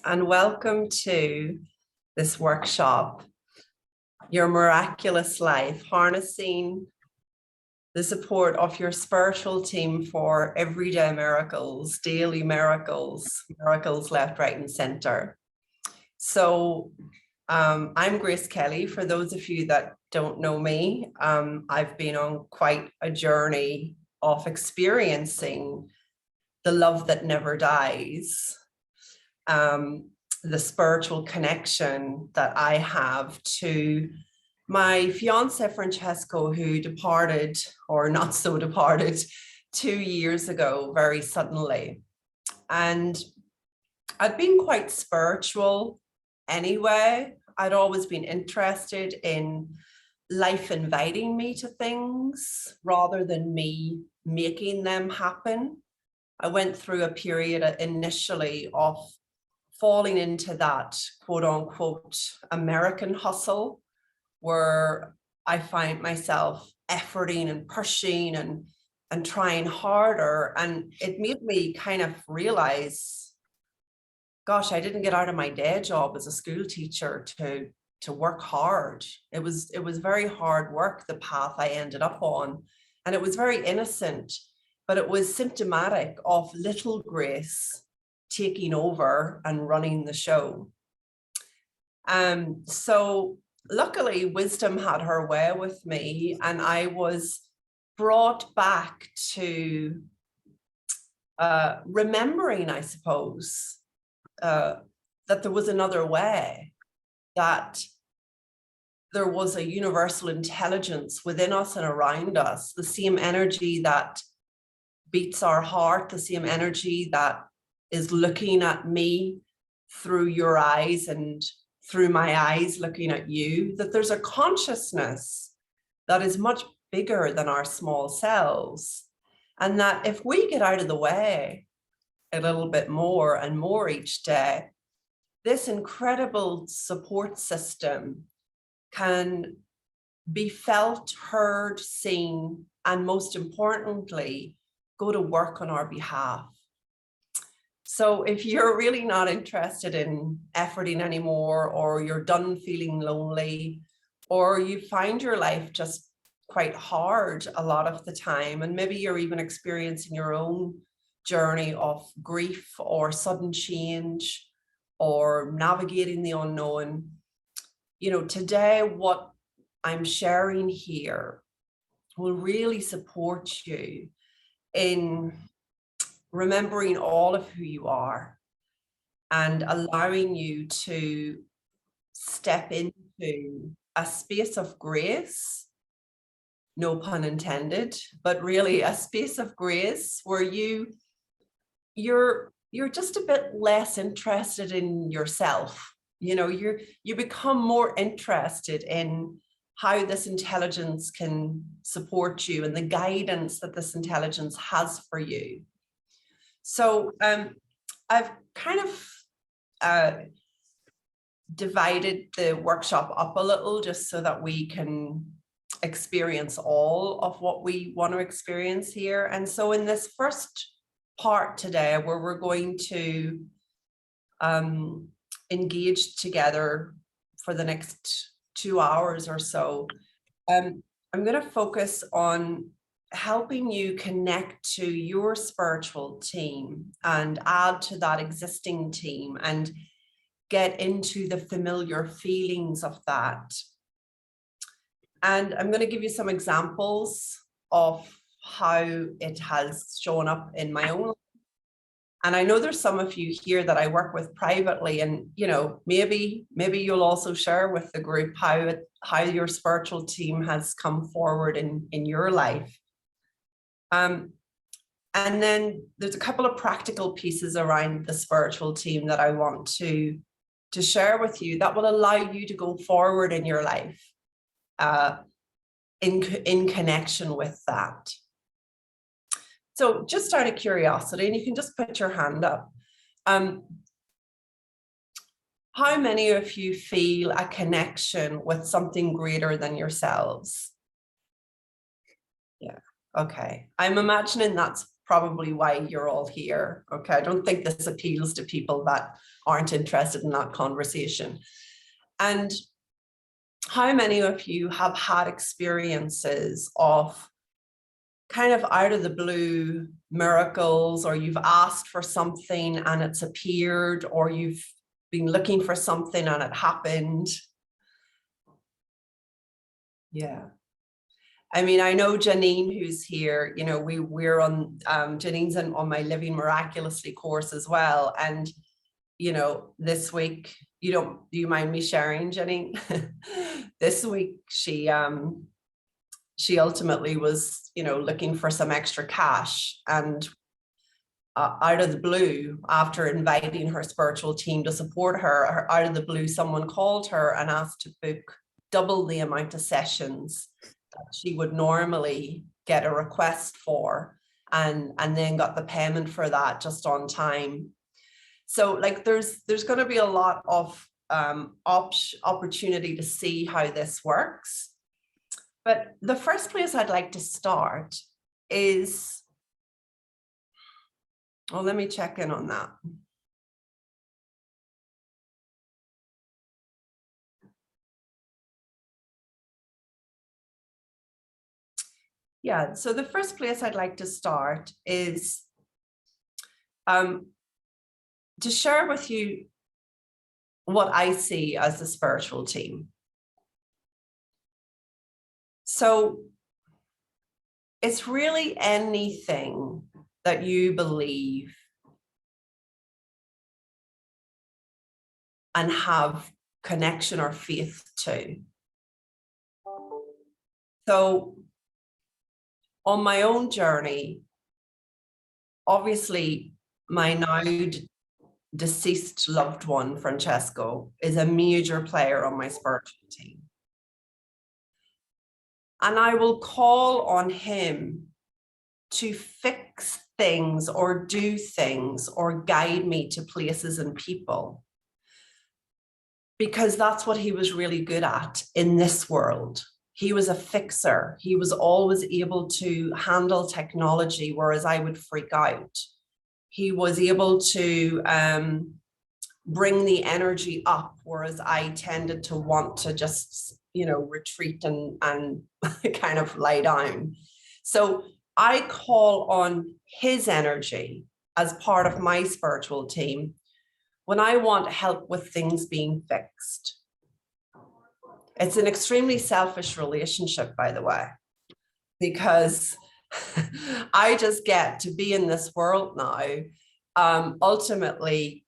and welcome to this workshop, Your Miraculous Life, harnessing the support of your spiritual team for everyday miracles, daily miracles, miracles left, right, and center. So I'm Grace Kelly. For those of you that don't know me, I've been on quite a journey of experiencing the love that never dies, the spiritual connection that I have to my fiance Francesco, who departed, or not so departed, 2 years ago, very suddenly. And I'd been quite spiritual anyway. I'd always been interested in life inviting me to things rather than me making them happen. I went through a period initially of falling into that quote unquote American hustle, where I find myself efforting and pushing and trying harder. And it made me kind of realize, gosh, I didn't get out of my day job as a school teacher to work hard. It was very hard work, the path I ended up on. And it was very innocent, but it was symptomatic of little Grace taking over and running the show. So luckily, wisdom had her way with me, and I was brought back to remembering, I suppose, that there was another way, that there was a universal intelligence within us and around us, the same energy that beats our heart, the same energy that is looking at me through your eyes and through my eyes looking at you, that there's a consciousness that is much bigger than our small selves. And that if we get out of the way a little bit more and more each day, this incredible support system can be felt, heard, seen, and most importantly, go to work on our behalf. So if you're really not interested in efforting anymore, or you're done feeling lonely, or you find your life just quite hard a lot of the time, and maybe you're even experiencing your own journey of grief or sudden change or navigating the unknown, you know, today what I'm sharing here will really support you in remembering all of who you are and allowing you to step into a space of grace, no pun intended, but really a space of grace where you're just a bit less interested in yourself. You know, you become more interested in how this intelligence can support you and the guidance that this intelligence has for you. So I've kind of divided the workshop up a little just so that we can experience all of what we want to experience here. And so in this first part today, where we're going to engage together for the next 2 hours or so, I'm going to focus on helping you connect to your spiritual team and add to that existing team and get into the familiar feelings of that. And I'm going to give you some examples of how it has shown up in my own life. And I know there's some of you here that I work with privately, and you know, maybe you'll also share with the group how your spiritual team has come forward in your life. And then there's a couple of practical pieces around the spiritual team that I want to share with you that will allow you to go forward in your life in connection with that. So just out of curiosity, and you can just put your hand up, how many of you feel a connection with something greater than yourselves? Yeah, okay. I'm imagining that's probably why you're all here. Okay, I don't think this appeals to people that aren't interested in that conversation. And how many of you have had experiences of kind of out of the blue miracles, or you've asked for something and it's appeared, or you've been looking for something and it happened? Yeah. I mean, I know Janine, who's here, you know, we're on, Janine's on my Living Miraculously course as well. And, you know, this week, do you mind me sharing, Janine? This week, she ultimately was, you know, looking for some extra cash, and out of the blue, after inviting her spiritual team to support her, out of the blue, someone called her and asked to book double the amount of sessions that she would normally get a request for, and then got the payment for that just on time. So like there's going to be a lot of opportunity to see how this works. But the first place I'd like to start is, well, let me check in on that. Yeah, so the first place I'd like to start is to share with you what I see as the spiritual team. So it's really anything that you believe and have connection or faith to. So on my own journey, obviously my now deceased loved one, Francesco, is a major player on my spiritual team. And I will call on him to fix things or do things or guide me to places and people, because that's what he was really good at in this world. He was a fixer. He was always able to handle technology, whereas I would freak out. He was able to bring the energy up, whereas I tended to want to just, you know, retreat and kind of lie down. So I call on his energy as part of my spiritual team when I want help with things being fixed. It's an extremely selfish relationship, by the way, because I just get to be in this world now, ultimately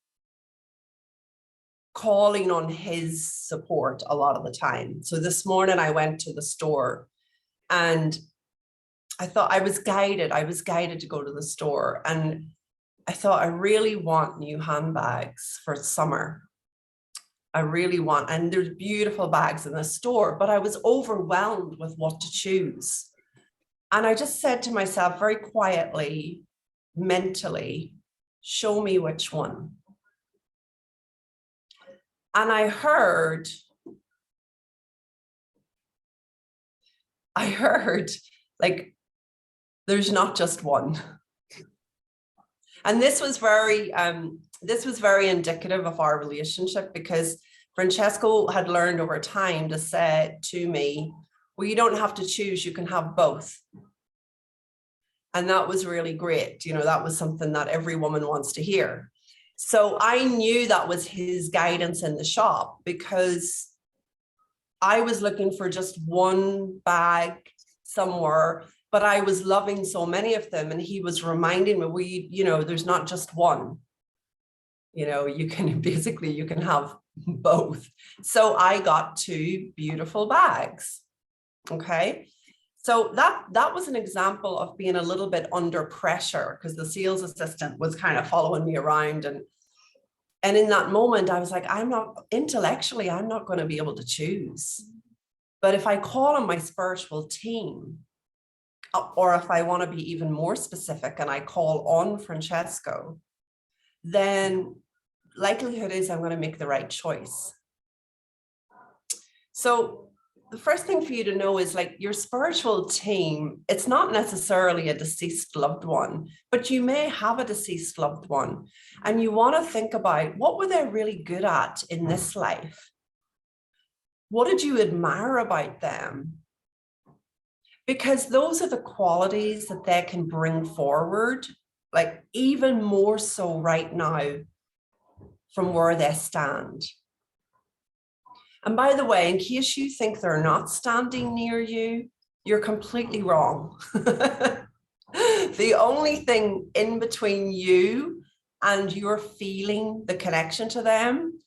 calling on his support a lot of the time. So this morning I went to the store and I thought I was guided to go to the store, and I thought I really want new handbags for summer. I really want, and there's beautiful bags in the store, but I was overwhelmed with what to choose. And I just said to myself very quietly, mentally, show me which one. And I heard like, there's not just one. And this was very indicative of our relationship, because Francesco had learned over time to say to me, well, you don't have to choose, you can have both. And that was really great. You know, that was something that every woman wants to hear. So I knew that was his guidance in the shop, because I was looking for just one bag somewhere, but I was loving so many of them. And he was reminding me, you know, there's not just one. You know, you can have both. So I got two beautiful bags. Okay. So that was an example of being a little bit under pressure, because the sales assistant was kind of following me around. And in that moment, I was like, I'm not going to be able to choose. But if I call on my spiritual team, or if I want to be even more specific and I call on Francesco, then likelihood is I'm going to make the right choice. So the first thing for you to know is like your spiritual team, it's not necessarily a deceased loved one, but you may have a deceased loved one. And you want to think about what were they really good at in this life? What did you admire about them? Because those are the qualities that they can bring forward, like even more so right now from where they stand. And by the way, in case you think they're not standing near you, you're completely wrong. The only thing in between you and you're feeling the connection to them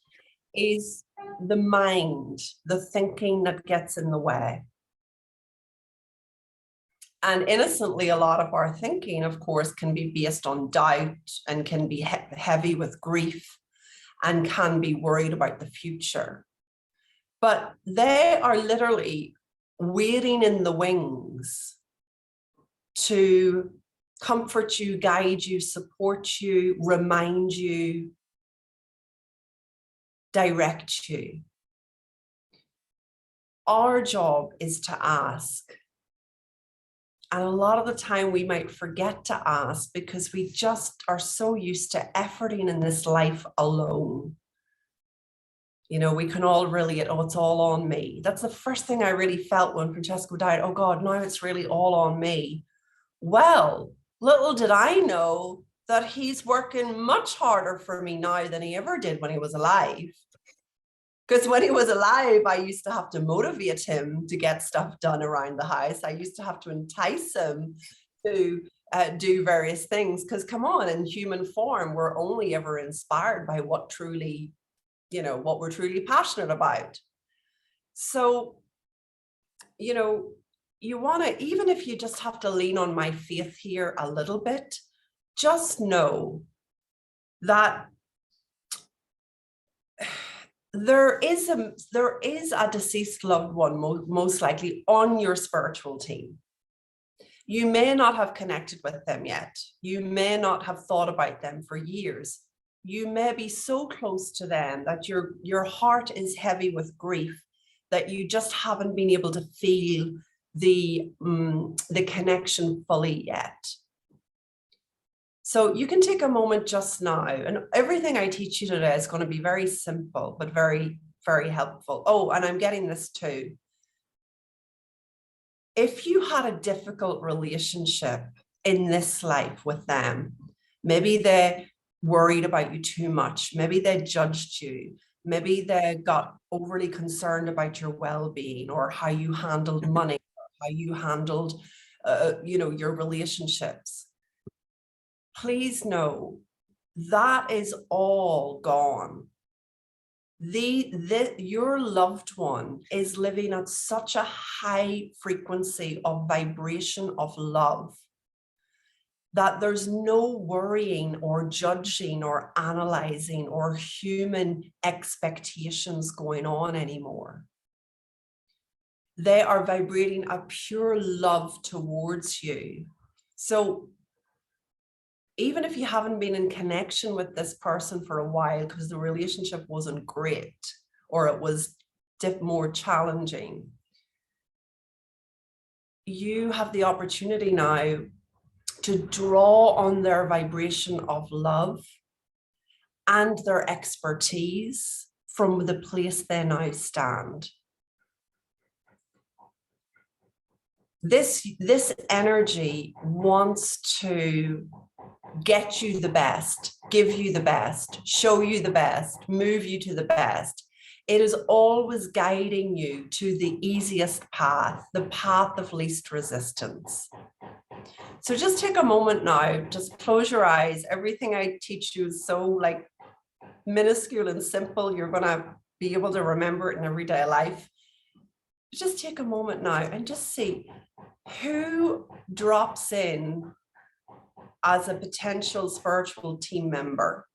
is the mind, the thinking that gets in the way. And innocently, a lot of our thinking, of course, can be based on doubt and can be heavy with grief and can be worried about the future. But they are literally waiting in the wings to comfort you, guide you, support you, remind you, direct you. Our job is to ask. And a lot of the time we might forget to ask because we just are so used to efforting in this life alone. You know, we can all really, oh, it's all on me. That's the first thing I really felt when Francesco died. Oh God, now it's really all on me. Well, little did I know that he's working much harder for me now than he ever did when he was alive. Because when he was alive, I used to have to motivate him to get stuff done around the house. I used to have to entice him to do various things. Because come on, in human form, we're only ever inspired by what truly, you know, what we're truly passionate about. So, you know, you want to, even if you just have to lean on my faith here a little bit, just know that there is a deceased loved one, most likely on your spiritual team. You may not have connected with them yet. You may not have thought about them for years. You may be so close to them that your heart is heavy with grief that you just haven't been able to feel the connection fully yet. So you can take a moment just now, and everything I teach you today is going to be very simple, but very, very helpful. Oh, and I'm getting this too. If you had a difficult relationship in this life with them, maybe they worried about you too much, maybe they judged you, maybe they got overly concerned about your well-being or how you handled money, or how you handled, you know, your relationships. Please know that is all gone. Your loved one is living at such a high frequency of vibration of love that there's no worrying or judging or analyzing or human expectations going on anymore. They are vibrating a pure love towards you. So even if you haven't been in connection with this person for a while because the relationship wasn't great or it was more challenging, you have the opportunity now to draw on their vibration of love and their expertise from the place they now stand. This energy wants to get you the best, give you the best, show you the best, move you to the best. It is always guiding you to the easiest path, the path of least resistance. So just take a moment now, just close your eyes. Everything I teach you is so like minuscule and simple. You're going to be able to remember it in everyday life. Just take a moment now and just see who drops in as a potential spiritual team member.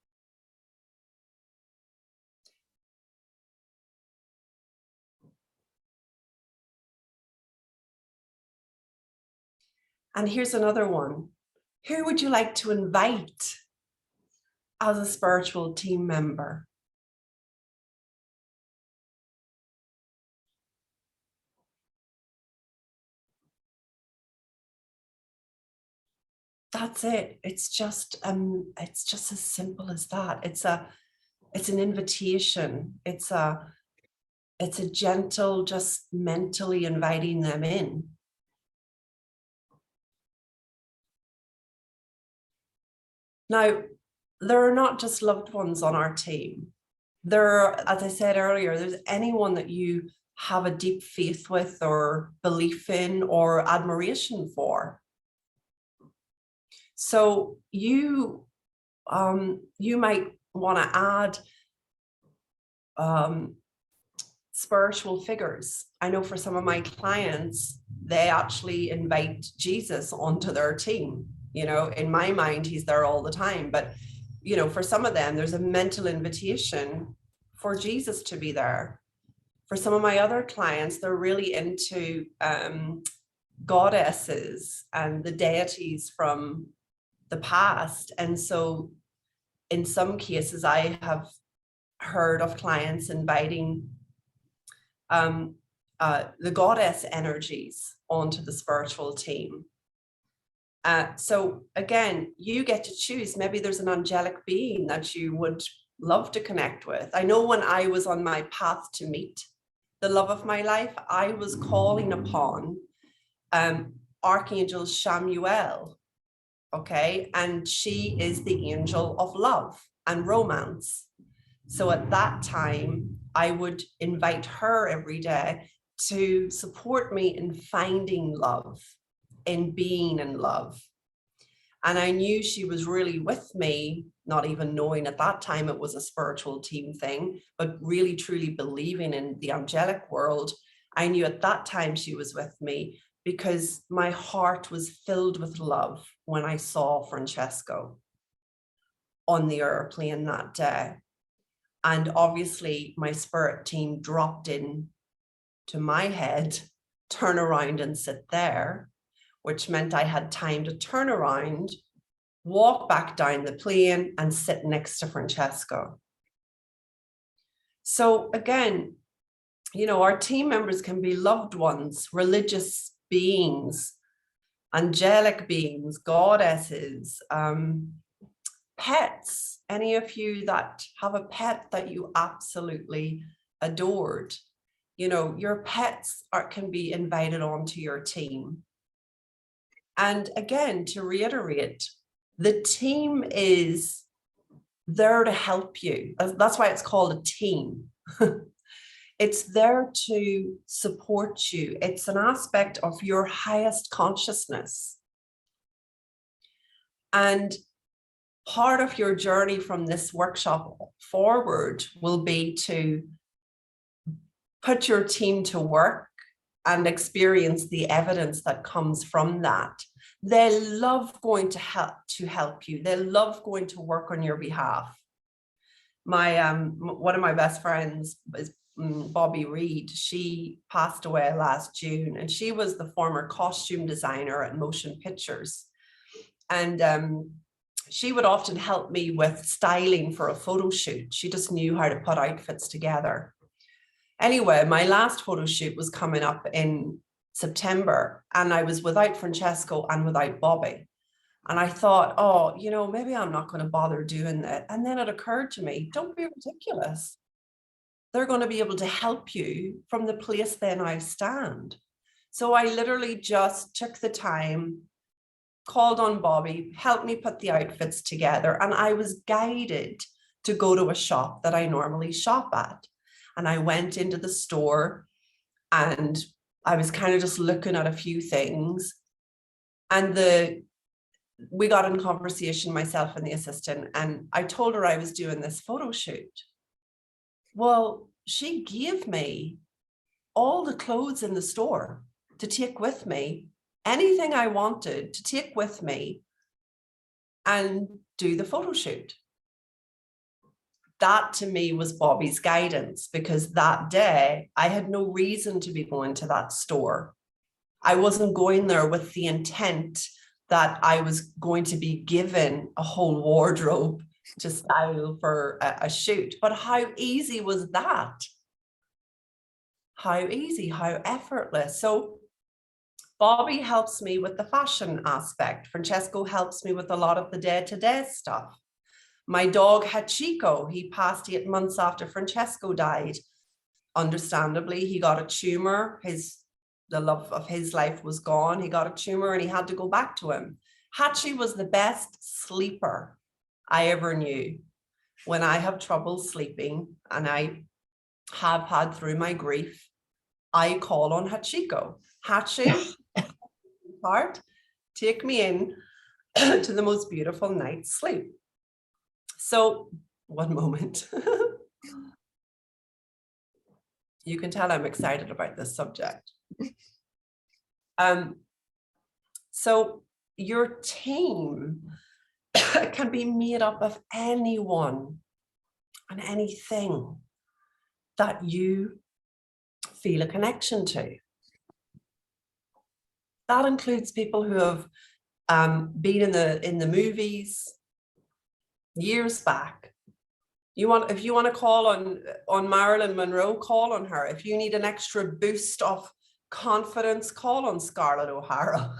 And here's another one. Who would you like to invite as a spiritual team member? that's it. It's just as simple as that. It's an invitation. It's a gentle, just mentally inviting them in. Now, there are not just loved ones on our team. There are, as I said earlier, there's anyone that you have a deep faith with or belief in or admiration for. So you might want to add spiritual figures. I know for some of my clients, they actually invite Jesus onto their team. You know, in my mind, he's there all the time. But, you know, for some of them, there's a mental invitation for Jesus to be there. For some of my other clients, they're really into goddesses and the deities from the past. And so in some cases, I have heard of clients inviting the goddess energies onto the spiritual team. So again, you get to choose. Maybe there's an angelic being that you would love to connect with. I know when I was on my path to meet the love of my life, I was calling upon Archangel Shamuel, okay? And she is the angel of love and romance. So at that time, I would invite her every day to support me in finding love, in being in love. And I knew she was really with me, not even knowing at that time it was a spiritual team thing, but really truly believing in the angelic world. I knew at that time she was with me because my heart was filled with love when I saw Francesco on the airplane that day. And obviously my spirit team dropped in to my head, turn around and sit there, which meant I had time to turn around, walk back down the plane and sit next to Francesco. So again, you know, our team members can be loved ones, religious beings, angelic beings, goddesses, pets. Any of you that have a pet that you absolutely adored, you know, your pets can be invited onto your team. And again, to reiterate, the team is there to help you. That's why it's called a team. It's there to support you. It's an aspect of your highest consciousness. And part of your journey from this workshop forward will be to put your team to work and experience the evidence that comes from that. They love going to help you. They love going to work on your behalf. My one of my best friends is Bobby Reed. She passed away last June, and she was the former costume designer at Motion Pictures. And she would often help me with styling for a photo shoot. She just knew how to put outfits together. Anyway, my last photo shoot was coming up in September, and I was without Francesco and without Bobby. And I thought, oh, you know, maybe I'm not going to bother doing that. And then it occurred to me, don't be ridiculous. They're going to be able to help you from the place they now stand. So I literally just took the time, called on Bobby, helped me put the outfits together. And I was guided to go to a shop that I normally shop at. And I went into the store and I was kind of just looking at a few things. And we got in conversation, myself and the assistant, and I told her I was doing this photo shoot. Well, she gave me all the clothes in the store to take with me, anything I wanted to take with me and do the photo shoot. That to me was Bobby's guidance, because that day I had no reason to be going to that store. I wasn't going there with the intent that I was going to be given a whole wardrobe to style for a shoot. But how easy was that? How easy, how effortless. So Bobby helps me with the fashion aspect. Francesco helps me with a lot of the day-to-day stuff. My dog Hachiko, he passed 8 months after Francesco died. Understandably, he got a tumor. The love of his life was gone. He got a tumor and he had to go back to him. Hachi was the best sleeper I ever knew. When I have trouble sleeping, and I have had through my grief, I call on Hachiko. Hachi, heart, take me in to the most beautiful night's sleep. So, one moment. You can tell I'm excited about this subject. So your team can be made up of anyone and anything that you feel a connection to. That includes people who have been in the movies years back. If you want to call on Marilyn Monroe, call on her. If you need an extra boost of confidence, call on Scarlett O'Hara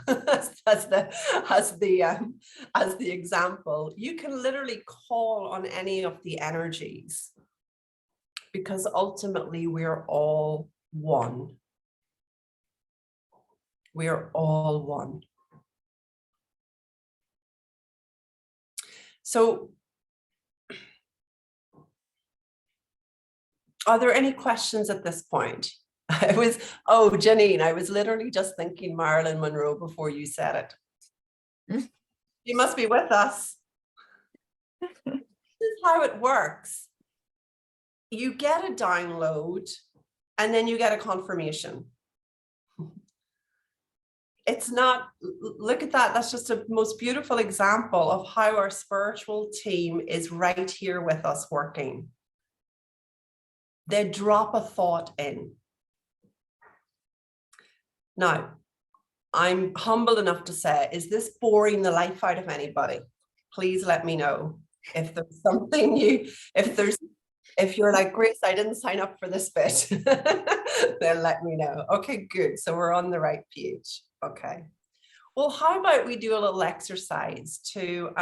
as the example. You can literally call on any of the energies, because ultimately we're all one. We're all one. So, are there any questions at this point? Janine, I was literally just thinking Marilyn Monroe before you said it. You must be with us. This is how it works. You get a download and then you get a confirmation. It's not, look at that. That's just a most beautiful example of how our spiritual team is right here with us working. They drop a thought in. Now, I'm humble enough to say, is this boring the life out of anybody? Please let me know. If there's something if you're like, Grace, I didn't sign up for this bit, then let me know. Okay, good. So we're on the right page. Okay. Well, how about we do a little exercise to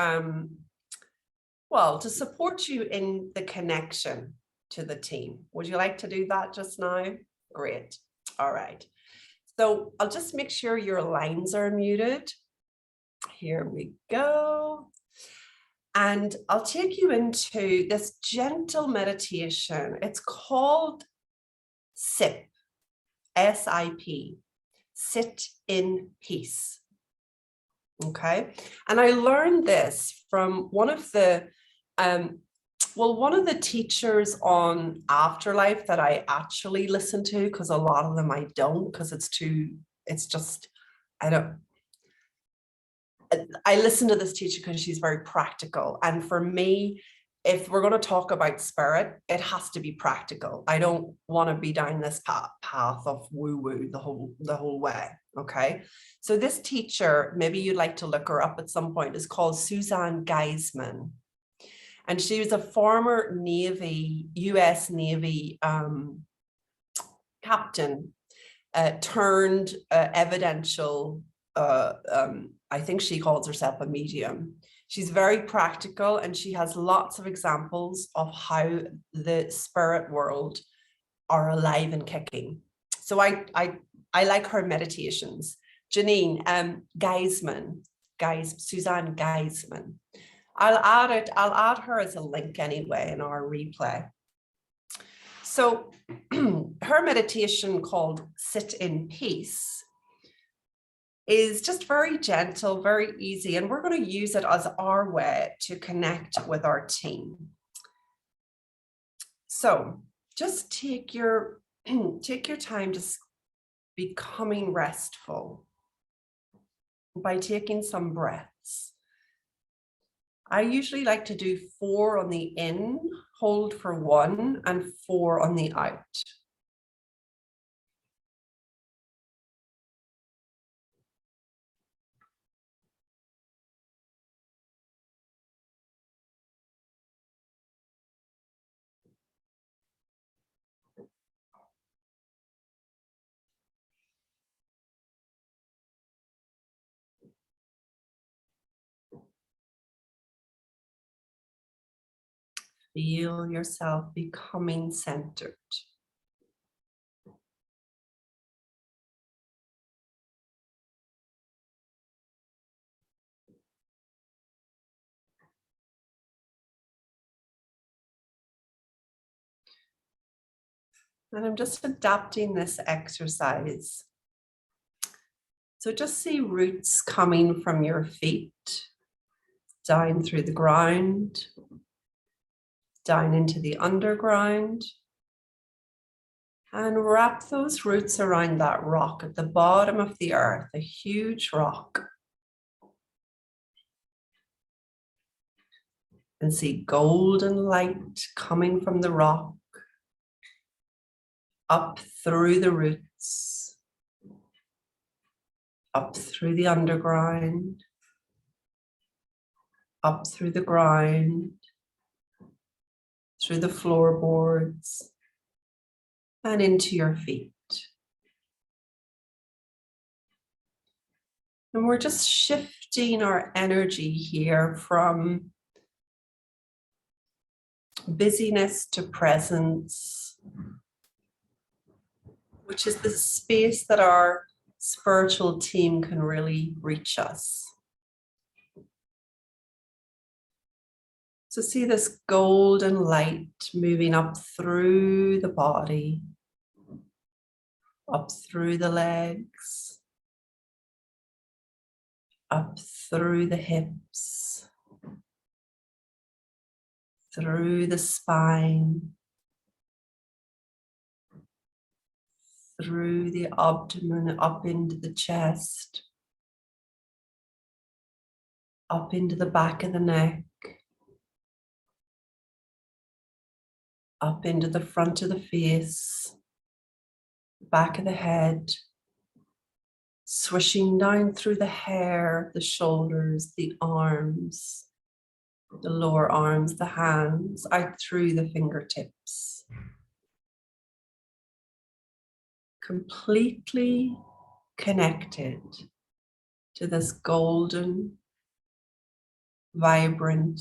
support you in the connection to the team. Would you like to do that just now? Great. All right. So I'll just make sure your lines are muted. Here we go. And I'll take you into this gentle meditation. It's called SIP, S-I-P, sit in peace. Okay. And I learned this from one of the teachers on afterlife that I actually listen to, because a lot of them I don't, because I listen to this teacher because she's very practical. And for me, if we're going to talk about spirit, it has to be practical. I don't want to be down this path of woo-woo the whole way. Okay. So this teacher, maybe you'd like to look her up at some point, is called Suzanne Geisman. And she was a former Navy, US Navy captain, turned evidential, I think she calls herself a medium. She's very practical, and she has lots of examples of how the spirit world are alive and kicking. So I like her meditations. Janine, Suzanne Geisman. I'll add her as a link anyway in our replay. So her meditation called Sit in Peace is just very gentle, very easy, and we're going to use it as our way to connect with our team. So just take your time to becoming restful by taking some breaths. I usually like to do 4 on the in, hold for 1, and 4 on the out. Feel yourself becoming centered. And I'm just adapting this exercise. So just see roots coming from your feet, down through the ground, down into the underground, and wrap those roots around that rock at the bottom of the earth, a huge rock. And see golden light coming from the rock, up through the roots, up through the underground, up through the ground, through the floorboards, and into your feet. And we're just shifting our energy here from busyness to presence, which is the space that our spiritual team can really reach us. So see this golden light moving up through the body, up through the legs, up through the hips, through the spine, through the abdomen, up into the chest, up into the back of the neck, up into the front of the face, back of the head, swishing down through the hair, the shoulders, the arms, the lower arms, the hands, out through the fingertips. Completely connected to this golden, vibrant,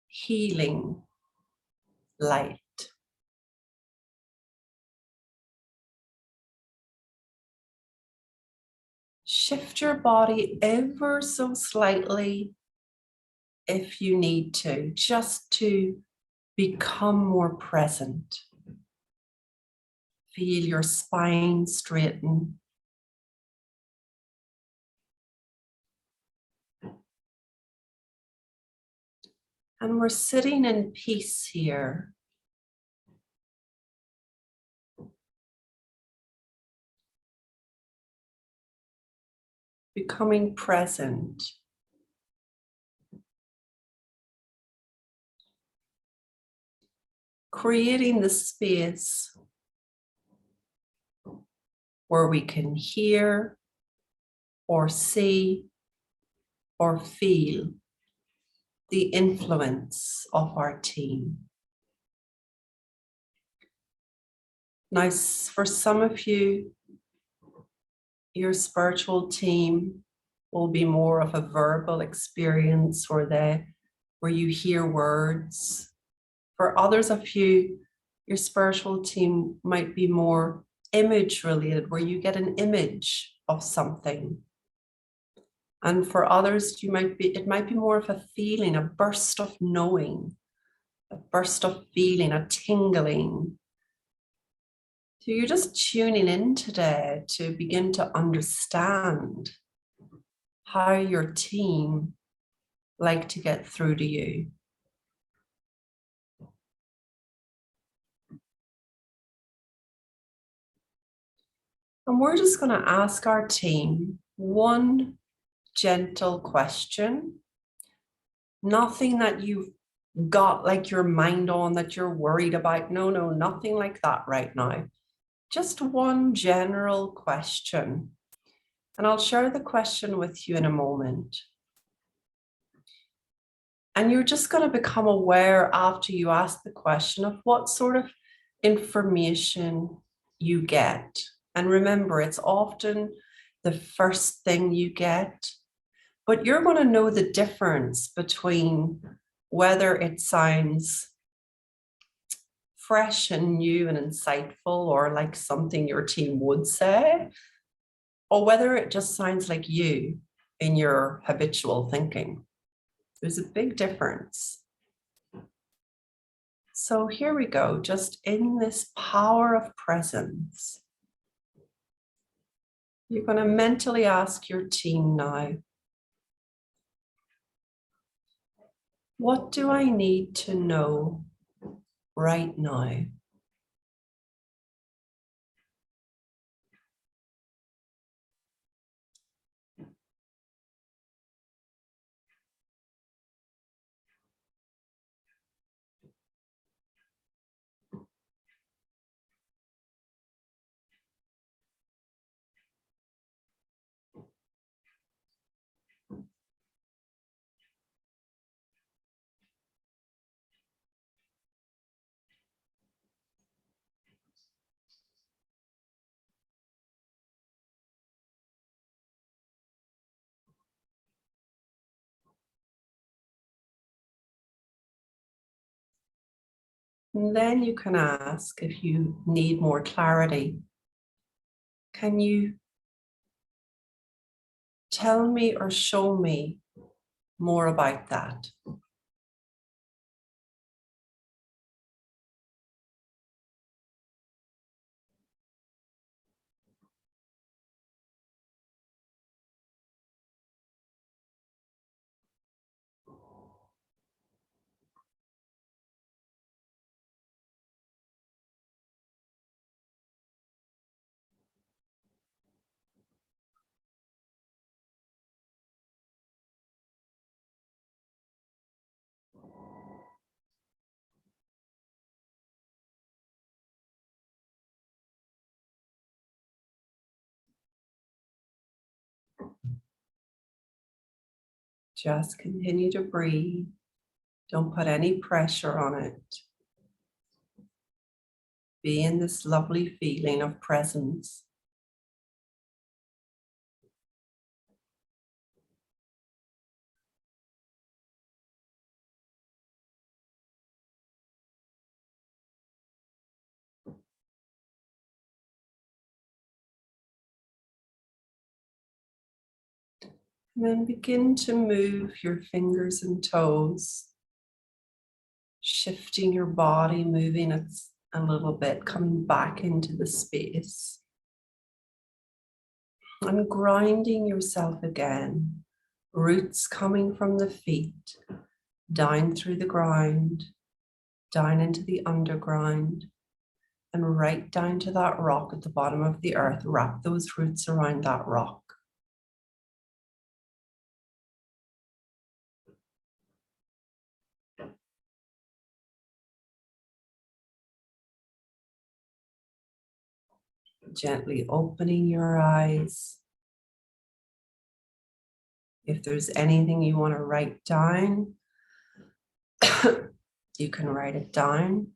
healing light. Shift your body ever so slightly if you need to, just to become more present. Feel your spine straighten. And we're sitting in peace here. Becoming present. Creating the space where we can hear or see or feel the influence of our team. Now, for some of you, your spiritual team will be more of a verbal experience where you hear words. For others of you, your spiritual team might be more image related, where you get an image of something. And for others, it might be more of a feeling, a burst of knowing, a burst of feeling, a tingling. So you're just tuning in today to begin to understand how your team like to get through to you. And we're just going to ask our team one gentle question. Nothing that you've got like your mind on that you're worried about. No, nothing like that right now. Just one general question. And I'll share the question with you in a moment. And you're just going to become aware after you ask the question of what sort of information you get. And remember, it's often the first thing you get, but you're going to know the difference between whether it sounds fresh and new and insightful, or like something your team would say, or whether it just sounds like you in your habitual thinking. There's a big difference. So here we go, just in this power of presence. You're going to mentally ask your team now, what do I need to know right now? And then you can ask if you need more clarity. Can you tell me or show me more about that? Just continue to breathe. Don't put any pressure on it. Be in this lovely feeling of presence. And then begin to move your fingers and toes, shifting your body, moving it a little bit, coming back into the space. And grounding yourself again, roots coming from the feet, down through the ground, down into the underground, and right down to that rock at the bottom of the earth. Wrap those roots around that rock. Gently opening your eyes. If there's anything you want to write down, you can write it down.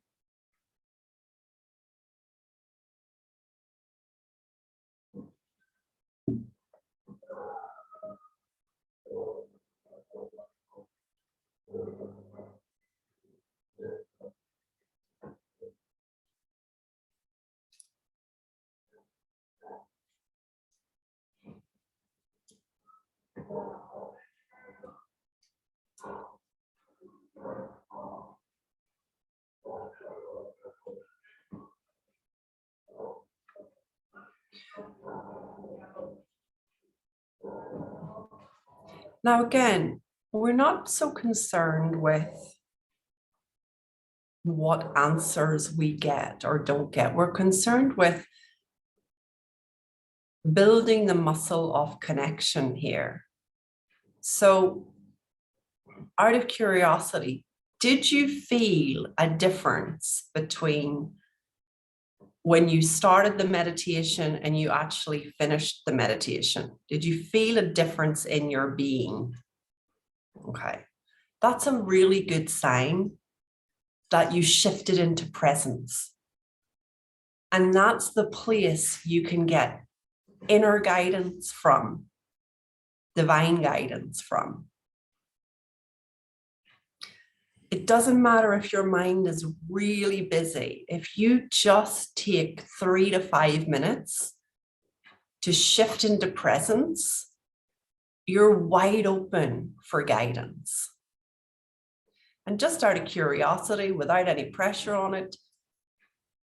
Now, again, we're not so concerned with what answers we get or don't get. We're concerned with building the muscle of connection here. So, out of curiosity, did you feel a difference between when you started the meditation and you actually finished the meditation? Did you feel a difference in your being? Okay, that's a really good sign that you shifted into presence. And that's the place you can get inner guidance from, divine guidance from. It doesn't matter if your mind is really busy. If you just take 3 to 5 minutes to shift into presence, you're wide open for guidance. And just out of curiosity, without any pressure on it,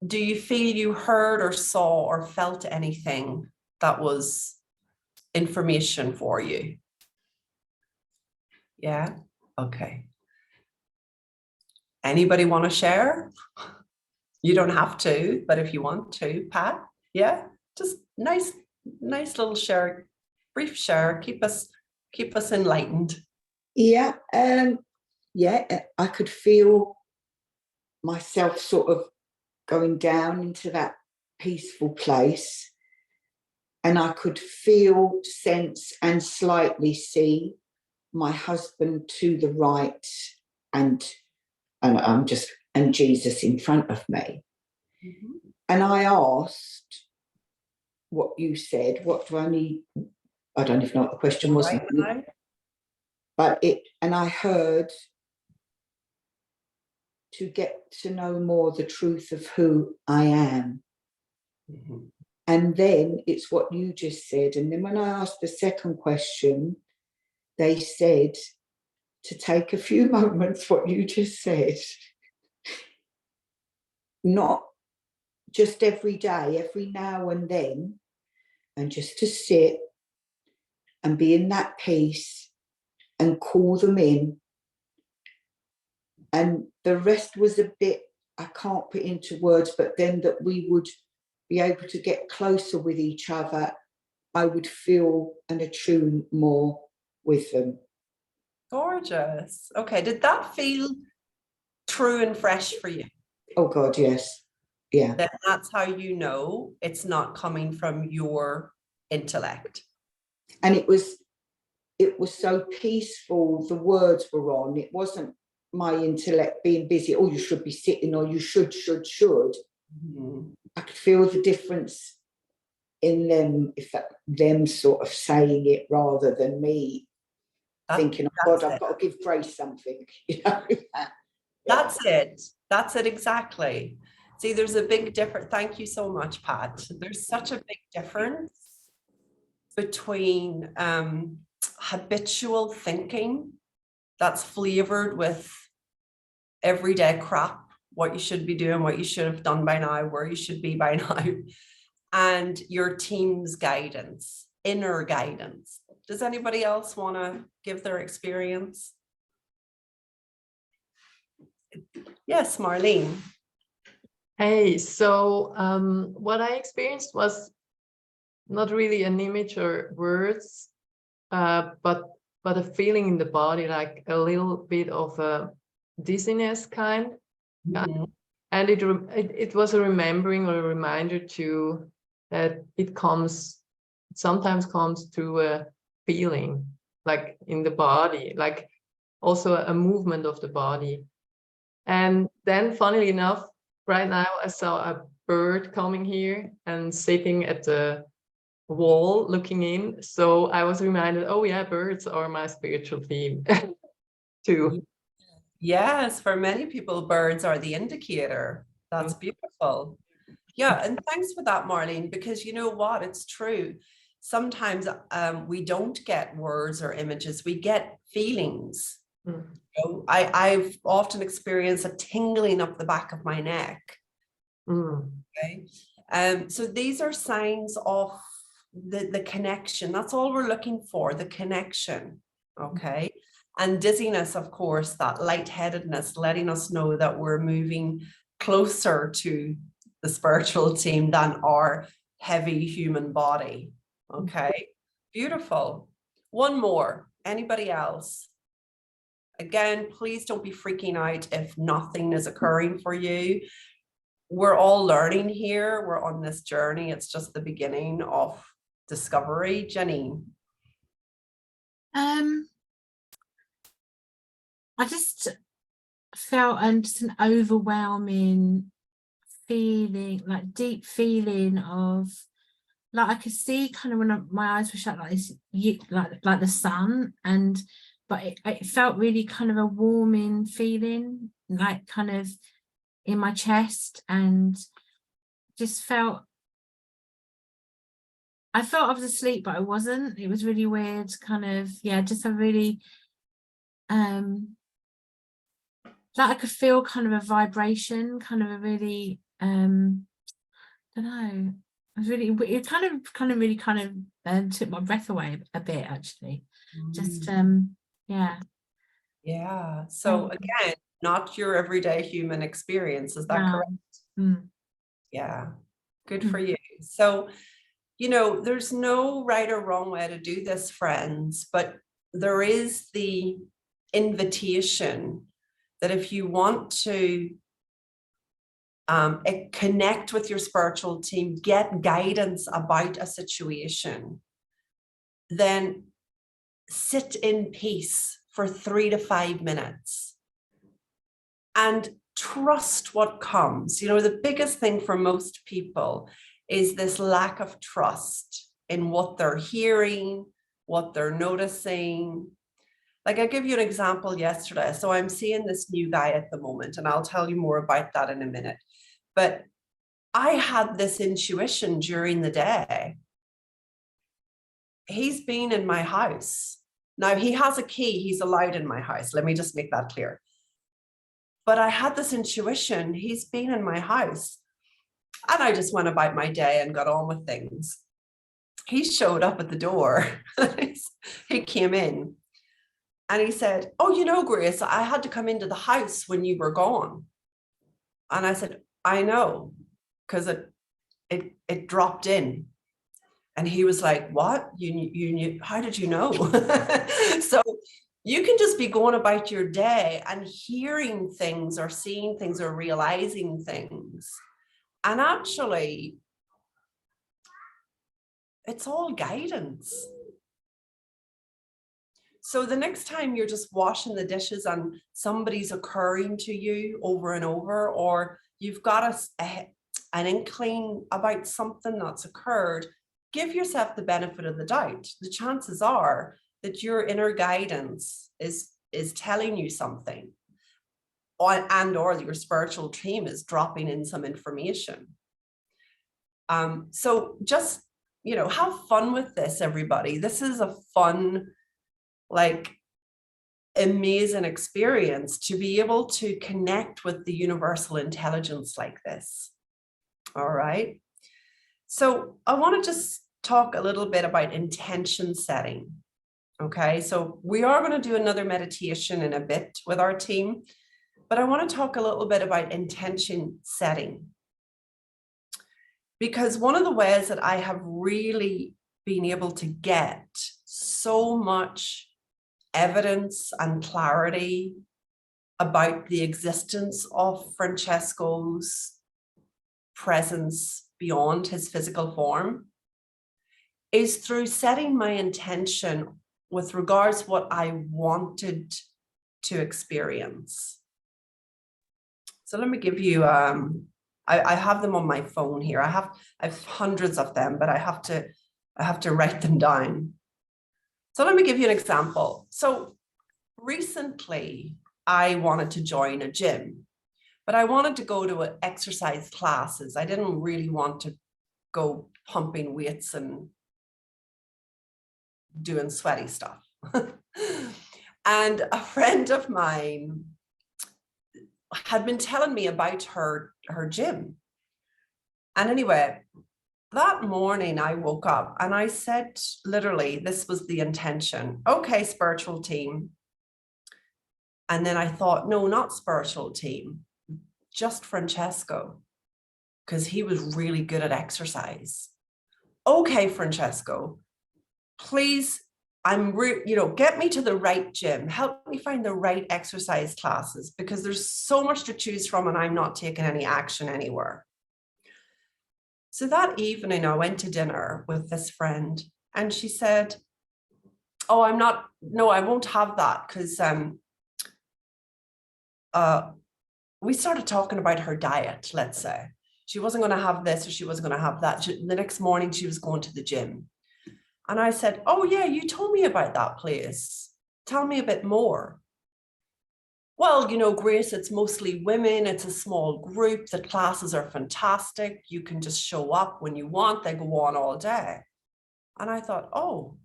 do you feel you heard or saw or felt anything that was information for you? Yeah? Okay. Anybody want to share? You don't have to, but if you want to, Pat, yeah, just nice little share, brief share, keep us enlightened. Yeah, I could feel myself sort of going down into that peaceful place, and I could feel, sense, and slightly see my husband to the right, and Jesus in front of me. Mm-hmm. And I asked what you said. What do I need? I don't even know what the question was. Right, but I heard to get to know more the truth of who I am. Mm-hmm. And then it's what you just said. And then when I asked the second question, they said to take a few moments, what you just said, not just every day, every now and then, and just to sit and be in that peace and call them in. And the rest was a bit, I can't put into words, but then that we would be able to get closer with each other. I would feel and attune more with them. Gorgeous. Okay, did that feel true and fresh for you? Oh God, yes. Yeah. Then that's how you know it's not coming from your intellect. And it was so peaceful. The words were on. It wasn't my intellect being busy. Oh, you should be sitting, or you should. Mm-hmm. I could feel the difference in them, them sort of saying it rather than me thinking, oh God, I've got to give Grace something. You know? That's it exactly. See, there's a big difference. Thank you so much, Pat. There's such a big difference between habitual thinking that's flavored with everyday crap, what you should be doing, what you should have done by now, where you should be by now, and your team's guidance, inner guidance. Does anybody else want to give their experience? Yes, Marlene. Hey, so what I experienced was not really an image or words, but a feeling in the body, like a little bit of a dizziness kind. Mm-hmm. And it was a remembering or a reminder too that it sometimes comes to a feeling, like in the body, like also a movement of the body. And then, funnily enough, right now I saw a bird coming here and sitting at the wall looking in. So I was reminded, oh yeah, birds are my spiritual theme too. Yes, for many people, birds are the indicator. That's beautiful. Yeah, and thanks for that, Marlene, because you know what, it's true. Sometimes we don't get words or images, we get feelings. You know, I've often experienced a tingling up the back of my neck. Okay. So these are signs of the connection. That's all we're looking for, the connection. Okay. And dizziness, of course, that lightheadedness, letting us know that we're moving closer to the spiritual team than our heavy human body. Okay. Beautiful. One more. Anybody else? Again, please don't be freaking out if nothing is occurring for you. We're all learning here. We're on this journey. It's just the beginning of discovery. Janine. I just felt just an overwhelming feeling, like deep feeling of, like I could see kind of when my eyes were shut, like this, like the sun, and but it felt really kind of a warming feeling, like kind of in my chest, and just felt, I felt I was asleep, but I wasn't. It was really weird, kind of, yeah, just a really, like I could feel kind of a vibration, kind of a really, don't know. It was really, it kind of took my breath away a bit, actually. Just, yeah. Yeah. So again, not your everyday human experience. Is that No. correct? Mm. Yeah. Good for you. So, you know, there's no right or wrong way to do this, friends, but there is the invitation that if you want to connect with your spiritual team, get guidance about a situation, then sit in peace for 3 to 5 minutes and trust what comes. You know, the biggest thing for most people is this lack of trust in what they're hearing, what they're noticing. Like, I'll give you an example yesterday. So I'm seeing this new guy at the moment, and I'll tell you more about that in a minute. But I had this intuition during the day. He's been in my house. Now, he has a key. He's allowed in my house. Let me just make that clear. But I had this intuition. He's been in my house. And I just went about my day and got on with things. He showed up at the door. He came in and he said, "Oh, you know, Grace, I had to come into the house when you were gone." And I said, "I know, because it dropped in." And he was like, "What? You knew? How did you know?" So you can just be going about your day and hearing things or seeing things or realizing things. And actually, it's all guidance. So the next time you're just washing the dishes and somebody's occurring to you over and over, or you've got an inkling about something that's occurred, give yourself the benefit of the doubt. The chances are that your inner guidance is telling you something, or your spiritual team is dropping in some information. So just, you know, have fun with this, everybody. This is a fun, like, amazing experience to be able to connect with the universal intelligence like this. All right. So I want to just talk a little bit about intention setting. Okay, so we are going to do another meditation in a bit with our team, but I want to talk a little bit about intention setting. Because one of the ways that I have really been able to get so much evidence and clarity about the existence of Francesco's presence beyond his physical form is through setting my intention with regards to what I wanted to experience. So let me give you, I have them on my phone here. I have hundreds of them, but I have to write them down. So let me give you an example. So recently I wanted to join a gym, but I wanted to go to exercise classes. I didn't really want to go pumping weights and doing sweaty stuff. And a friend of mine had been telling me about her gym. And anyway, that morning I woke up and I said, literally, this was the intention. Okay, spiritual team. And then I thought, no, not spiritual team, just Francesco, because he was really good at exercise. Okay, Francesco, please, get me to the right gym. Help me find the right exercise classes, because there's so much to choose from and I'm not taking any action anywhere. So that evening I went to dinner with this friend and she said, "Oh, I won't have that," because we started talking about her diet, let's say. She wasn't going to have this or she wasn't going to have that. The next morning she was going to the gym. And I said, "Oh yeah, you told me about that place." Tell me a bit more. Well, you know, Grace, it's mostly women. It's a small group. The classes are fantastic. You can just show up when you want. They go on all day. And I thought, oh,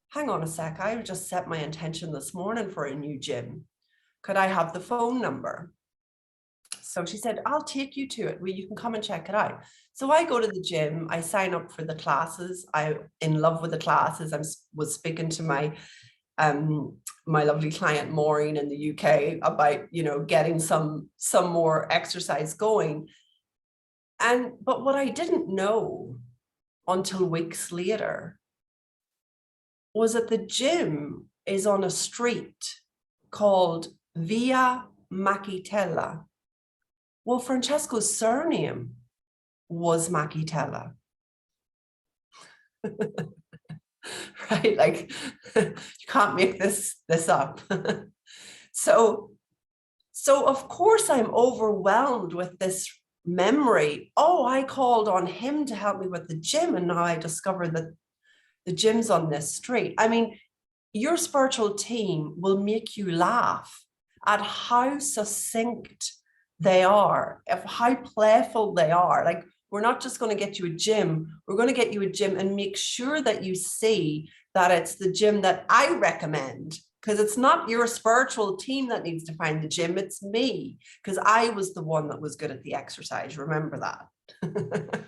hang on a sec. I just set my intention this morning for a new gym. Could I have the phone number? So she said, I'll take you to it. Well, you can come and check it out. So I go to the gym. I sign up for the classes. I'm in love with the classes. I was speaking to my lovely client Maureen in the UK about, you know, getting some more exercise going. But what I didn't know until weeks later was that the gym is on a street called Via Macchitella. Well, Francesco's surname was Macchitella. Right? Like, you can't make this up. So of course I'm overwhelmed with this memory. Oh, I called on him to help me with the gym, and now I discovered that the gym's on this street. I mean, your spiritual team will make you laugh at how succinct they are, of how playful they are. Like, we're not just going to get you a gym, we're going to get you a gym and make sure that you see that it's the gym that I recommend, because it's not your spiritual team that needs to find the gym, it's me, because I was the one that was good at the exercise. Remember that.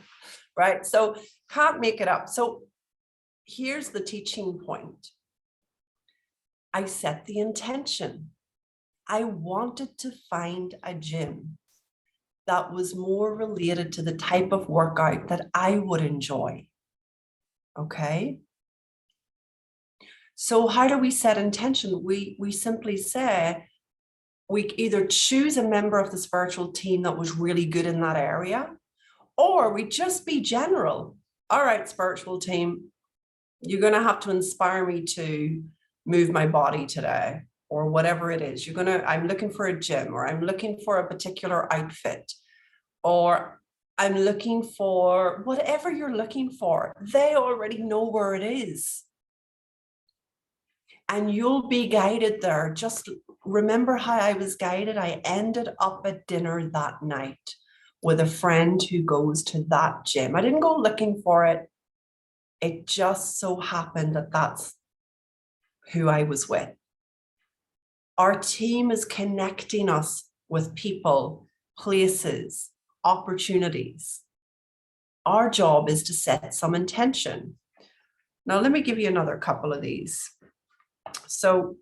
Right? So can't make it up. So here's the teaching point. I set the intention. I wanted to find a gym that was more related to the type of workout that I would enjoy. Okay? So how do we set intention? We simply say, we either choose a member of the spiritual team that was really good in that area, or we just be general. All right, spiritual team, you're going to have to inspire me to move my body today, or whatever it is. I'm looking for a gym, or I'm looking for a particular outfit, or I'm looking for whatever you're looking for. They already know where it is. And you'll be guided there. Just remember how I was guided. I ended up at dinner that night with a friend who goes to that gym. I didn't go looking for it. It just so happened that that's who I was with. Our team is connecting us with people, places, opportunities. Our job is to set some intention. Now, let me give you another couple of these. So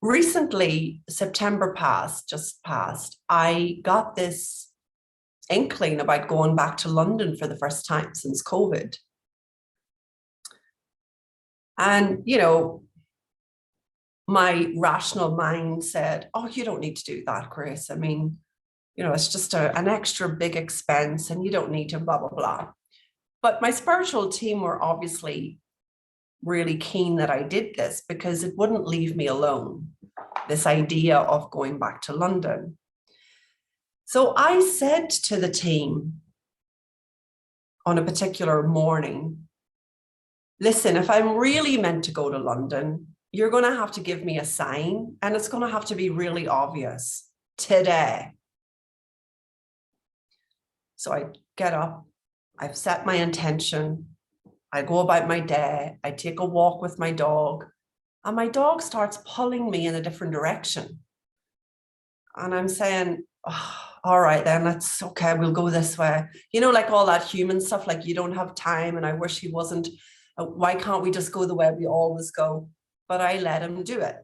recently, September just passed, I got this inkling about going back to London for the first time since COVID. And, you know, my rational mind said, oh, you don't need to do that, Grace. I mean, you know, it's just an extra big expense and you don't need to blah, blah, blah. But my spiritual team were obviously really keen that I did this because it wouldn't leave me alone, this idea of going back to London. So I said to the team on a particular morning, listen, if I'm really meant to go to London, you're going to have to give me a sign, and it's going to have to be really obvious today. So I get up, I've set my intention, I go about my day, I take a walk with my dog, and my dog starts pulling me in a different direction. And I'm saying, oh, all right, then that's okay, we'll go this way. You know, like all that human stuff, like you don't have time and I wish he wasn't, why can't we just go the way we always go? But I let him do it.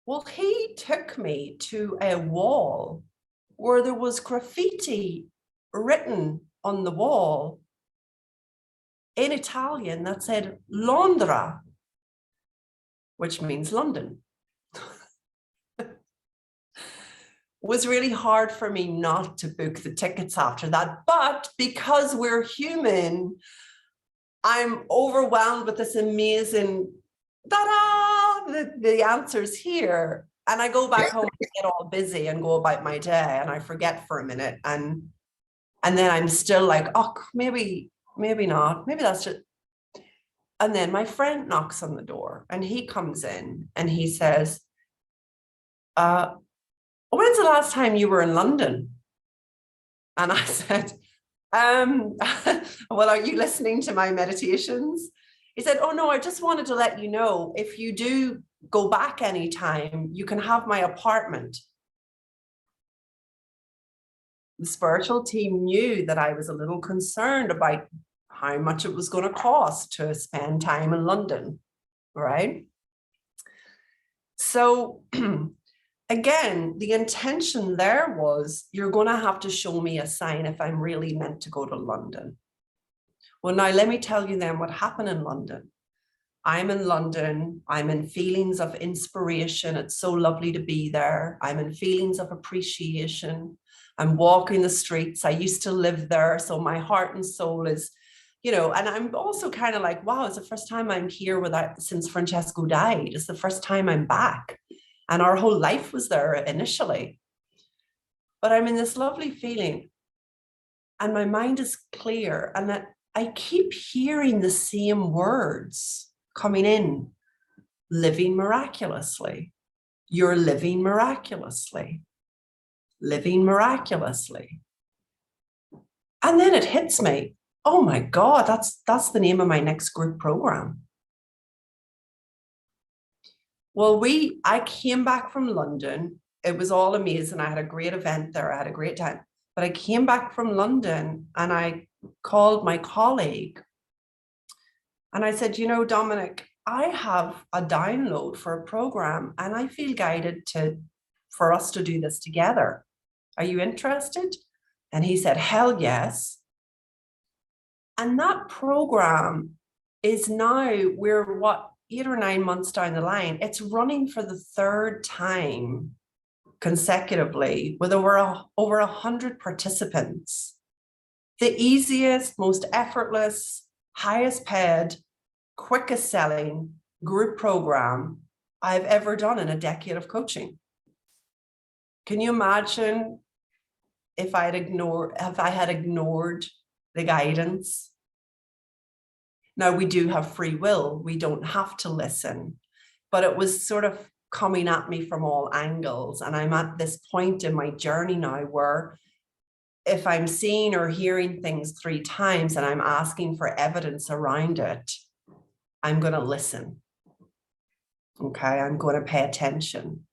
Well, he took me to a wall where there was graffiti written on the wall in Italian that said Londra, which means London. It was really hard for me not to book the tickets after that, but because we're human, I'm overwhelmed with this amazing, ta-da, the answers here. And I go back home and get all busy and go about my day and I forget for a minute. And then I'm still like, oh, maybe not. Maybe that's just. And then my friend knocks on the door and he comes in and he says, when's the last time you were in London? And I said, well, are you listening to my meditations? He said, oh no, I just wanted to let you know, if you do go back anytime, you can have my apartment. The spiritual team knew that I was a little concerned about how much it was going to cost to spend time in London, right? So again, the intention there was, you're going to have to show me a sign if I'm really meant to go to London. Well, now let me tell you then what happened in London. I'm in London. I'm in feelings of inspiration. It's so lovely to be there. I'm in feelings of appreciation. I'm walking the streets. I used to live there. So my heart and soul is, you know, and I'm also kind of like, wow, it's the first time I'm here since Francesco died. It's the first time I'm back. And our whole life was there initially. But I'm in this lovely feeling and my mind is clear, and that I keep hearing the same words coming in. Living miraculously. You're living miraculously. Living miraculously. And then it hits me. Oh my God, that's the name of my next group program. Well, I came back from London. It was all amazing. I had a great event there. I had a great time. But I came back from London and I called my colleague and I said, you know, Dominic, I have a download for a program and I feel guided for us to do this together. Are you interested? And he said, hell yes. And that program is now, we're 8 or 9 months down the line. It's running for the 3rd time consecutively with over 100 participants. The easiest, most effortless, highest paid, quickest selling group program I've ever done in a decade of coaching. Can you imagine if I had ignored the guidance? Now, we do have free will. We don't have to listen, but it was sort of coming at me from all angles. And I'm at this point in my journey now where if I'm seeing or hearing things 3 times and I'm asking for evidence around it, I'm going to listen. Okay, I'm going to pay attention.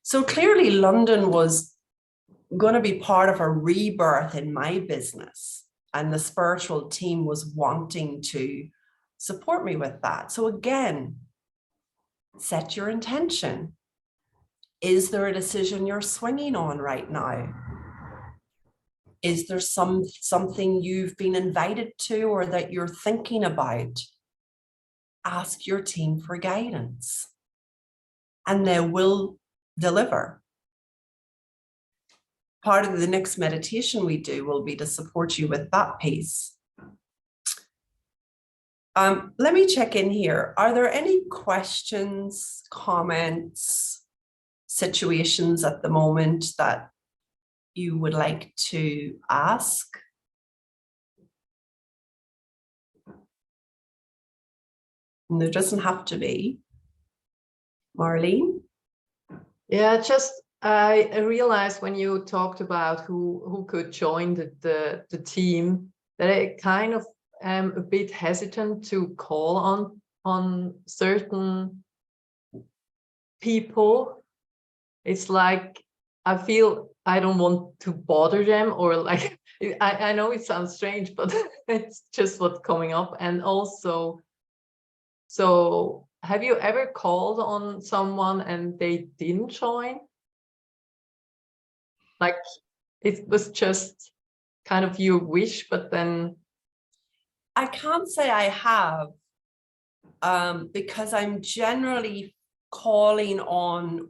So clearly London was going to be part of a rebirth in my business. And the spiritual team was wanting to support me with that. So again, set your intention. Is there a decision you're swinging on right now? Is there something you've been invited to or that you're thinking about? Ask your team for guidance and they will deliver. Part of the next meditation we do will be to support you with that piece. Let me check in here. Are there any questions, comments, situations at the moment that you would like to ask? And there doesn't have to be. Marlene? Yeah, just I realized when you talked about who could join the team that I kind of am a bit hesitant to call on certain people. It's like I feel I don't want to bother them, or like I know it sounds strange, but it's just what's coming up. And also, so have you ever called on someone and they didn't join? Like it was just kind of your wish, but then I can't say I have, because I'm generally calling on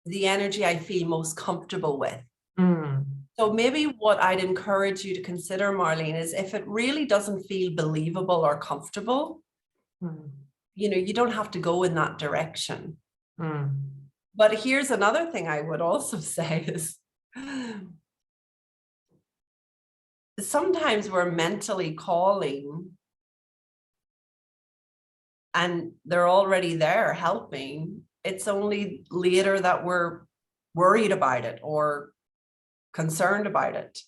the energy I feel most comfortable with. So maybe what I'd encourage you to consider, Marlene, is if it really doesn't feel believable or comfortable, you know, you don't have to go in that direction. But here's another thing I would also say is sometimes we're mentally calling and they're already there helping. It's only later that we're worried about it or concerned about it.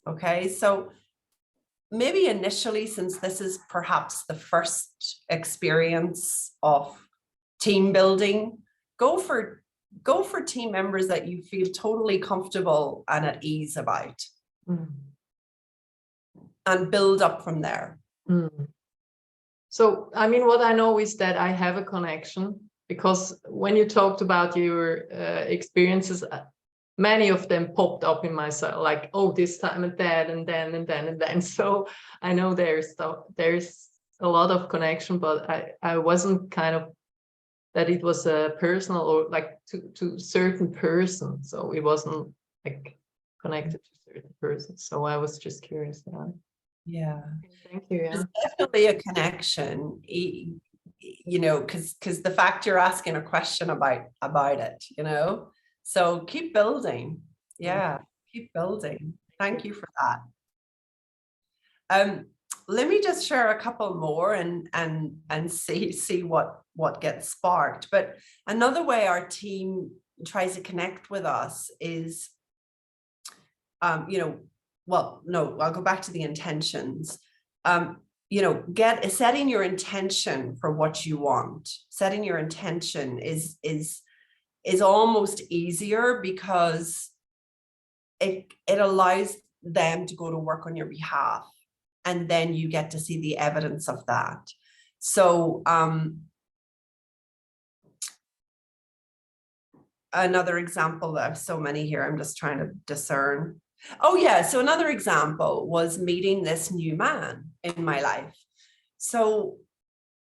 Okay, so maybe initially, since this is perhaps the first experience of team building, go for team members that you feel totally comfortable and at ease about, and build up from there. So, I mean, what I know is that I have a connection, because when you talked about your experiences, many of them popped up in myself, like, oh, this time and that, and then, and then, and then. So I know there's a lot of connection, but I wasn't kind of that it was a personal or like to certain person. So it wasn't like connected to certain person. So I was just curious now. Yeah. Thank you. Yeah. There's definitely a connection, you know, because the fact you're asking a question about it, you know, so keep building. Yeah, keep building. Thank you for that. Let me just share a couple more and see what gets sparked. But another way our team tries to connect with us is, you know, well, no, I'll go back to the intentions. You know, setting your intention for what you want. Setting your intention is almost easier, because it allows them to go to work on your behalf, and then you get to see the evidence of that. So another example, I have so many here, I'm just trying to discern. Oh yeah, so another example was meeting this new man in my life. So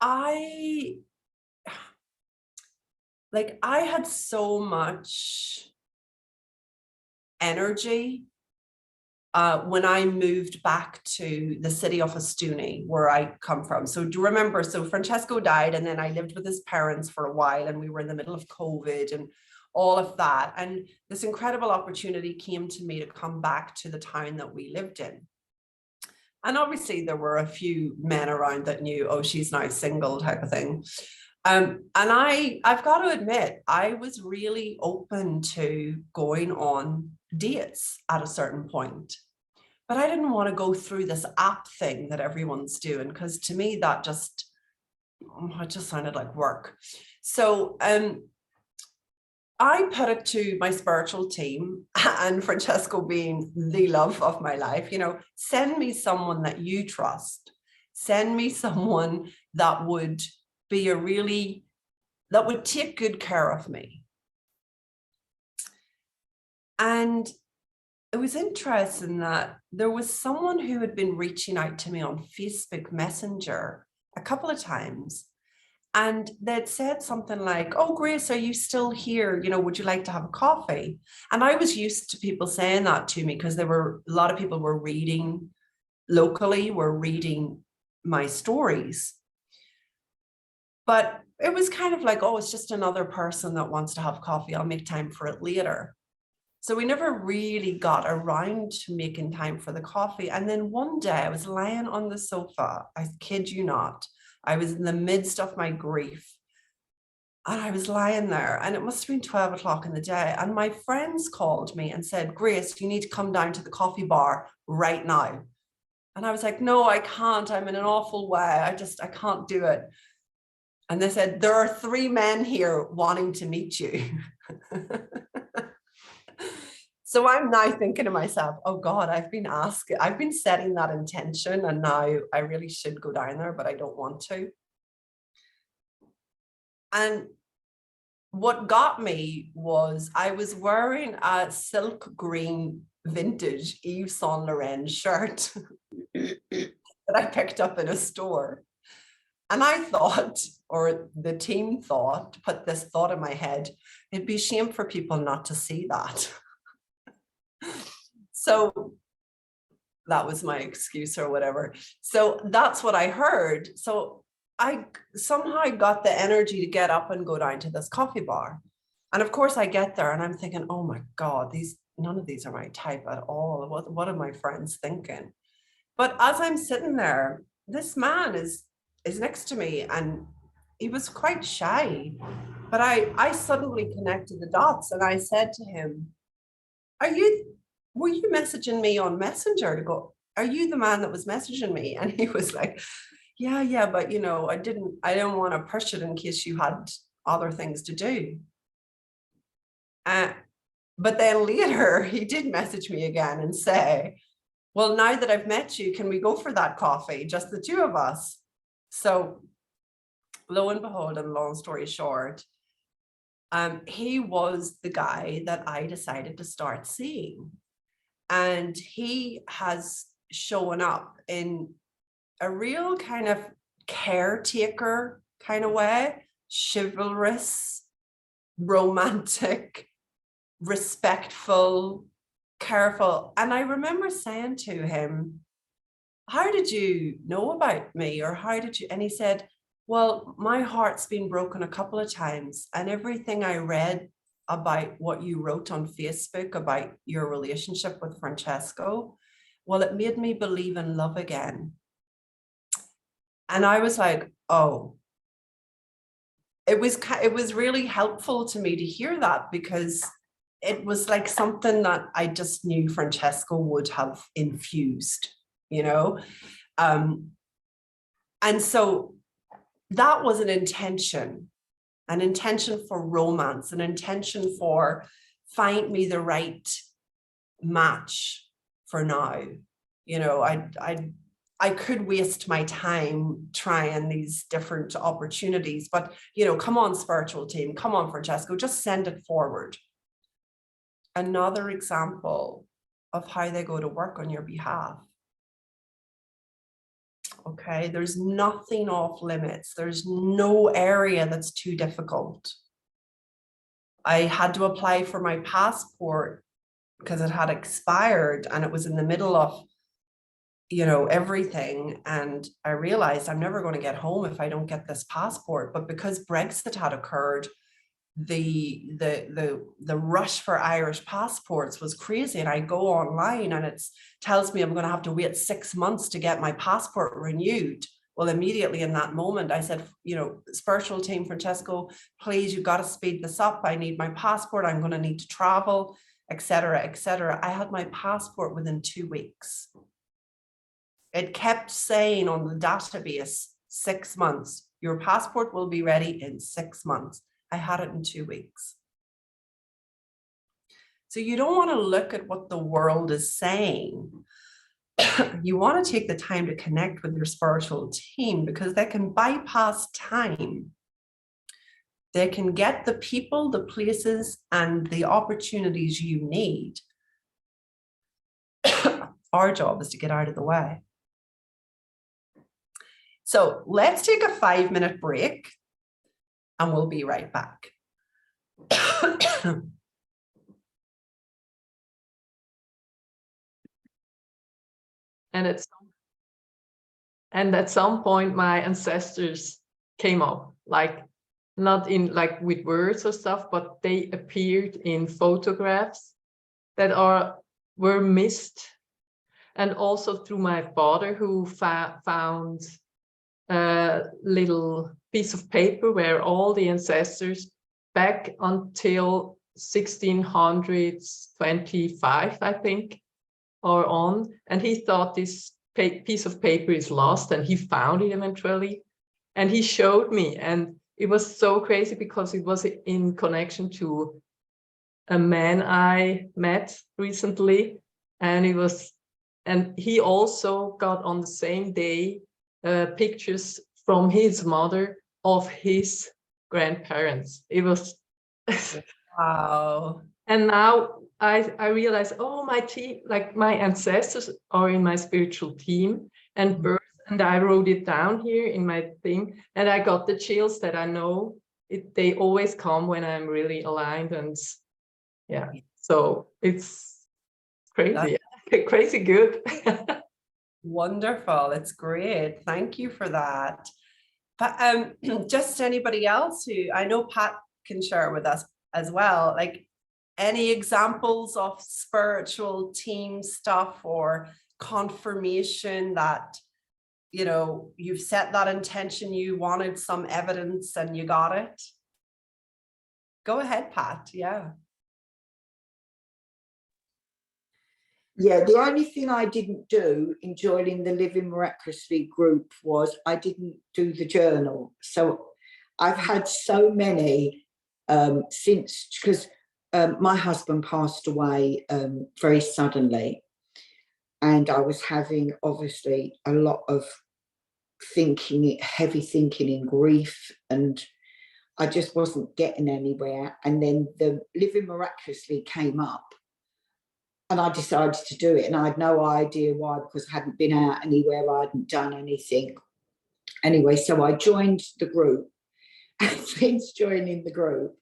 I had so much energy when I moved back to the city of Ostuni, where I come from. So do you remember, so Francesco died, and then I lived with his parents for a while, and we were in the middle of COVID and all of that. And this incredible opportunity came to me to come back to the town that we lived in. And obviously there were a few men around that knew, oh, she's now single type of thing. And I've got to admit, I was really open to going on dates at a certain point, but I didn't want to go through this app thing that everyone's doing, because to me that just sounded like work. So I put it to my spiritual team, and Francesco being the love of my life, you know, send me someone that you trust. Send me someone that would be that would take good care of me. And it was interesting that there was someone who had been reaching out to me on Facebook Messenger a couple of times. And they'd said something like, oh, Grace, are you still here? You know, would you like to have a coffee? And I was used to people saying that to me, because a lot of people were reading locally, were reading my stories. But it was kind of like, oh, it's just another person that wants to have coffee. I'll make time for it later. So we never really got around to making time for the coffee. And then one day I was lying on the sofa, I kid you not. I was in the midst of my grief, and I was lying there, and it must have been 12 o'clock in the day. And my friends called me and said, Grace, you need to come down to the coffee bar right now. And I was like, no, I can't. I'm in an awful way. I can't do it. And they said, there are 3 men here wanting to meet you. So I'm now thinking to myself, oh God, I've been setting that intention, and now I really should go down there, but I don't want to. And what got me was I was wearing a silk green vintage Yves Saint Laurent shirt that I picked up in a store. And I thought, or the team thought, put this thought in my head, it'd be a shame for people not to see that. So that was my excuse or whatever. So that's what I heard. So I somehow got the energy to get up and go down to this coffee bar. And of course I get there and I'm thinking, oh my God, none of these are my type at all. What are my friends thinking? But as I'm sitting there, this man is is next to me, and he was quite shy, but I suddenly connected the dots, and I said to him, were you messaging me on Messenger to go, are you the man that was messaging me? And he was like, yeah, but you know, I didn't want to push it in case you had other things to do. But then later he did message me again and say, well, now that I've met you, can we go for that coffee? Just the two of us. So lo and behold, and long story short, he was the guy that I decided to start seeing. And he has shown up in a real kind of caretaker kind of way, chivalrous, romantic, respectful, careful. And I remember saying to him, how did you know about me? Or how did you? And he said, well, my heart's been broken a couple of times, and everything I read about what you wrote on Facebook about your relationship with Francesco, well, it made me believe in love again. And I was like, oh, it was really helpful to me to hear that, because it was like something that I just knew Francesco would have infused, you know? And so that was an intention for romance, an intention for find me the right match for now. You know, I could waste my time trying these different opportunities, but, you know, come on, spiritual team, come on, Francesco, just send it forward. Another example of how they go to work on your behalf. Okay, there's nothing off limits. There's no area that's too difficult. I had to apply for my passport because it had expired, and it was in the middle of, you know, everything. And I realized I'm never going to get home if I don't get this passport. But because Brexit had occurred, the rush for Irish passports was crazy. And I go online and it tells me I'm going to have to wait 6 months to get my passport renewed. Well, immediately in that moment, I said, you know, spiritual team, Francesco, please, you got to speed this up. I need my passport. I'm going to need to travel, etc., etc. I had my passport within 2 weeks. It kept saying on the database, 6 months, your passport will be ready in 6 months. I had it in 2 weeks. So you don't want to look at what the world is saying. You want to take the time to connect with your spiritual team, because they can bypass time. They can get the people, the places, and the opportunities you need. Our job is to get out of the way. So let's take a 5-minute break, and we'll be right back. And at some point, my ancestors came up, like not in like with words or stuff, but they appeared in photographs that were missed, and also through my father, who found a little piece of paper where all the ancestors back until 1625, I think, are on, and he thought this piece of paper is lost, and he found it eventually, and he showed me, and it was so crazy because it was in connection to a man I met recently, and he also got on the same day pictures from his mother of his grandparents. It was wow. And now I realize, oh, my team, like my ancestors are in my spiritual team and birth, and I wrote it down here in my thing, and I got the chills that I know they always come when I'm really aligned, and yeah, so it's crazy, crazy good. Wonderful, it's great. Thank you for that. But just anybody else who, I know Pat can share with us as well, like any examples of spiritual team stuff or confirmation that you know, you've set that intention, you wanted some evidence and you got it. Go ahead, Pat. Yeah. Yeah, the only thing I didn't do in joining the Living Miraculously group was I didn't do the journal. So I've had so many since, because my husband passed away very suddenly, and I was having obviously a lot of heavy thinking in grief, and I just wasn't getting anywhere. And then the Living Miraculously came up, and I decided to do it, and I had no idea why, because I hadn't been out anywhere, I hadn't done anything. Anyway, so I joined the group, and since joining the group,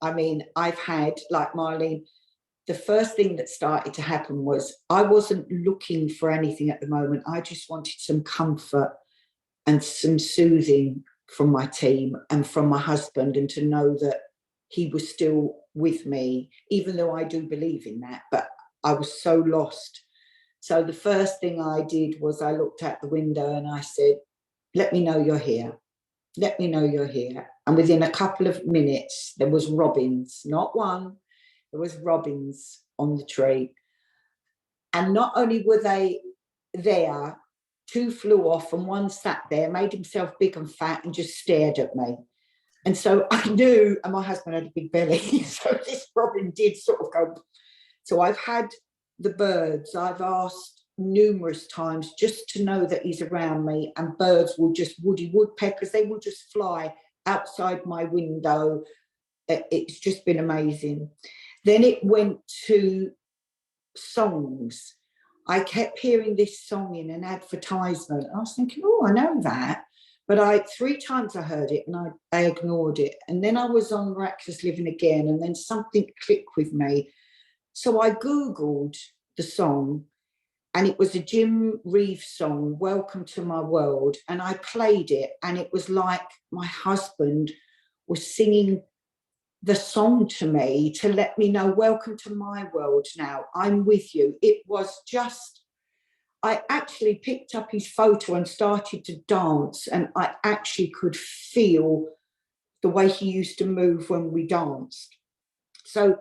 I mean, I've had, like Marlene, the first thing that started to happen was I wasn't looking for anything at the moment. I just wanted some comfort and some soothing from my team and from my husband, and to know that he was still with me, even though I do believe in that, but I was so lost. So the first thing I did was I looked out the window and I said, let me know you're here. Let me know you're here. And within a couple of minutes, there was robins, not one, there was robins on the tree. And not only were they there, two flew off and one sat there, made himself big and fat and just stared at me. And so I knew, and my husband had a big belly, so this robin did sort of go. So I've had the birds, I've asked numerous times just to know that he's around me, and birds will just, woody woodpeckers, they will just fly outside my window. It's just been amazing. Then it went to songs. I kept hearing this song in an advertisement. I was thinking, oh, I know that. But 3 times I heard it and I ignored it. And then I was on Miraculous Living again, and then something clicked with me. So I Googled the song, and it was a Jim Reeves song, Welcome to My World. And I played it, and it was like my husband was singing the song to me to let me know, welcome to my world now, I'm with you. It was just, I actually picked up his photo and started to dance, and I actually could feel the way he used to move when we danced. So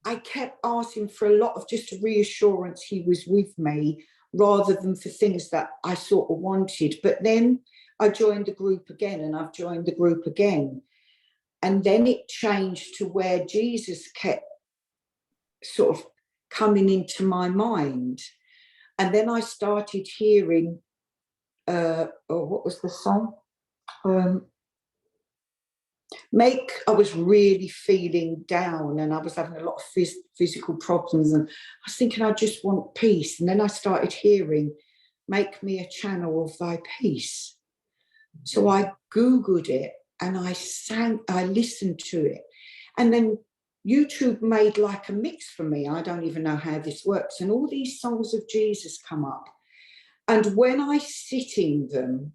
I kept asking for a lot of just reassurance he was with me, rather than for things that I sort of wanted. But then I joined the group again, and I've joined the group again. And then it changed to where Jesus kept sort of coming into my mind. And then I started hearing, what was the song? I was really feeling down, and I was having a lot of physical problems, and I was thinking, I just want peace. And then I started hearing, make me a channel of thy peace. So I Googled it, and I listened to it. And then YouTube made like a mix for me. I don't even know how this works. And all these songs of Jesus come up. And when I sit in them,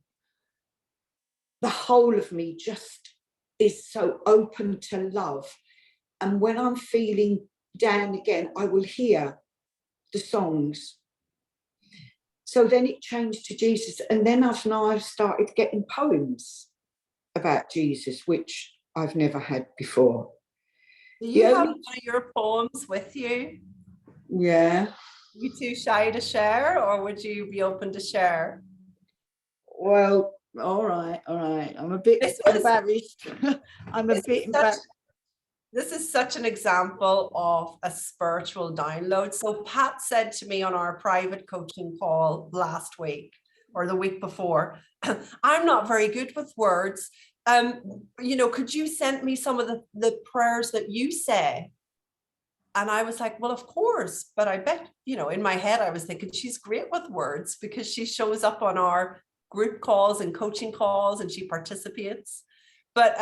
the whole of me just is so open to love. And when I'm feeling down again, I will hear the songs. So then it changed to Jesus. And then I've started getting poems about Jesus, which I've never had before. Do you have one of your poems with you? Yeah. You too shy to share, or would you be open to share? Well, all right. I'm a bit embarrassed. I'm a bit embarrassed. This is such an example of a spiritual download. So Pat said to me on our private coaching call last week or the week before, I'm not very good with words. You know, could you send me some of the prayers that you say? And I was like, well, of course, but I bet, you know, in my head, I was thinking she's great with words because she shows up on our group calls and coaching calls and she participates. But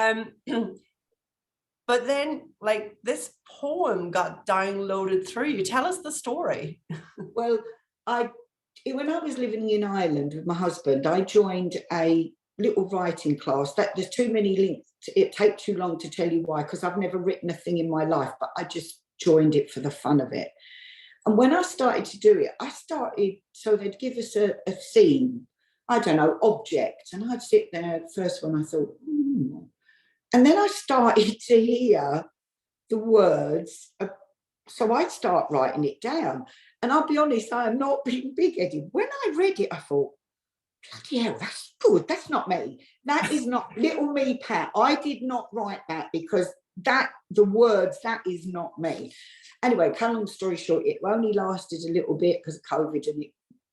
then like this poem got downloaded through you. Tell us the story. Well, when I was living in Ireland with my husband, I joined a little writing class. There's too many links. It takes too long to tell you why, because I've never written a thing in my life, but I just joined it for the fun of it. And when I started to do it, so they'd give us a theme. I don't know, object. And I'd sit there, first one I thought, and then I started to hear the words. So I'd start writing it down. And I'll be honest, I am not being big-headed. When I read it, I thought, bloody hell, that's good. That's not me. That is not little me, Pat. I did not write that because the words, that is not me. Anyway, cut a long story short, it only lasted a little bit because of COVID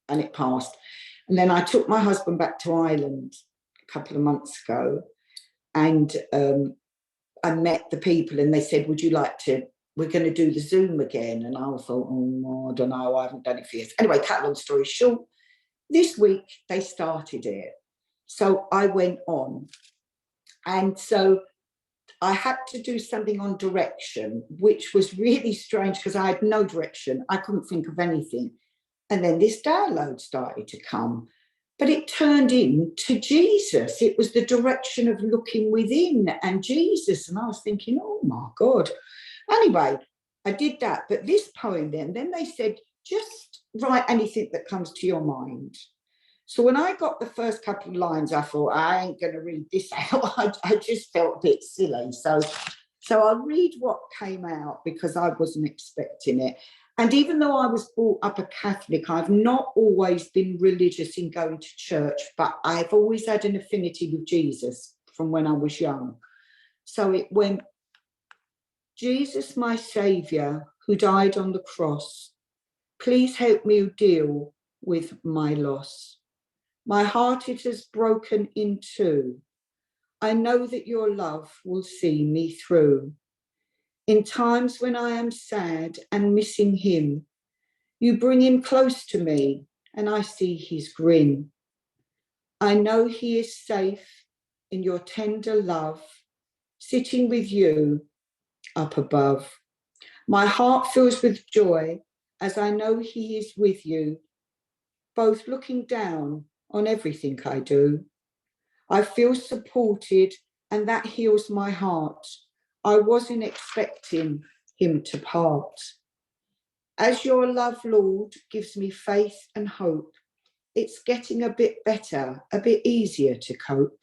and it passed. And then I took my husband back to Ireland a couple of months ago, and I met the people and they said, would you like to, we're going to do the Zoom again. And I thought, I don't know, I haven't done it for years. Anyway, cut a long story short, this week they started it. So I went on. And so I had to do something on direction, which was really strange because I had no direction. I couldn't think of anything. And then this download started to come. But it turned into Jesus. It was the direction of looking within and Jesus. And I was thinking, oh my God. Anyway, I did that. But this poem then they said, just write anything that comes to your mind. So when I got the first couple of lines, I thought, I ain't going to read this out. I just felt a bit silly. So I'll read what came out because I wasn't expecting it. And even though I was brought up a Catholic, I've not always been religious in going to church, but I've always had an affinity with Jesus from when I was young. So it went, Jesus, my saviour, who died on the cross, please help me deal with my loss. My heart it has broken in two. I know that your love will see me through. In times when I am sad and missing him, you bring him close to me and I see his grin. I know he is safe in your tender love, sitting with you up above. My heart fills with joy as I know he is with you, both looking down on everything I do. I feel supported and that heals my heart. I wasn't expecting him to part. As your love, Lord, gives me faith and hope, it's getting a bit better, a bit easier to cope.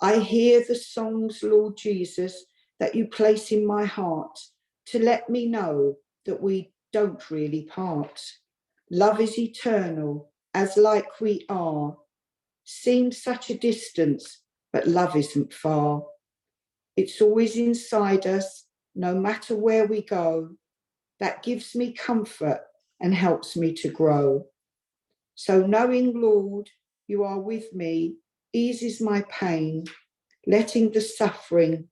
I hear the songs, Lord Jesus, that you place in my heart to let me know that we don't really part. Love is eternal, as like we are. Seems such a distance, but love isn't far. It's always inside us, no matter where we go. That gives me comfort and helps me to grow. So knowing, Lord, you are with me, eases my pain, letting the suffering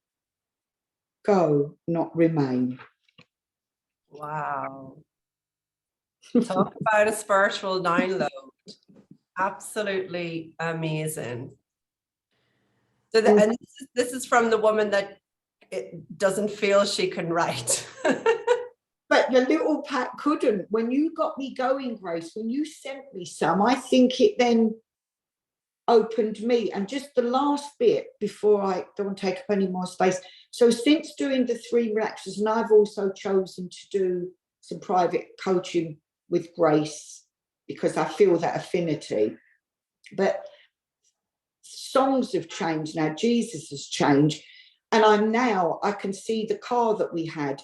go, not remain. Wow. Talk about a spiritual download. Absolutely amazing. So and this is from the woman that it doesn't feel she can write. But the little Pat couldn't. When you got me going, Grace, when you sent me some, I think it then opened me. And just the last bit before I don't want to take up any more space. So since doing the 3 Miraculous, and I've also chosen to do some private coaching with Grace because I feel that affinity. But songs have changed now. Jesus has changed. And I can see the car that we had.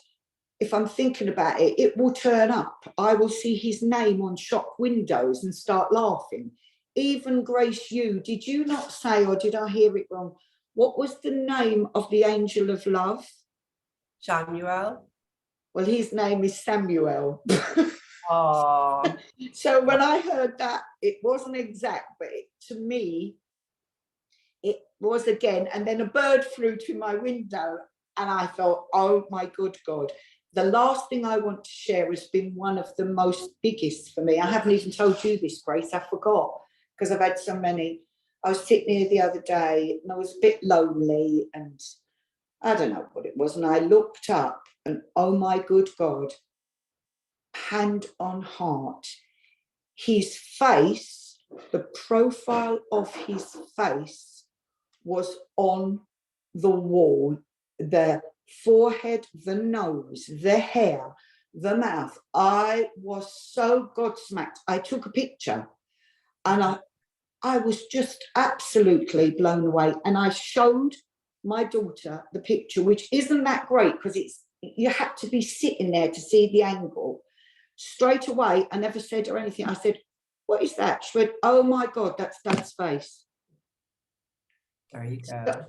If I'm thinking about it, it will turn up. I will see his name on shop windows and start laughing. Even Grace, did you not say, or did I hear it wrong? What was the name of the angel of love? Samuel. Well, his name is Samuel. Oh. So when I heard that, it wasn't exact, but to me, it was again. And then a bird flew to my window and I thought, oh my good God. The last thing I want to share has been one of the most biggest for me. I haven't even told you this, Grace. I forgot because I've had so many. I was sitting here the other day and I was a bit lonely and I don't know what it was. And I looked up and oh my good God, hand on heart, his face, the profile of his face was on the wall, the forehead, the nose, the hair, the mouth. I was so gobsmacked. I took a picture and I was just absolutely blown away. And I showed my daughter the picture, which isn't that great because you had to be sitting there to see the angle. Straight away, I never said or anything. I said, what is that? She went, oh my God, that's Dad's face. There you go. So,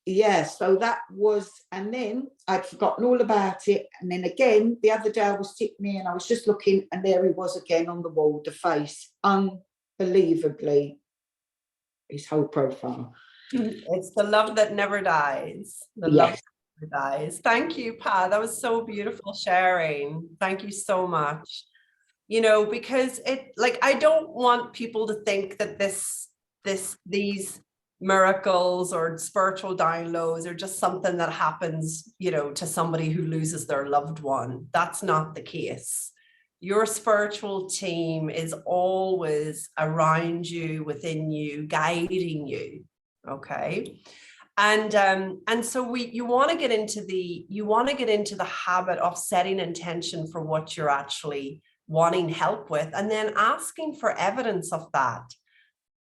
yeah, so that was, and then I'd forgotten all about it. And then again, the other day I was sitting there and I was just looking, and there he was again on the wall, the face, unbelievably, his whole profile. It's the love that never dies. The love that never dies. Thank you, Pa. That was so beautiful sharing. Thank you so much. You know, because I don't want people to think that these miracles or spiritual downloads are just something that happens, you know, to somebody who loses their loved one. That's not the case. Your spiritual team is always around you, within you, guiding you. Okay. And so you want to get into the habit of setting intention for what you're actually wanting help with, and then asking for evidence of that.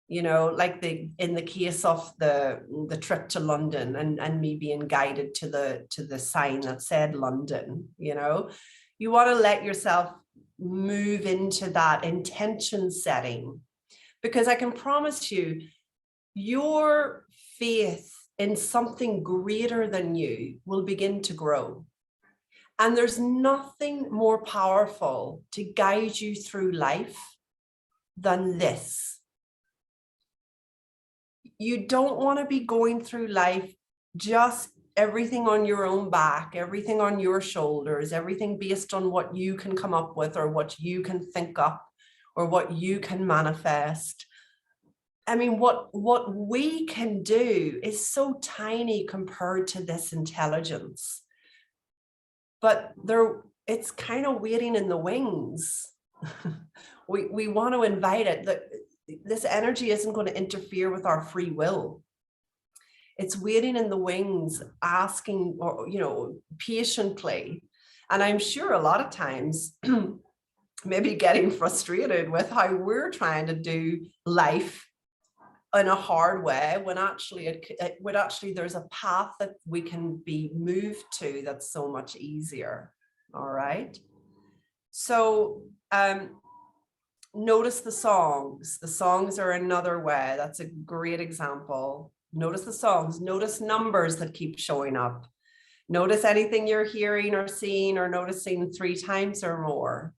You know, like in the case of the trip to London and me being guided to the sign that said London, you know, you want to let yourself move into that intention setting, because I can promise you, your faith in something greater than you will begin to grow. And there's nothing more powerful to guide you through life than this. You don't want to be going through life just everything on your own back, everything on your shoulders, everything based on what you can come up with or what you can think up or what you can manifest. I mean, what we can do is so tiny compared to this intelligence, but it's kind of waiting in the wings. We want to invite it. This energy isn't going to interfere with our free will. It's waiting in the wings, asking, or, you know, patiently. And I'm sure a lot of times, maybe getting frustrated with how we're trying to do life in a hard way, when actually there's a path that we can be moved to that's so much easier. All right. So notice the songs. The songs are another way. That's a great example. Notice the songs. Notice numbers that keep showing up. Notice anything you're hearing or seeing or noticing 3 times or more.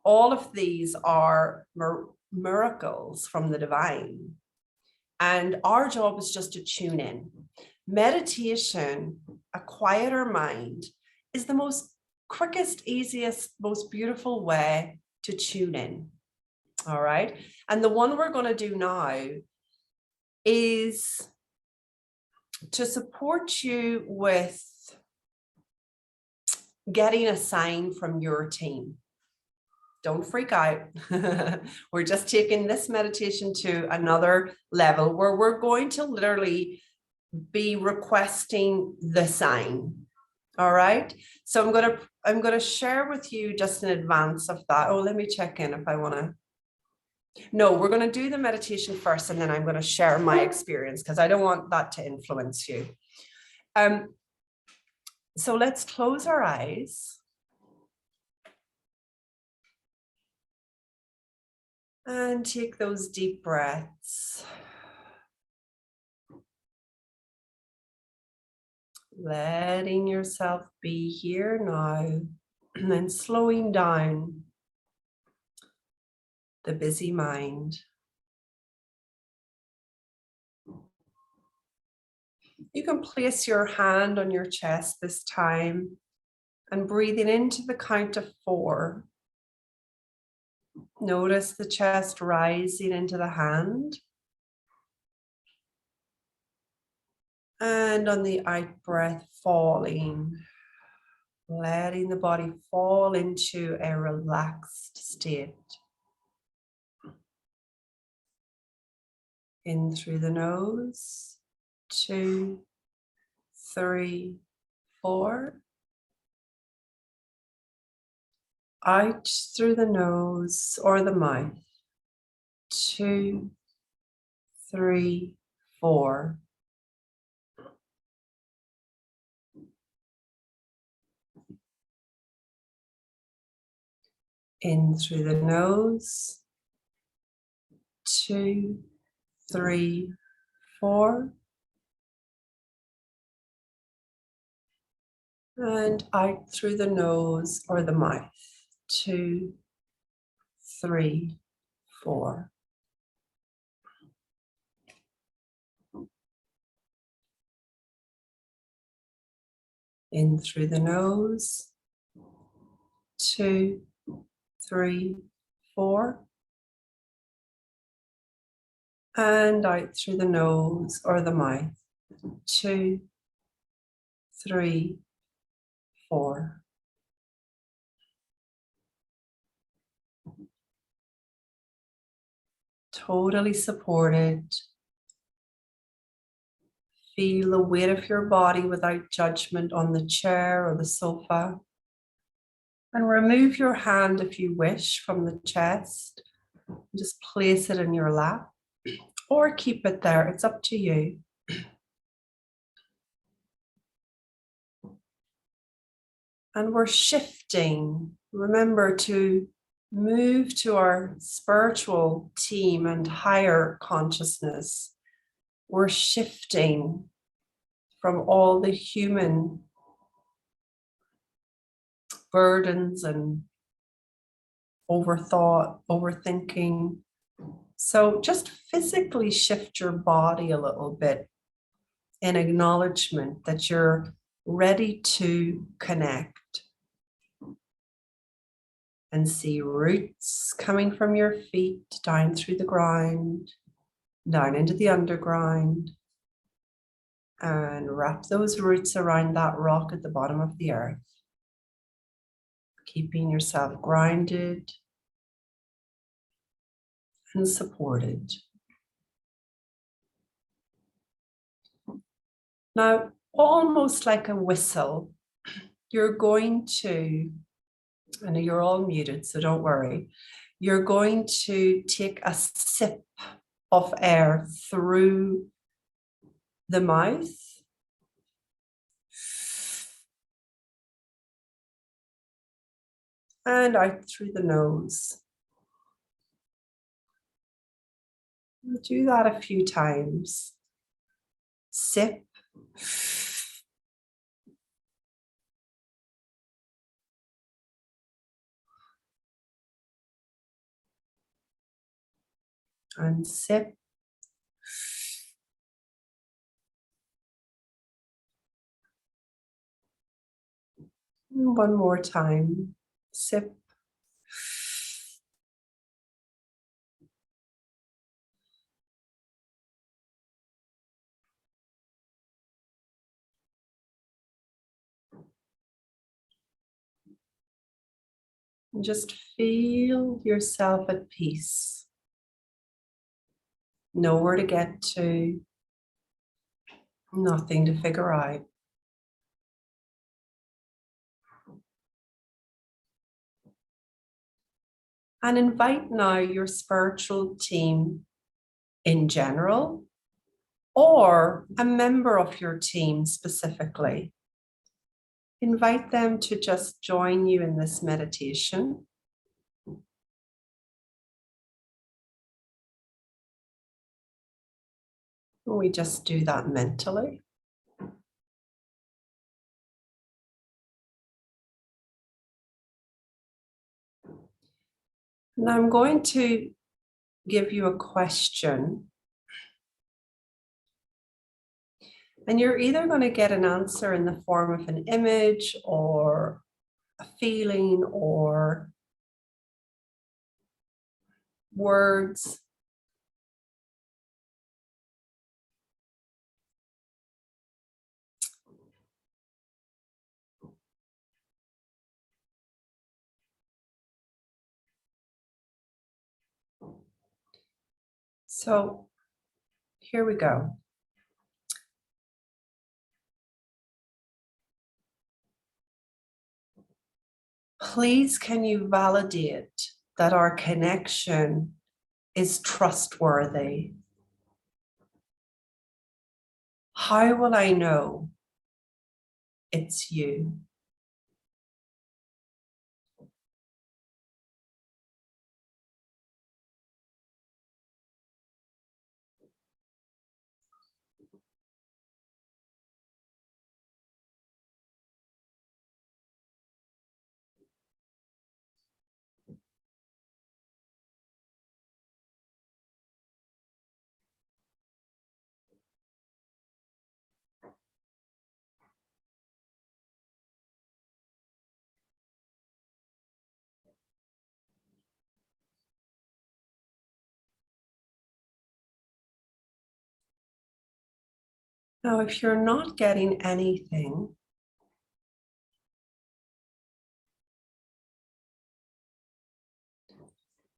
All of these are miracles from the divine. And our job is just to tune in. Meditation, a quieter mind, is the most quickest, easiest, most beautiful way to tune in. All right. And the one we're going to do now is to support you with getting a sign from your team. Don't freak out. We're just taking this meditation to another level where we're going to literally be requesting the sign. All right. So I'm going to share with you just in advance of that. Oh, let me check in if I want to. No, we're going to do the meditation first, and then I'm going to share my experience because I don't want that to influence you. So let's close our eyes. And take those deep breaths. Letting yourself be here now and slowing down the busy mind. You can place your hand on your chest this time and breathing into the count of 4. Notice the chest rising into the hand. And on the out breath, falling, letting the body fall into a relaxed state. In through the nose, 2, 3, 4. Out through the nose or the mouth, 2, 3, 4. In through the nose. 2, 3, 4. And out through the nose or the mouth. 2, 3, 4. In through the nose. 2, 3, 4. And out through the nose or the mouth. 2, 3, 4. Totally supported. Feel the weight of your body without judgment on the chair or the sofa. And remove your hand if you wish from the chest. Just place it in your lap or keep it there. It's up to you. And we're shifting. Remember to move to our spiritual team and higher consciousness. We're shifting from all the human burdens and overthought, overthinking. So just physically shift your body a little bit in acknowledgement that you're ready to connect. And see roots coming from your feet down through the ground, down into the underground, and wrap those roots around that rock at the bottom of the earth, keeping yourself grounded and supported. Now, almost like a whistle, you're going to, I know you're all muted, so don't worry. You're going to take a sip of air through the mouth. And out through the nose. Do that a few times. Sip. And sip. One more time. Sip. And just feel yourself at peace. Nowhere to get to. Nothing to figure out. And invite now your spiritual team in general, or a member of your team specifically. Invite them to just join you in this meditation. We just do that mentally. And I'm going to give you a question. And you're either going to get an answer in the form of an image or a feeling or words. So here we go. Please, can you validate that our connection is trustworthy? How will I know it's you? Now, if you're not getting anything,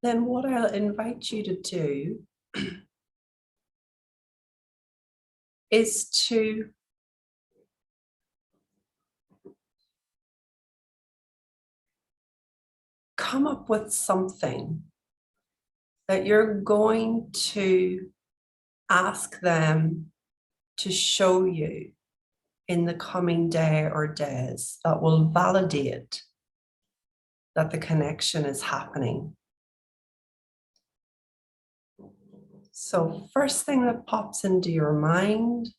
then what I'll invite you to do is to come up with something that you're going to ask them to show you in the coming day or days that will validate that the connection is happening. So first thing that pops into your mind,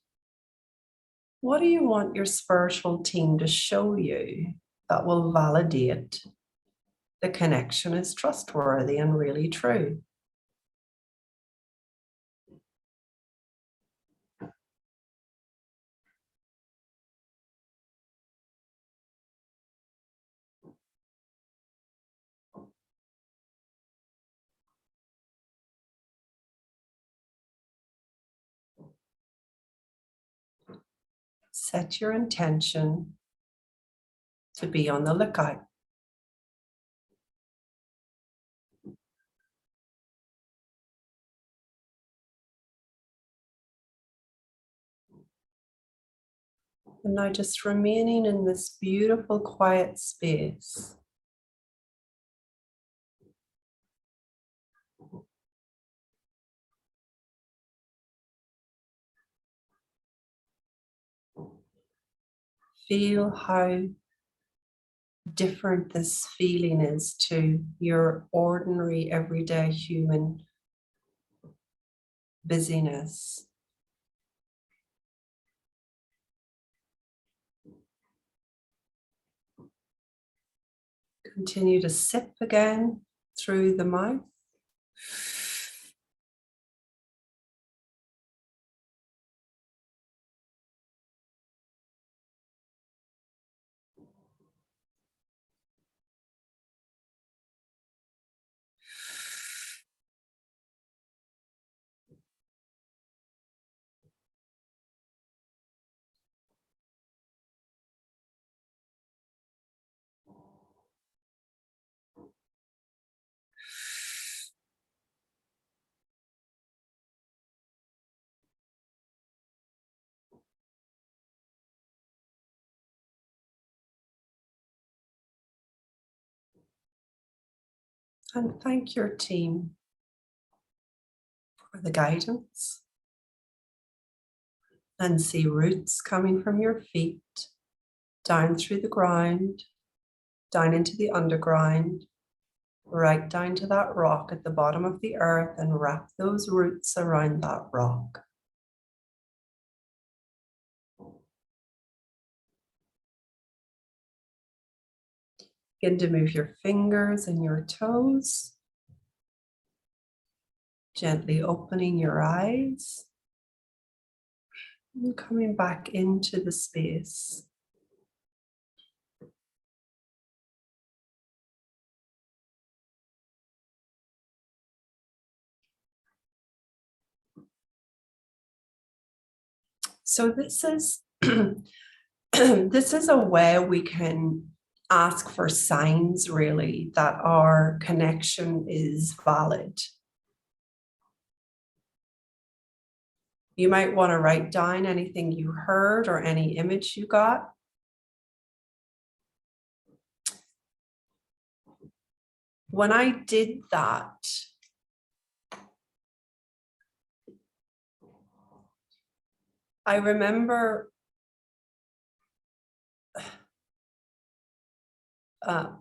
what do you want your spiritual team to show you that will validate the connection is trustworthy and really true? Set your intention to be on the lookout. And now just remaining in this beautiful quiet space. Feel how different this feeling is to your ordinary, everyday human busyness. Continue to sip again through the mouth. And thank your team for the guidance. And see roots coming from your feet, down through the ground, down into the underground, right down to that rock at the bottom of the earth, and wrap those roots around that rock. Begin to move your fingers and your toes, gently opening your eyes and coming back into the space. So this is this is a way we can ask for signs, really, that our connection is valid. You might want to write down anything you heard or any image you got. When I did that, I remember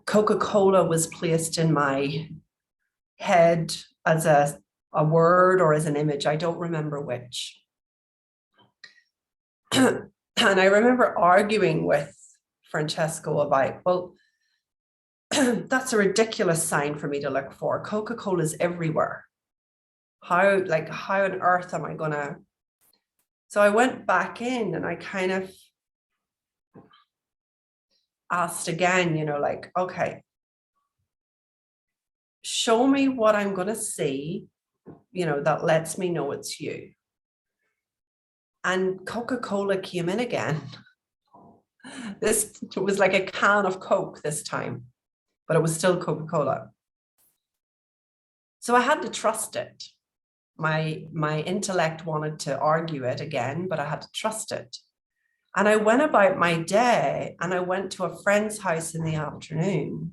Coca-Cola was placed in my head as a word or as an image. I don't remember which. And I remember arguing with Francesco about, well, that's a ridiculous sign for me to look for. Coca-Cola is everywhere. How on earth am I gonna? So I went back in and I kind of asked again, like, okay, show me what I'm gonna see, that lets me know it's you. And Coca-Cola came in again. This was like a can of Coke this time, but it was still Coca-Cola. So I had to trust it. My intellect wanted to argue it again, but I had to trust it. And I went about my day and I went to a friend's house in the afternoon.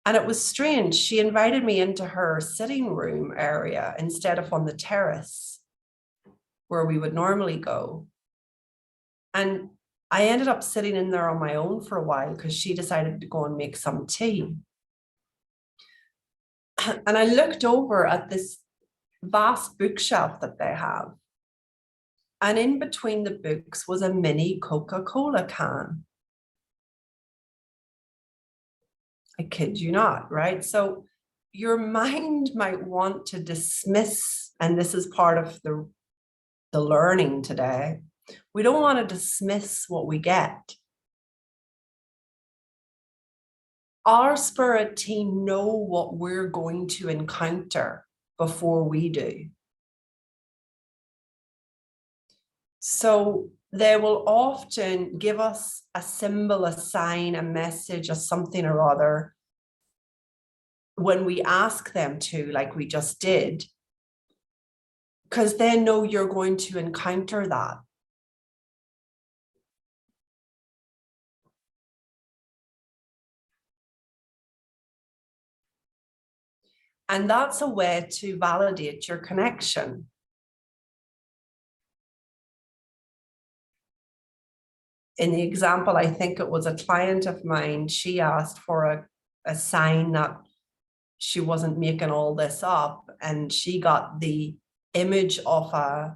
And it was strange. She invited me into her sitting room area instead of on the terrace where we would normally go. And I ended up sitting in there on my own for a while because she decided to go and make some tea. And I looked over at this vast bookshelf that they have. And in between the books was a mini Coca-Cola can. I kid you not, right? So your mind might want to dismiss, and this is part of the learning today. We don't want to dismiss what we get. Our spirit team know what we're going to encounter before we do. So they will often give us a symbol, a sign, a message, or something or other when we ask them to, like we just did, because they know you're going to encounter that. And that's a way to validate your connection. In the example, I think it was a client of mine, she asked for a sign that she wasn't making all this up, and she got the image of a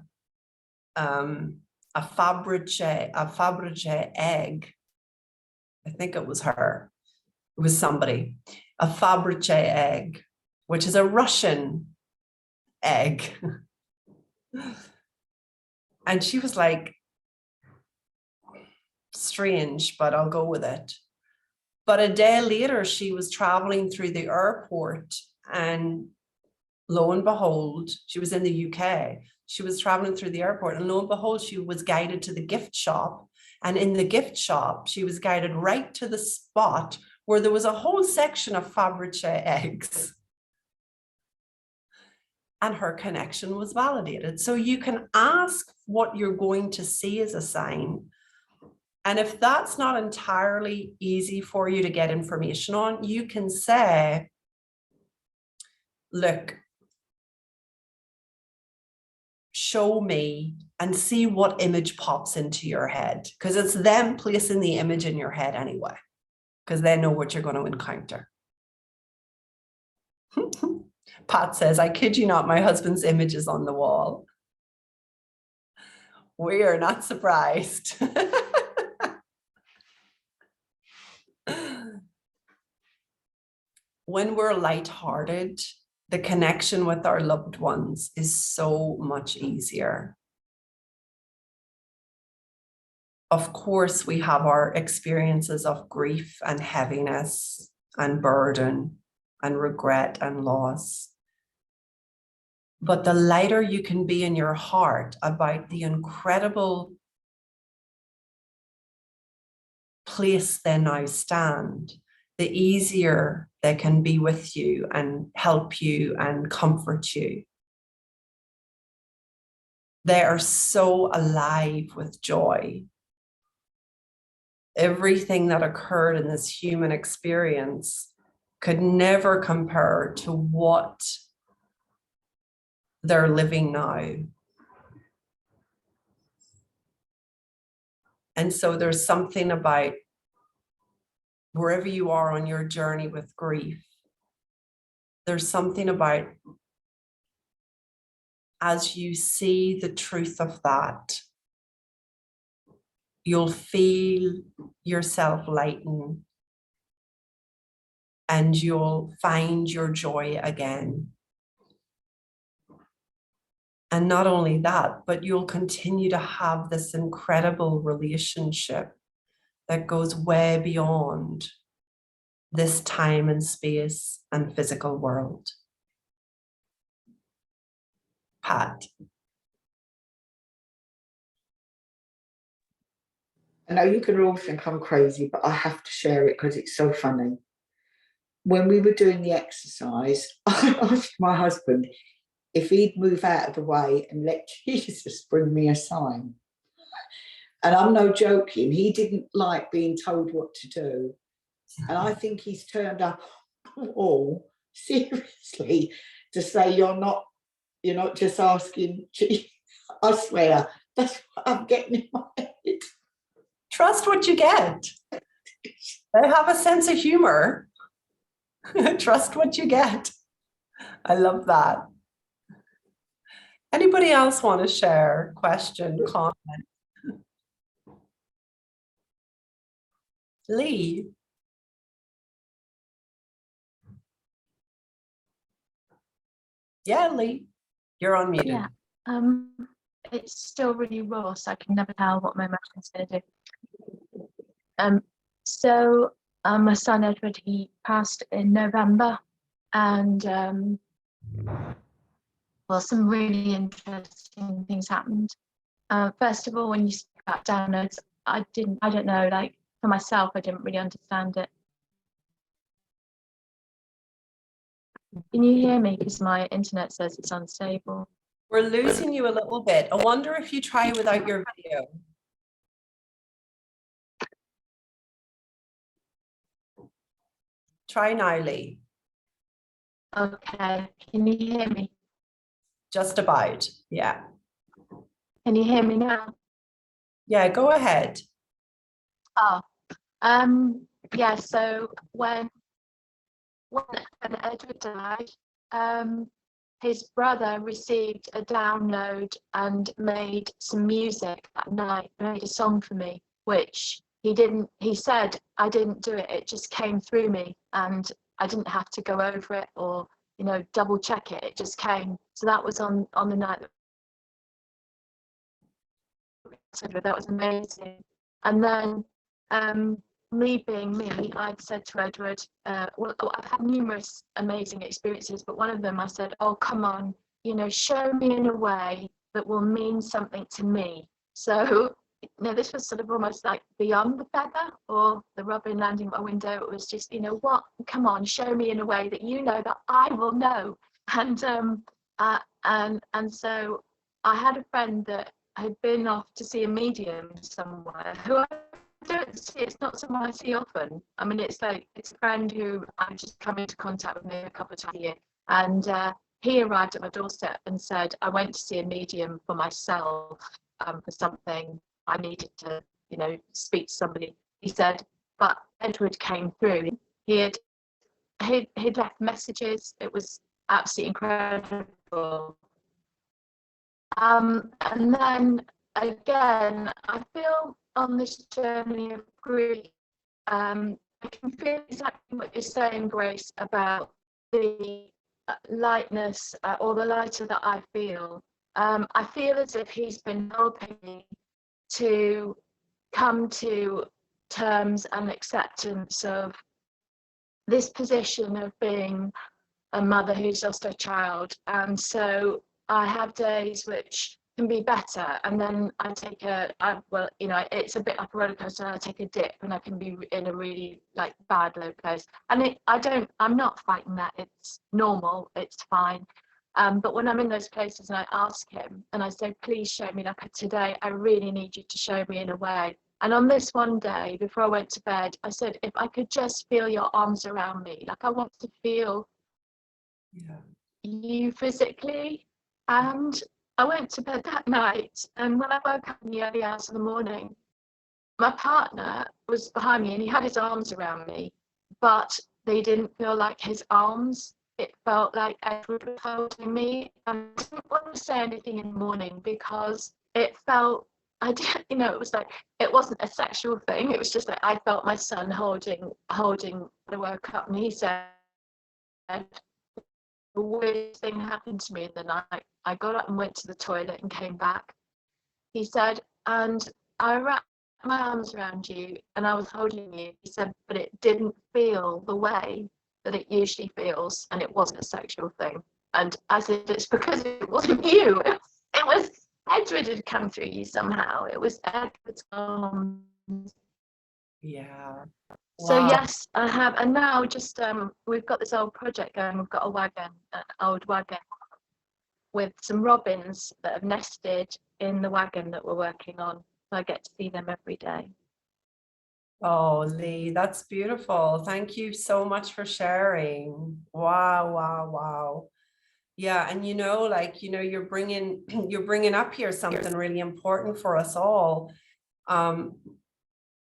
Fabergé egg. I think it was her. It was somebody. A Fabergé egg, which is a Russian egg. And she was like, strange, but I'll go with it. But a day later, she was traveling through the airport, and lo and behold, she was in the UK. She was traveling through the airport, and lo and behold, she was guided to the gift shop. And in the gift shop, she was guided right to the spot where there was a whole section of Fabergé eggs. And her connection was validated. So you can ask what you're going to see as a sign. And if that's not entirely easy for you to get information on, you can say, look, show me, and see what image pops into your head, because it's them placing the image in your head anyway, because they know what you're going to encounter. Pat says, I kid you not, my husband's image is on the wall. We are not surprised. When we're lighthearted, the connection with our loved ones is so much easier. Of course, we have our experiences of grief and heaviness and burden and regret and loss. But the lighter you can be in your heart about the incredible place they now stand, the easier they can be with you and help you and comfort you. They are so alive with joy. Everything that occurred in this human experience could never compare to what they're living now. And so there's something about wherever you are on your journey with grief, there's something about as you see the truth of that, you'll feel yourself lighten and you'll find your joy again. And not only that, but you'll continue to have this incredible relationship that goes way beyond this time and space and physical world. Pat. I know you can all think I'm crazy, but I have to share it because it's so funny. When we were doing the exercise, I asked my husband if he'd move out of the way and let Jesus bring me a sign. And I'm no joking, he didn't like being told what to do. And I think he's turned up all seriously to say you're not just asking Jesus. I swear, that's what I'm getting in my head. Trust what you get. They have a sense of humor. Trust what you get. I love that. Anybody else want to share? Question, comment? Lee? Yeah, Lee, you're unmuted. Yeah, it's still really raw, so I can never tell what my emotion's going to do. So my son Edward, he passed in November, and well, some really interesting things happened. First of all, when you speak about downloads, I don't know, like for myself, I didn't really understand it. Can you hear me? Because my internet says it's unstable. We're losing you a little bit. I wonder if you try without your video. Try now, Lee. Okay, can you hear me? Just about, yeah. Can you hear me now? Yeah, go ahead. Oh, yeah, so when Edward died, his brother received a download and made some music that night, made a song for me, which he said I didn't do it, it just came through me and I didn't have to go over it or, double check it, it just came. So that was on the night that was amazing. And then me being me, I'd said to Edward, well, I've had numerous amazing experiences, but one of them I said, oh, come on, show me in a way that will mean something to me. So, this was sort of almost like beyond the feather or the robin landing at my window. It was just, what, come on, show me in a way that that I will know. And so I had a friend that had been off to see a medium somewhere who I don't see, it's not someone I see often. I mean, it's a friend who I've just come into contact with maybe a couple of times a year. And he arrived at my doorstep and said, I went to see a medium for myself for something I needed to, speak to somebody. He said, but Edward came through. He'd left messages. It was absolutely incredible. And then again, I feel on this journey of grief, I can feel exactly what you're saying, Grace, about the lightness or the lighter that I feel. I feel as if he's been helping me to come to terms and acceptance of this position of being a mother who's lost her child. And so I have days which can be better, and then I take it's a bit like a roller coaster. I take a dip and I can be in a really bad low place, and I'm not fighting that. It's normal, it's fine. But when I'm in those places and I ask him and I say, please show me, today I really need you to show me in a way. And on this one day before I went to bed, I said, if I could just feel your arms around me, I want to feel you physically. And I went to bed that night, and when I woke up in the early hours of the morning, my partner was behind me and he had his arms around me, but they didn't feel like his arms. It felt like Edward was holding me. And I didn't want to say anything in the morning because it felt, it was like, it wasn't a sexual thing. It was just like I felt my son holding. I woke up and he said, the weirdest thing happened to me in the night. I got up and went to the toilet and came back. He said, and I wrapped my arms around you and I was holding you. He said, but it didn't feel the way that it usually feels, and it wasn't a sexual thing. And I said, it's because it wasn't you. It was Edward had come through you somehow. It was Edward's arms. Yeah. So Wow. yes, I have. And now just we've got this old project going. We've got a wagon, an old wagon with some robins that have nested in the wagon that we're working on. So I get to see them every day. Oh, Lee, that's beautiful. Thank you so much for sharing. Wow, wow, wow. Yeah, and you're bringing up here something really important for us all.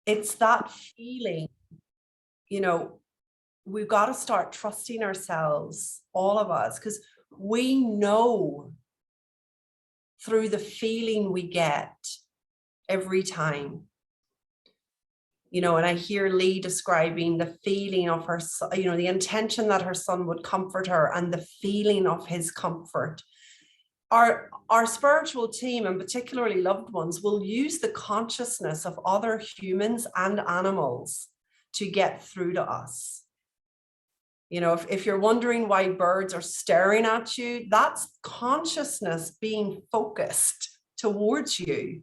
It's that feeling, we've got to start trusting ourselves, all of us, because we know through the feeling we get every time. And I hear Lee describing the feeling of her, the intention that her son would comfort her and the feeling of his comfort. Our spiritual team, and particularly loved ones, will use the consciousness of other humans and animals to get through to us. If you're wondering why birds are staring at you, that's consciousness being focused towards you.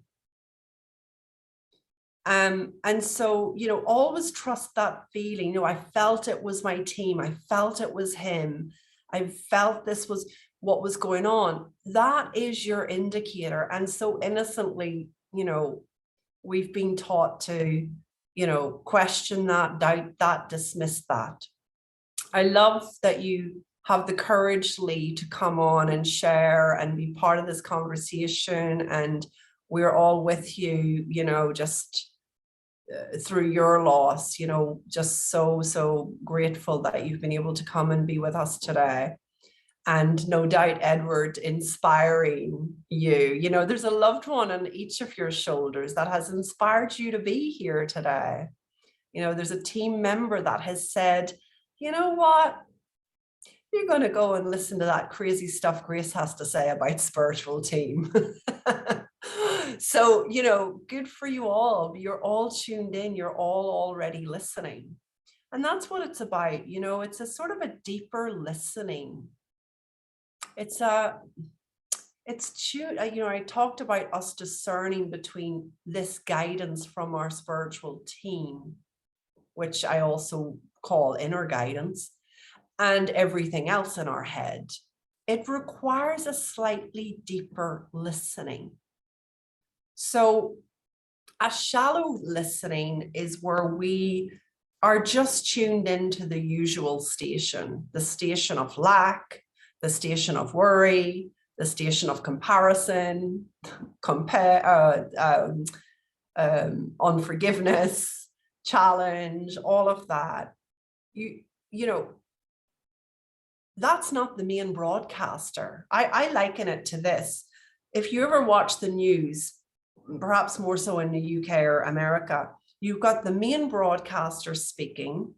And so, always trust that feeling. I felt it was my team. I felt it was him. I felt this was what was going on. That is your indicator. And so innocently, we've been taught to, question that, doubt that, dismiss that. I love that you have the courage, Lee, to come on and share and be part of this conversation. And we're all with you, just through your loss, just so grateful that you've been able to come and be with us today. And no doubt, Edward, inspiring you. There's a loved one on each of your shoulders that has inspired you to be here today. There's a team member that has said, you know what? You're going to go and listen to that crazy stuff Grace has to say about spiritual team. So, good for you all. You're all tuned in. You're all already listening. And that's what it's about. It's a sort of a deeper listening. I talked about us discerning between this guidance from our spiritual team, which I also call inner guidance, and everything else in our head. It requires a slightly deeper listening. So a shallow listening is where we are just tuned into the usual station, the station of lack, the station of worry, the station of comparison, unforgiveness, challenge, all of that. That's not the main broadcaster. I liken it to this. If you ever watch the news, perhaps more so in the UK or America, you've got the main broadcaster speaking,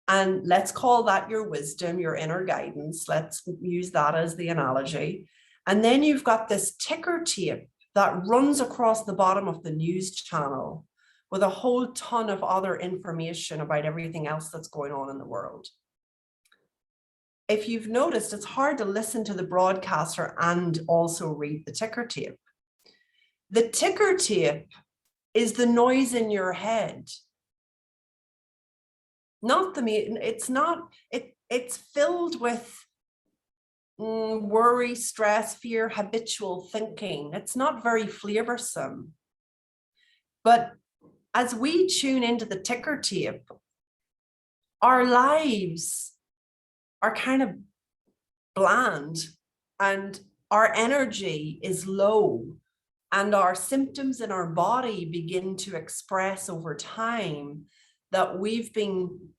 and let's call that your wisdom, your inner guidance. Let's use that as the analogy. And then you've got this ticker tape that runs across the bottom of the news channel with a whole ton of other information about everything else that's going on in the world. If you've noticed, it's hard to listen to the broadcaster and also read the ticker tape. The ticker tape is the noise in your head. It's filled with worry, stress, fear, habitual thinking. It's not very flavorsome. But as we tune into the ticker tape, our lives are kind of bland and our energy is low and our symptoms in our body begin to express over time that we've been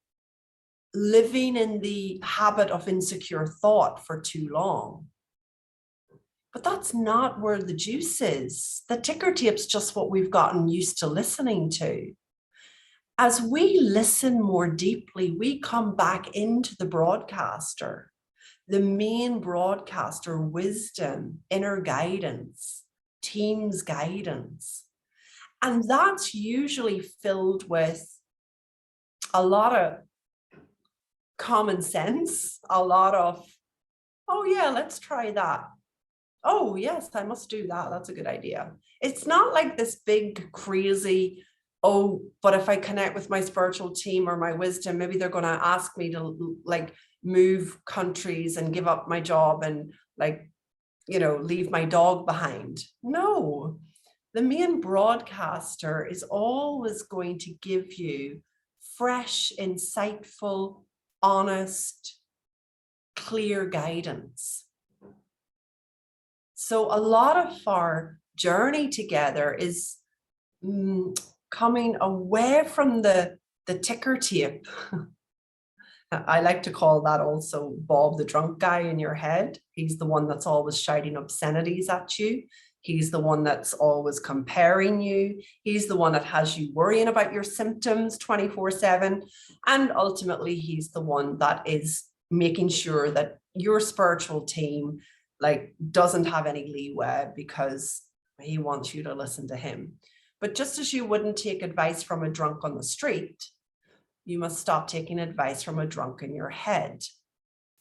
living in the habit of insecure thought for too long. But that's not where the juice is. The ticker tape's just what we've gotten used to listening to. As we listen more deeply, we come back into the broadcaster, the main broadcaster, wisdom, inner guidance, team's guidance. And that's usually filled with a lot of common sense, a lot of, oh yeah, let's try that. Oh yes, I must do that. That's a good idea. It's not like this big crazy, oh, but if I connect with my spiritual team or my wisdom, maybe they're going to ask me to like move countries and give up my job and like, you know, leave my dog behind. No, the main broadcaster is always going to give you fresh, insightful, honest, clear guidance. So a lot of our journey together is coming away from the ticker tape. I like to call that also Bob the drunk guy in your head. He's the one that's always shouting obscenities at you. He's the one that's always comparing you. He's the one that has you worrying about your symptoms 24/7. And ultimately, he's the one that is making sure that your spiritual team like doesn't have any leeway because he wants you to listen to him. But just as you wouldn't take advice from a drunk on the street, you must stop taking advice from a drunk in your head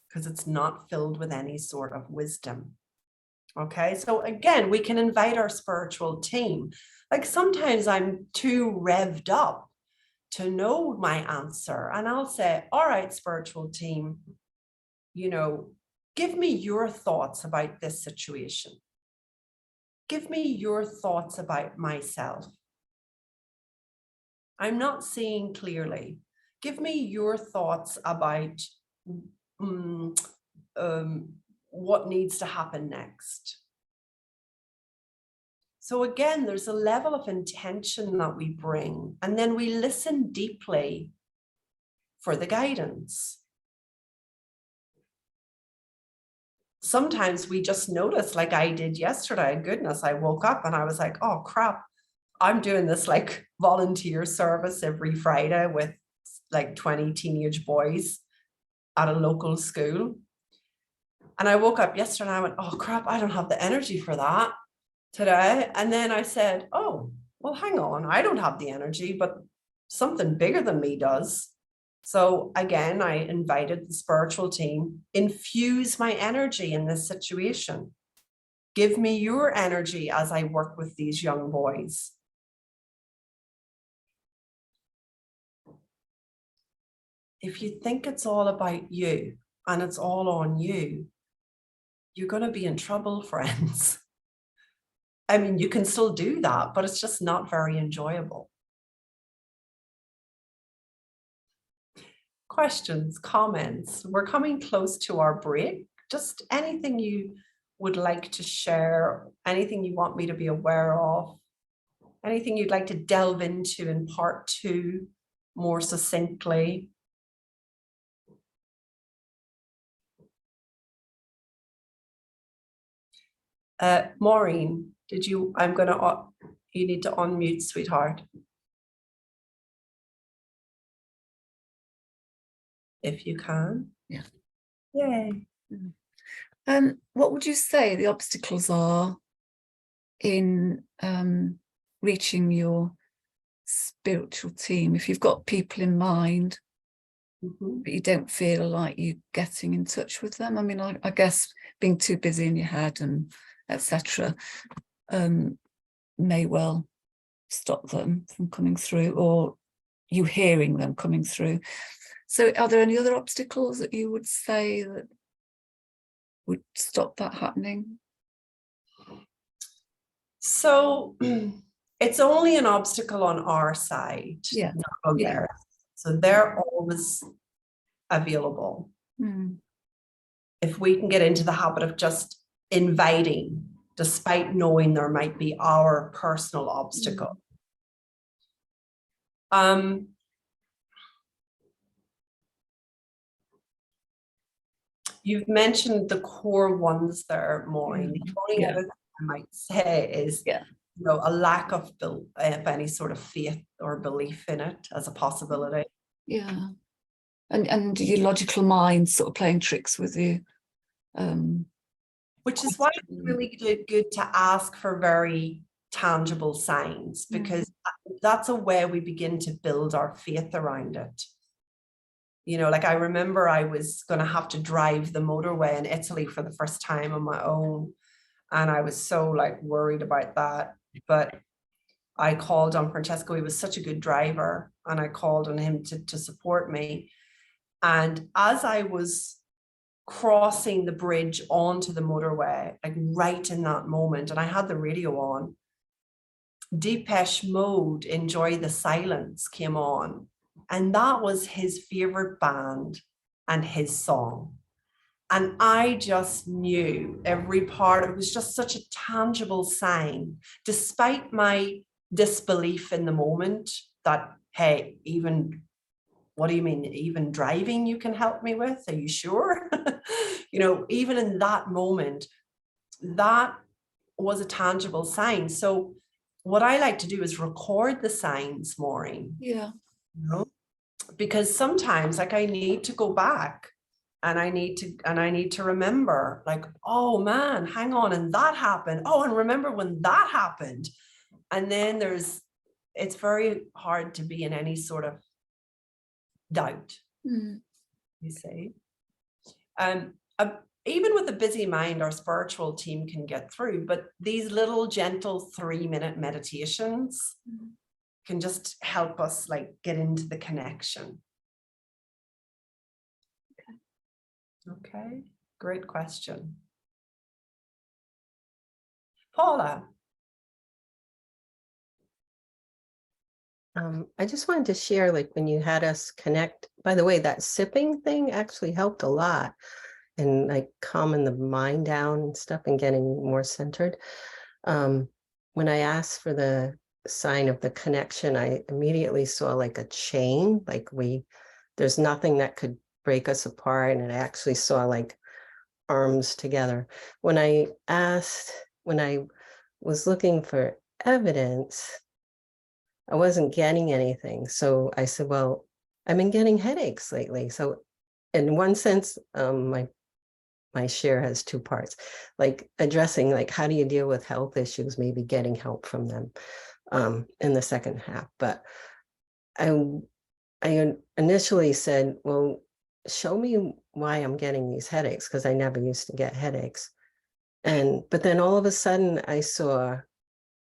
because it's not filled with any sort of wisdom. Okay, so again, we can invite our spiritual team. Like sometimes I'm too revved up to know my answer, and I'll say, all right, spiritual team, you know, give me your thoughts about this situation. Give me your thoughts about myself. I'm not seeing clearly. Give me your thoughts about what needs to happen next. So again, there's a level of intention that we bring, and then we listen deeply for the guidance. Sometimes we just notice, like I did yesterday, goodness, I woke up and I was like, oh crap, I'm doing this like volunteer service every Friday with like 20 teenage boys at a local school. And I woke up yesterday and I went, oh crap, I don't have the energy for that today. And then I said, oh, well, hang on, I don't have the energy, but something bigger than me does. So again, I invited the spiritual team, infuse my energy in this situation. Give me your energy as I work with these young boys. If you think it's all about you and it's all on you, you're going to be in trouble, friends. I mean, you can still do that, but it's just not very enjoyable. Questions, comments? We're coming close to our break. Just anything you would like to share, anything you want me to be aware of, anything you'd like to delve into in part 2 more succinctly. Maureen, you need to unmute, sweetheart. If you can. Yeah. Yay. What would you say the obstacles are in reaching your spiritual team? If you've got people in mind, but you don't feel like you're getting in touch with them. I mean, I guess being too busy in your head and etc. May well stop them from coming through, or you hearing them coming through. So are there any other obstacles that you would say that would stop that happening? So it's only an obstacle on our side, Yeah. not on theirs. So they're always available. If we can get into the habit of just inviting despite knowing there might be our personal obstacle. You've mentioned the core ones there, Maureen. The only Yeah. other thing I might say is, Yeah. you know, a lack of any sort of faith or belief in it as a possibility. Yeah. And your logical mind sort of playing tricks with you. Which is why it's really good to ask for very tangible signs, because that's a way we begin to build our faith around it. You know, like I remember I was going to have to drive the motorway in Italy for the first time on my own. And I was so like worried about that. But I called on Francesco. He was such a good driver. And I called on him to support me. And as I was crossing the bridge onto the motorway, like right in that moment, and I had the radio on, Depeche Mode, Enjoy the Silence came on. And that was his favorite band and his song. And I just knew every part. It was just such a tangible sign, despite my disbelief in the moment that, hey, even, what do you mean, even driving you can help me with? Are you sure? You know, even in that moment, that was a tangible sign. So what I like to do is record the signs, Maureen. Yeah. You know? Because sometimes like I need to go back and I need to remember, like, oh man, hang on, and that happened. Oh, and remember when that happened. And then it's very hard to be in any sort of doubt, you see. Even with a busy mind, our spiritual team can get through, but these little gentle 3-minute meditations can just help us like get into the connection. Okay, great question. Paula. I just wanted to share, like when you had us connect, by the way, that sipping thing actually helped a lot and like calming the mind down and stuff and getting more centered. When I asked for the sign of the connection, I immediately saw like a chain, like there's nothing that could break us apart. And I actually saw like arms together. When I was looking for evidence, I wasn't getting anything. So I said, well, I've been getting headaches lately. So in one sense, my share has two parts, like addressing, like, how do you deal with health issues, maybe getting help from them in the second half. But I initially said, well, show me why I'm getting these headaches, because I never used to get headaches. But then all of a sudden I saw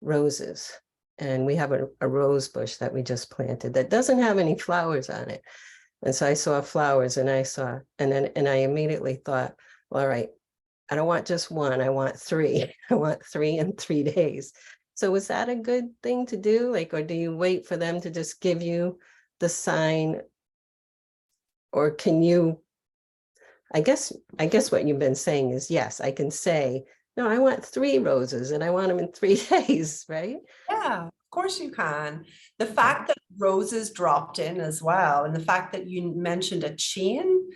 roses, and we have a rose bush that we just planted that doesn't have any flowers on it. And so I saw flowers, and I immediately thought, well, all right, I don't want just one, I want 3. I want 3 in 3 days. So was that a good thing to do? Like, or do you wait for them to just give you the sign? Or can you, I guess what you've been saying is, yes, I can say, no, I want 3 roses and I want them in 3 days, right? Yeah, of course you can. The fact that roses dropped in as well, and the fact that you mentioned a chain,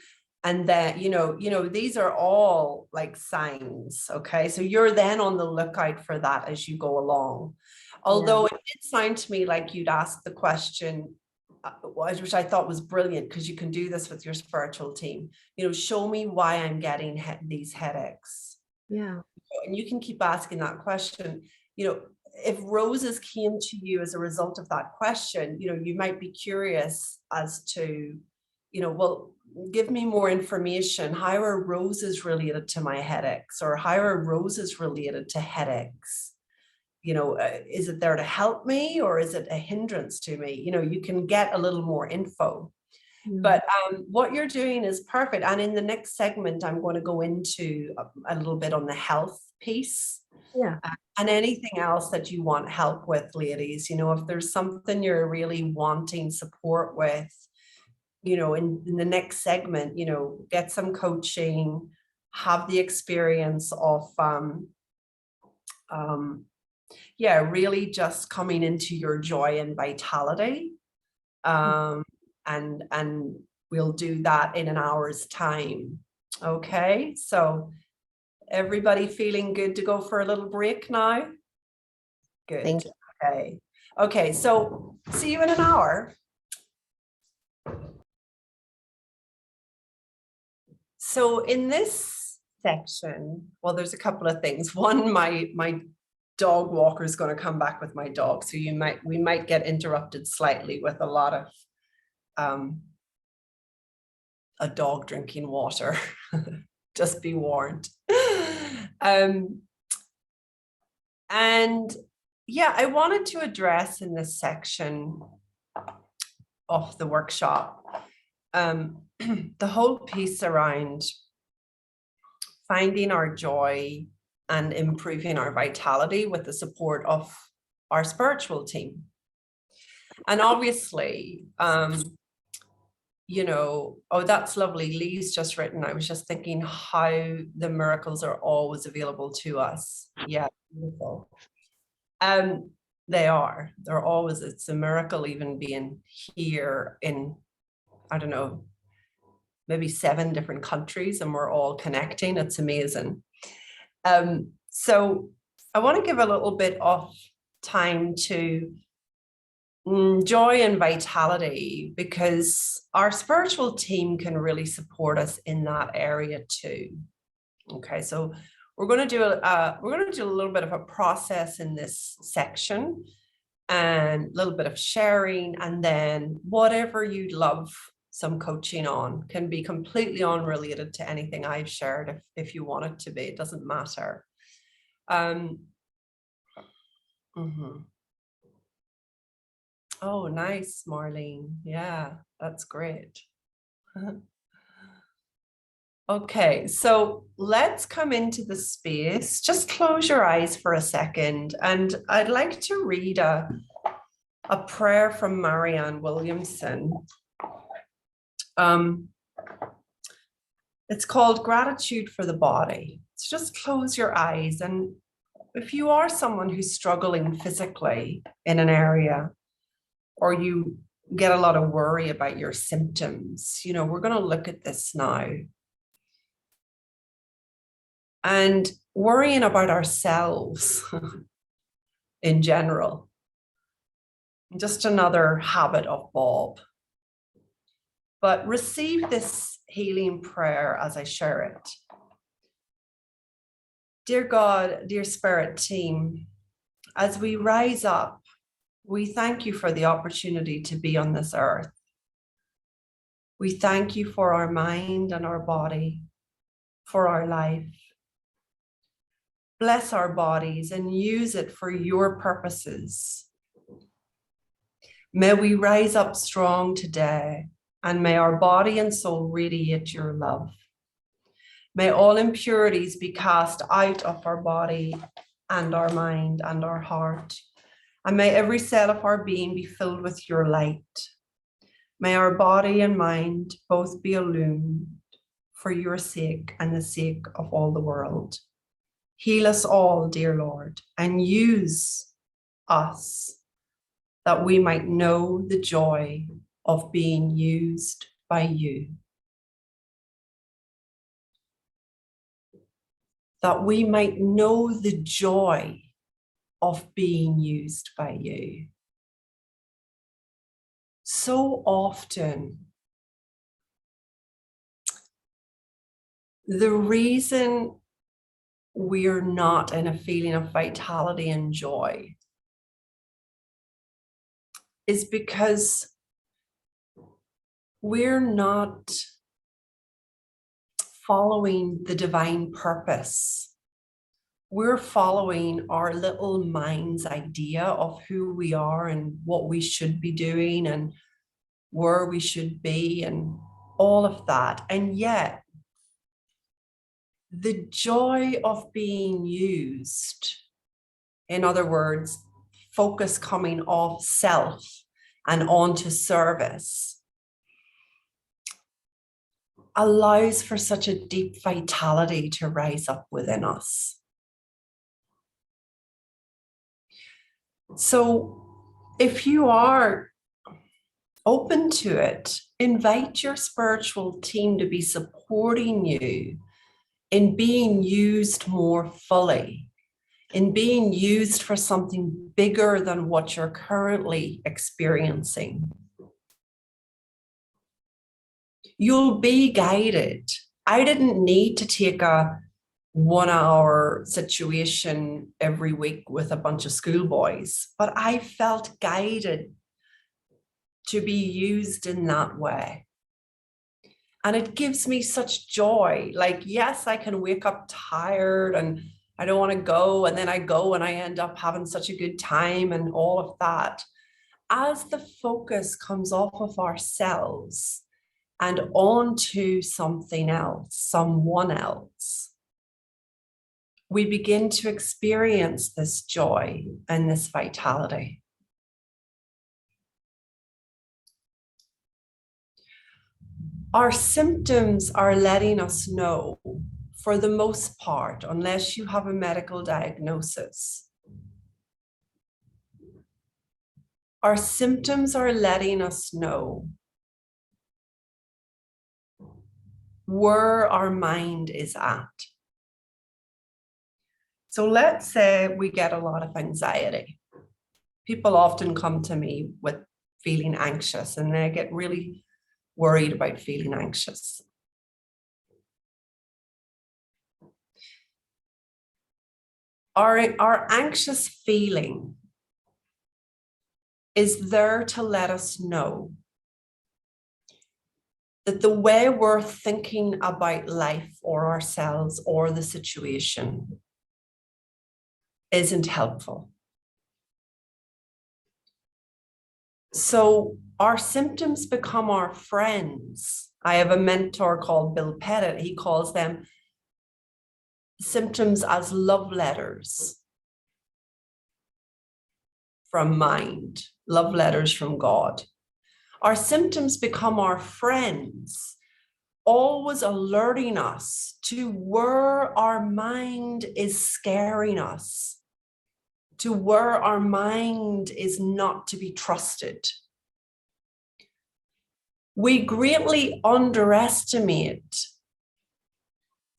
and that, you know, these are all like signs. Okay. So you're then on the lookout for that as you go along. Although it did sound to me like you'd asked the question, which I thought was brilliant, because you can do this with your spiritual team, you know, show me why I'm getting these headaches. Yeah. And you can keep asking that question. You know, if roses came to you as a result of that question, you know, you might be curious as to, you know, well, give me more information. How are roses related to my headaches? Or how are roses related to headaches? You know, is it there to help me, or is it a hindrance to me? You know, you can get a little more info. But what you're doing is perfect. And in the next segment, I'm going to go into a little bit on the health piece. Yeah. And anything else that you want help with, ladies. You know, if there's something you're really wanting support with, you know, in the next segment, you know, get some coaching, have the experience of yeah, really just coming into your joy and vitality. And we'll do that in an hour's time. Okay, so everybody feeling good to go for a little break now? Good. Thank you. Okay. Okay, so see you in an hour. So in this section, well, there's a couple of things. One, my dog walker is going to come back with my dog, so we might get interrupted slightly with a lot of a dog drinking water. Just be warned. And yeah, I wanted to address in this section of the workshop the whole piece around finding our joy and improving our vitality with the support of our spiritual team. And obviously, you know, oh, that's lovely. Lee's just written. I was just thinking how the miracles are always available to us. Yeah, beautiful. They're always, it's a miracle even being here in, I don't know, maybe 7 different countries, and we're all connecting. It's amazing. So I want to give a little bit of time to joy and vitality, because our spiritual team can really support us in that area too. Okay, so we're going to do a little bit of a process in this section, and a little bit of sharing, and then whatever you'd love some coaching on, can be completely unrelated to anything I've shared if you want it to be. It doesn't matter. Oh, nice, Marlene. Yeah, that's great. Okay, so let's come into the space. Just close your eyes for a second, and I'd like to read a prayer from Marianne Williamson. It's called Gratitude for the Body. So just close your eyes, and if you are someone who's struggling physically in an area, or you get a lot of worry about your symptoms, you know, we're going to look at this now. And worrying about ourselves in general, just another habit of Bob. But receive this healing prayer as I share it. Dear God, dear Spirit team, as we rise up, we thank you for the opportunity to be on this earth. We thank you for our mind and our body, for our life. Bless our bodies and use it for your purposes. May we rise up strong today, and may our body and soul radiate your love. May all impurities be cast out of our body and our mind and our heart. And may every cell of our being be filled with your light. May our body and mind both be illumined for your sake and the sake of all the world. Heal us all, dear Lord, and use us that we might know the joy of being used by you. That we might know the joy of being used by you. So often, the reason we're not in a feeling of vitality and joy is because we're not following the divine purpose. We're following our little mind's idea of who we are and what we should be doing and where we should be and all of that. And yet, the joy of being used, in other words, focus coming off self and onto service, allows for such a deep vitality to rise up within us. So if you are open to it, invite your spiritual team to be supporting you in being used more fully, in being used for something bigger than what you're currently experiencing. You'll be guided. I didn't need to take a 1 hour situation every week with a bunch of schoolboys, but I felt guided to be used in that way. And it gives me such joy. Like, yes, I can wake up tired and I don't want to go. And then I go and I end up having such a good time and all of that. As the focus comes off of ourselves and onto something else, someone else, we begin to experience this joy and this vitality. Our symptoms are letting us know, for the most part, unless you have a medical diagnosis, our symptoms are letting us know where our mind is at. So let's say we get a lot of anxiety. People often come to me with feeling anxious and they get really worried about feeling anxious. Our anxious feeling is there to let us know that the way we're thinking about life or ourselves or the situation isn't helpful. So our symptoms become our friends. I have a mentor called Bill Pettit. He calls them symptoms as love letters from mind, love letters from God. Our symptoms become our friends, always alerting us to where our mind is scaring us, to where our mind is not to be trusted. We greatly underestimate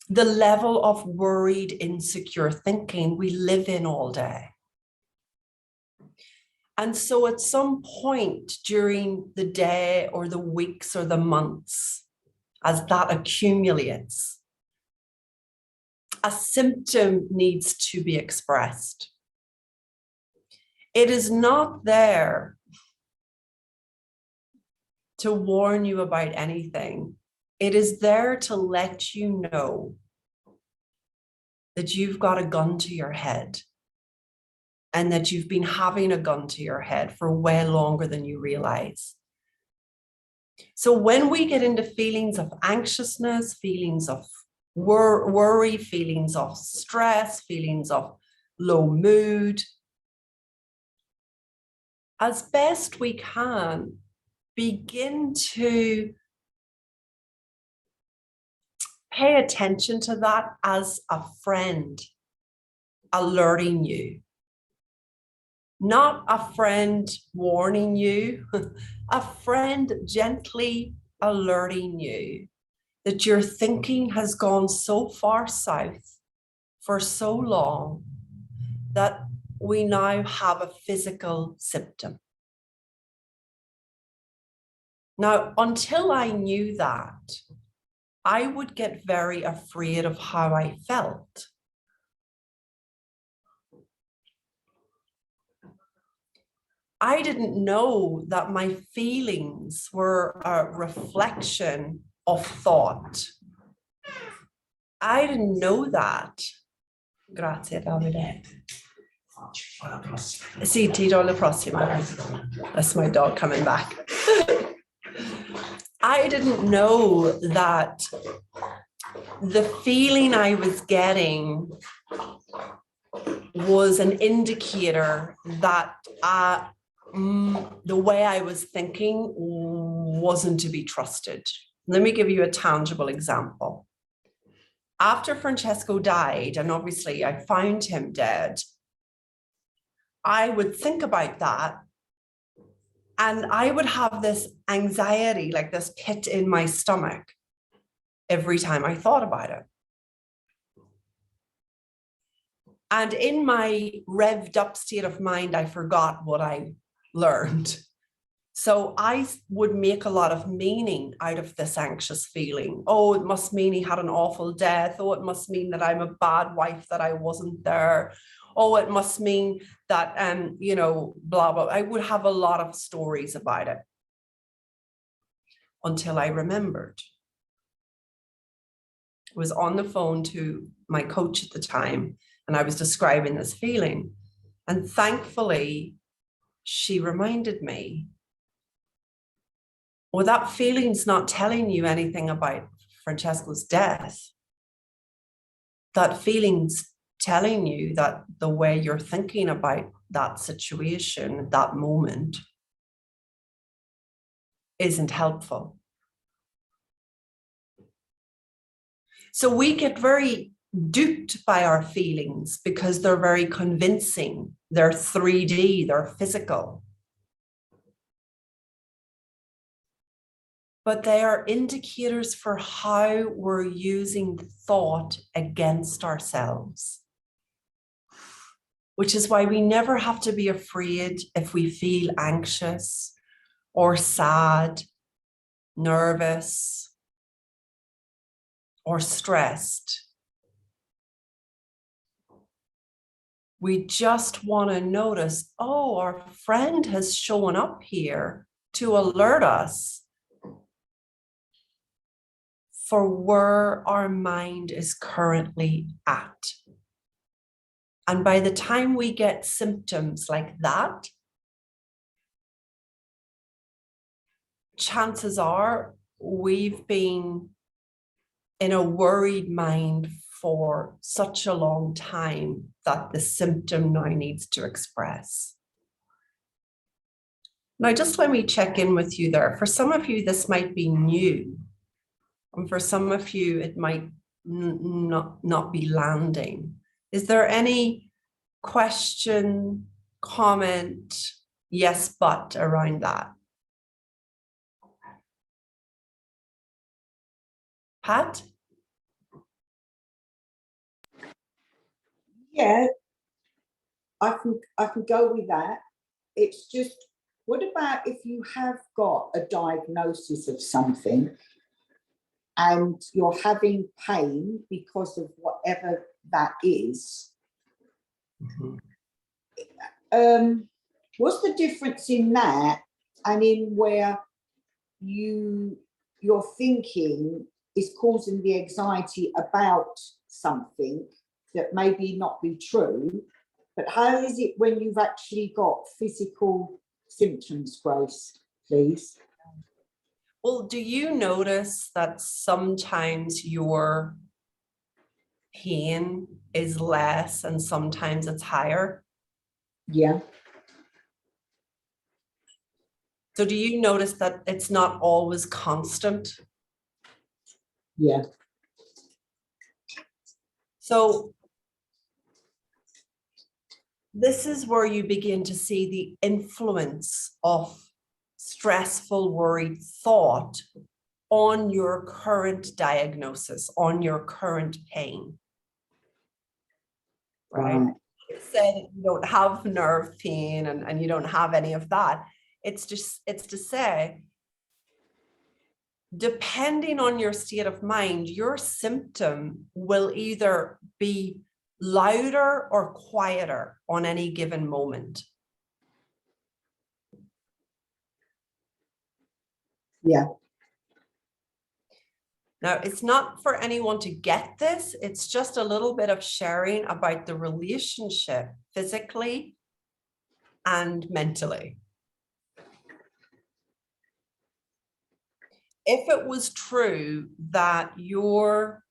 the level of worried, insecure thinking we live in all day. And so at some point during the day or the weeks or the months, as that accumulates, a symptom needs to be expressed. It is not there to warn you about anything. It is there to let you know that you've got a gun to your head and that you've been having a gun to your head for way longer than you realize. So when we get into feelings of anxiousness, feelings of worry, feelings of stress, feelings of low mood, as best we can, begin to pay attention to that as a friend alerting you. Not a friend warning you, a friend gently alerting you that your thinking has gone so far south for so long that we now have a physical symptom. Now, until I knew that, I would get very afraid of how I felt. I didn't know that my feelings were a reflection of thought. I didn't know that. Grazie, Davide. Sì, ti do la prossima. That's my dog coming back. I didn't know that the feeling I was getting was an indicator that the way I was thinking wasn't to be trusted. Let me give you a tangible example. After Francesco died, and obviously I found him dead, I would think about that, and I would have this anxiety, like this pit in my stomach every time I thought about it. And in my revved up state of mind, I forgot what I learned. So I would make a lot of meaning out of this anxious feeling. Oh, it must mean he had an awful death. Oh, it must mean that I'm a bad wife, that I wasn't there. Oh, it must mean that, you know, blah, blah. I would have a lot of stories about it until I remembered. I was on the phone to my coach at the time, and I was describing this feeling. And thankfully, she reminded me, well, that feeling's not telling you anything about Francesco's death. That feeling's telling you that the way you're thinking about that situation, that moment, isn't helpful. So we get very duped by our feelings because they're very convincing. They're 3D, they're physical. But they are indicators for how we're using thought against ourselves. Which is why we never have to be afraid if we feel anxious or sad, nervous, or stressed. We just want to notice, oh, our friend has shown up here to alert us for where our mind is currently at. And by the time we get symptoms like that, chances are we've been in a worried mind for such a long time that the symptom now needs to express. Now, just let me check in with you there. For some of you, this might be new. And for some of you, it might not be landing. Is there any question, comment, yes, but around that? Pat? Yeah, I can go with that. It's just, what about if you have got a diagnosis of something and you're having pain because of whatever that is? What's the difference in that and in where your thinking is causing the anxiety about something that maybe not be true, but how is it when you've actually got physical symptoms, Grace, please? Well, do you notice that sometimes your pain is less and sometimes it's higher? Yeah. So do you notice that it's not always constant? Yeah. So this is where you begin to see the influence of stressful, worried thought on your current diagnosis, on your current pain. Right? Say you don't have nerve pain and you don't have any of that. It's to say, depending on your state of mind, your symptom will either be louder or quieter on any given moment. Yeah. Now, it's not for anyone to get this. It's just a little bit of sharing about the relationship physically and mentally. If it was true that your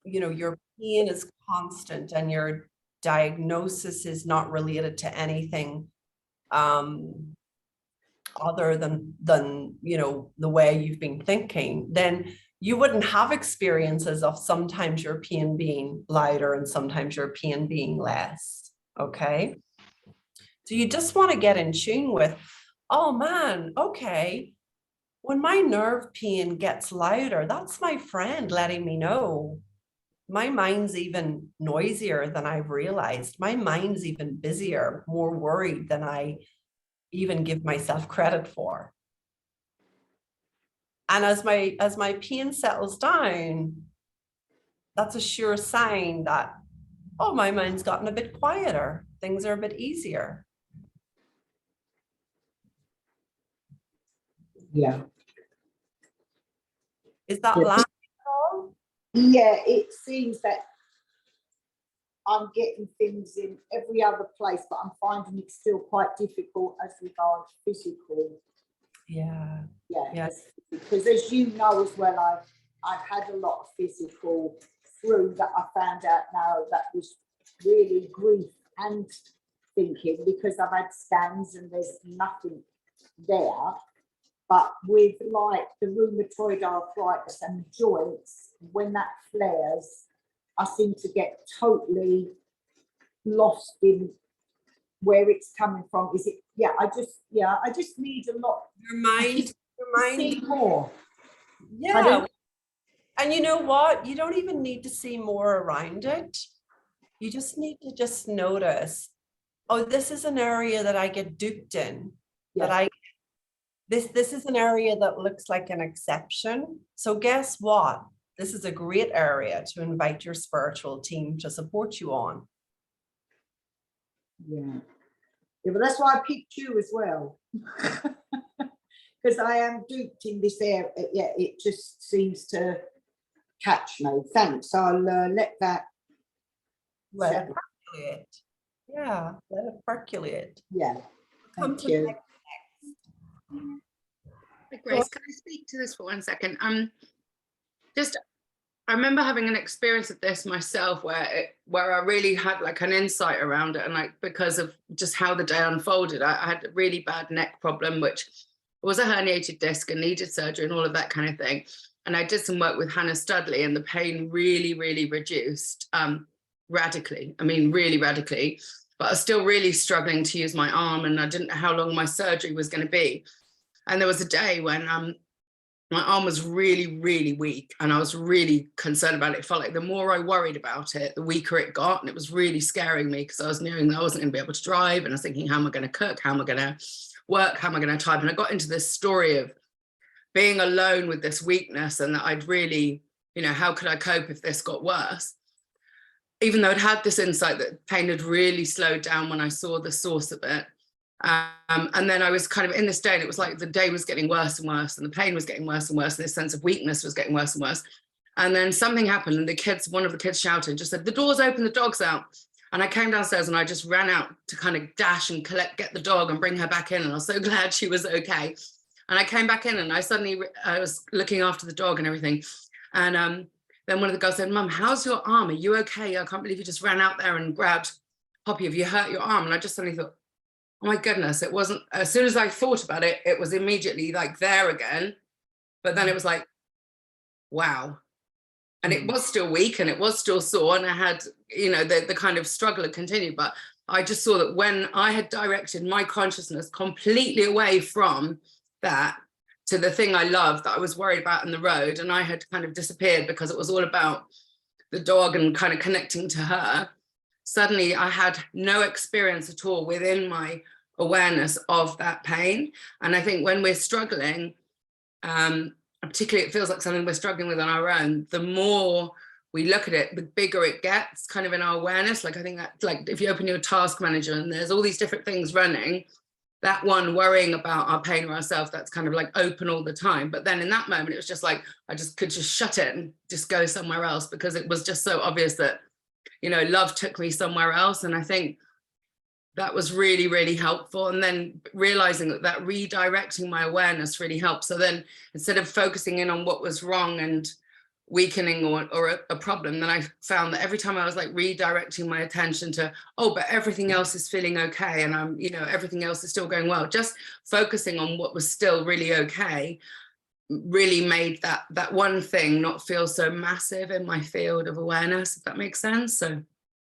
your pain is constant and your diagnosis is not related to anything other than the way you've been thinking, then you wouldn't have experiences of sometimes your pain being louder and sometimes your pain being less. Okay. So you just want to get in tune with, oh man, okay, when my nerve pain gets louder, that's my friend letting me know my mind's even noisier than I've realized. My mind's even busier, more worried than I even give myself credit for. And as my pain settles down, that's a sure sign that, oh, my mind's gotten a bit quieter. Things are a bit easier. Yeah. Is that Yeah. landing at all? Yeah, it seems that I'm getting things in every other place, but I'm finding it still quite difficult as regards physical. Yeah. Yeah. Yes. Because as you know as well, I've had a lot of physical through that I found out now that was really grief and thinking, because I've had scans and there's nothing there. But with like the rheumatoid arthritis and the joints, when that flares, I seem to get totally lost in where it's coming from. Is it? Yeah, I just need a lot. Your mind. See more. Yeah. And you know what? You don't even need to see more around it. You just need to just notice, oh, this is an area that I get duped in. Yeah. This is an area that looks like an exception. So guess what? This is a great area to invite your spiritual team to support you on. Yeah. Yeah, but that's why I picked you as well. Because I am duped in this area. Yeah, it just seems to catch me. Thanks. I'll let that. Let it percolate. Yeah, let it percolate. Yeah. Thank you. Grace, can I speak to this for 1 second? I remember having an experience of this myself where I really had like an insight around it, and like because of just how the day unfolded, I had a really bad neck problem, which was a herniated disc and needed surgery and all of that kind of thing. And I did some work with Hannah Studley, and the pain really, really reduced radically. I mean, really radically. But I was still really struggling to use my arm, and I didn't know how long my surgery was going to be. And there was a day when my arm was really, really weak, and I was really concerned about it. It felt like the more I worried about it, the weaker it got. And it was really scaring me, because I was knowing that I wasn't going to be able to drive. And I was thinking, how am I going to cook? How am I going to work? How am I going to type? And I got into this story of being alone with this weakness, and that I'd really, how could I cope if this got worse? Even though I'd had this insight that pain had really slowed down when I saw the source of it. And then I was kind of in this day, and it was like the day was getting worse and worse, and the pain was getting worse and worse, and this sense of weakness was getting worse and worse. And then something happened, and one of the kids shouted, just said, "The door's open, the dog's out." And I came downstairs, and I just ran out to kind of dash and get the dog and bring her back in. And I was so glad she was okay. And I came back in, and I was looking after the dog and everything. And then one of the girls said, "Mum, how's your arm? Are you okay? I can't believe you just ran out there and grabbed Poppy. Have you hurt your arm?" And I just suddenly thought, oh my goodness, it wasn't, as soon as I thought about it, it was immediately like there again. But then it was like, wow. And it was still weak, and it was still sore, and I had, the kind of struggle had continued. But I just saw that when I had directed my consciousness completely away from that to the thing I loved that I was worried about in the road, and I had kind of disappeared because it was all about the dog and kind of connecting to her, suddenly I had no experience at all within my awareness of that pain. And I think when we're struggling, particularly it feels like something we're struggling with on our own, the more we look at it, the bigger it gets kind of in our awareness. Like I think that, like if you open your task manager and there's all these different things running, that one worrying about our pain or ourselves, that's kind of like open all the time. But then in that moment, it was just like, I just could just shut it and just go somewhere else, because it was just so obvious that, love took me somewhere else. And I think that was really, really helpful. And then realizing that redirecting my awareness really helped. So then instead of focusing in on what was wrong and weakening or a problem, then I found that every time I was like redirecting my attention to, oh, but everything else is feeling okay, and I'm, everything else is still going well, just focusing on what was still really okay really made that one thing not feel so massive in my field of awareness, if that makes sense. So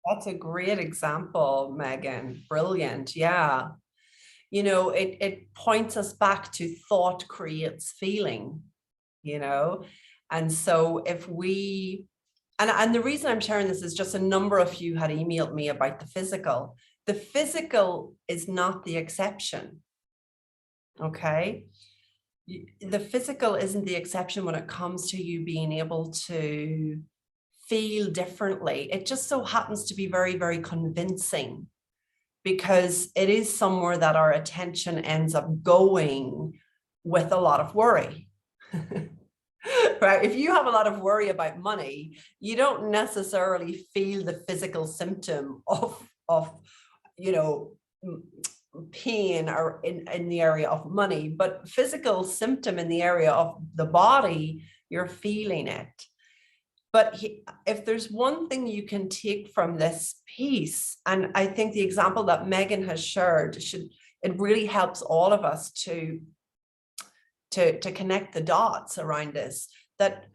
that's a great example, Megan. Brilliant. Yeah. You know, it points us back to thought creates feeling, you know. And so if we, and the reason I'm sharing this is just a number of you had emailed me about the physical. The physical is not the exception. Okay. The physical isn't the exception when it comes to you being able to feel differently. It just so happens to be very, very convincing, because it is somewhere that our attention ends up going with a lot of worry. Right? If you have a lot of worry about money, you don't necessarily feel the physical symptom of you know, pain or in the area of money, but physical symptom in the area of the body, you're feeling it. But if there's one thing you can take from this piece, and I think the example that Megan has shared, it really helps all of us to connect the dots around this, that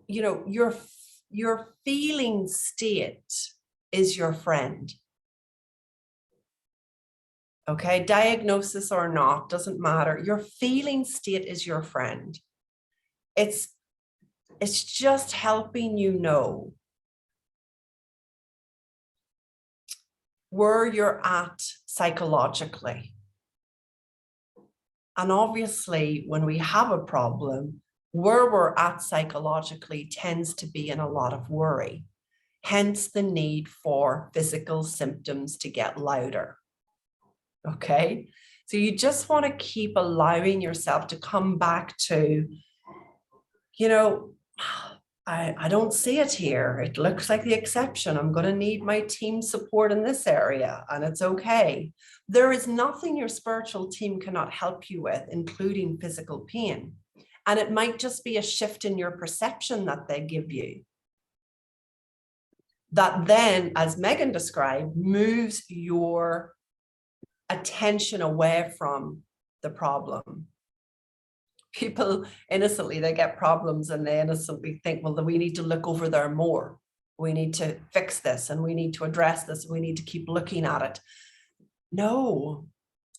you know, your feeling state is your friend. Okay, diagnosis or not, doesn't matter. Your feeling state is your friend. It's just helping you know where you're at psychologically. And obviously, when we have a problem, where we're at psychologically tends to be in a lot of worry. Hence the need for physical symptoms to get louder. Okay, so you just want to keep allowing yourself to come back to, you know, I don't see it here. It looks like the exception. I'm going to need my team support in this area, and it's okay. There is nothing your spiritual team cannot help you with, including physical pain. And it might just be a shift in your perception that they give you, that then, as Megan described, moves your attention away from the problem. People innocently, they get problems and they innocently think, well, we need to look over there more. We need to fix this and we need to address this. We need to keep looking at it. No,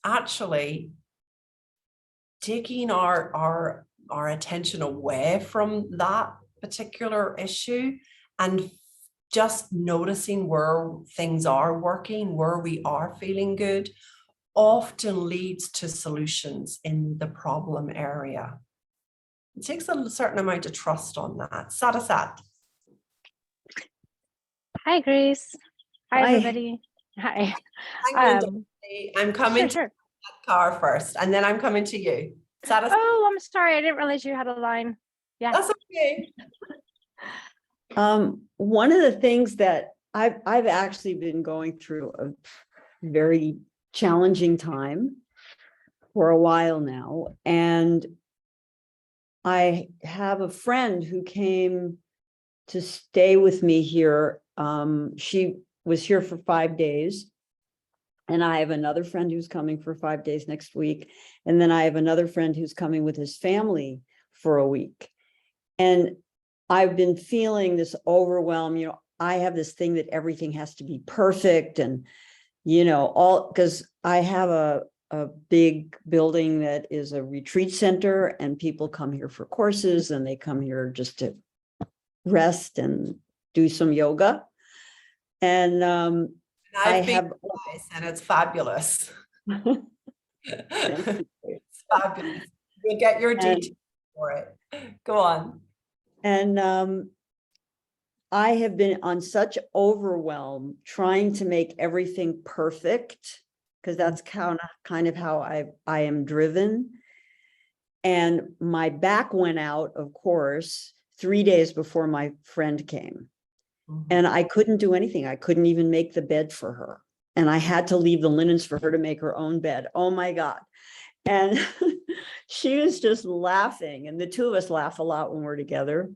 actually, taking our attention away from that particular issue and just noticing where things are working, where we are feeling good, often leads to solutions in the problem area. It takes a certain amount of trust on that. Sadasat. Hi, Grace. Hi, Hi. everybody. Hi. I'm coming Sure. to that car first, and then I'm coming to you. Sadasat. Oh, I'm sorry. I didn't realize you had a line. Yeah. That's okay. One of the things that I've actually been going through a very challenging time for a while now, and I have a friend who came to stay with me here. She was here for 5 days, and I have another friend who's coming for 5 days next week, and then I have another friend who's coming with his family for a week. And I've been feeling this overwhelm. You know, I have this thing that everything has to be perfect, and you know, all because I have a big building that is a retreat center, and people come here for courses, and they come here just to rest and do some yoga. And I've been twice, and it's fabulous. It's fabulous. You'll get your details for it. Go on. And I have been on such overwhelm trying to make everything perfect, because that's kind of how I am driven. And my back went out, of course, 3 days before my friend came. And I couldn't do anything. I couldn't even make the bed for her. And I had to leave the linens for her to make her own bed. Oh my God. And she was just laughing. And the two of us laugh a lot when we're together.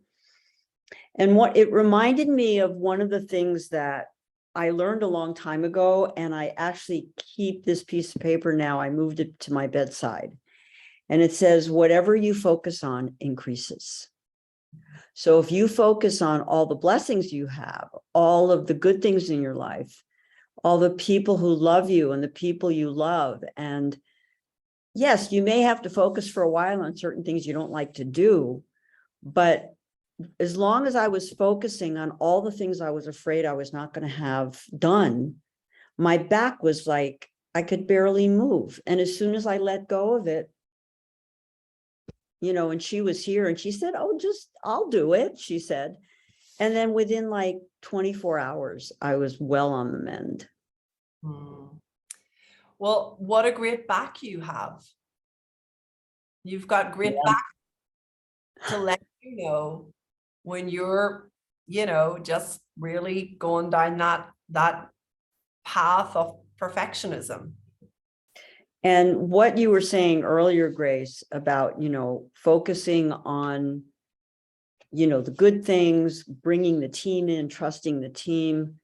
And what it reminded me of, one of the things that I learned a long time ago, and I actually keep this piece of paper now. I moved it to my bedside. And it says, whatever you focus on increases. So if you focus on all the blessings you have, all of the good things in your life, all the people who love you and the people you love, and yes, you may have to focus for a while on certain things you don't like to do, but as long as I was focusing on all the things I was afraid I was not going to have done, my back was like, I could barely move. And as soon as I let go of it, you know, and she was here and she said, oh, I'll do it, she said. And then within like 24 hours, I was well on the mend. Well, what a great back you have. You've got great back to let you know when you're, you know, just really going down that path of perfectionism. And what you were saying earlier, Grace, about, you know, focusing on, you know, the good things, bringing the team in, trusting the team.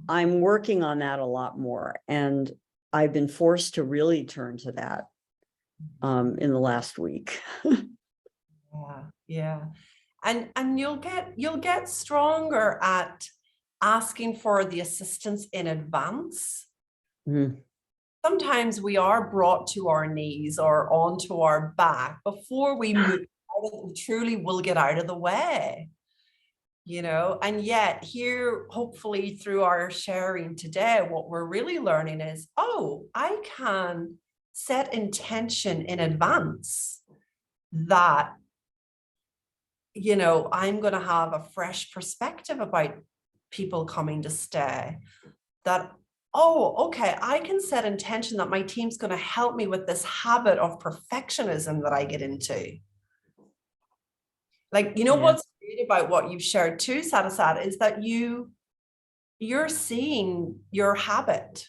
I'm working on that a lot more. And I've been forced to really turn to that in the last week. Yeah. And you'll get stronger at asking for the assistance in advance. Mm. Sometimes we are brought to our knees or onto our back before we move, truly will get out of the way, you know. And yet here, hopefully through our sharing today, what we're really learning is, oh, I can set intention in advance that, you know, I'm going to have a fresh perspective about people coming to stay. That, oh, okay, I can set intention that my team's going to help me with this habit of perfectionism that I get into. Like, you know, what's great about what you've shared too, Sadasat, is that you're seeing your habit.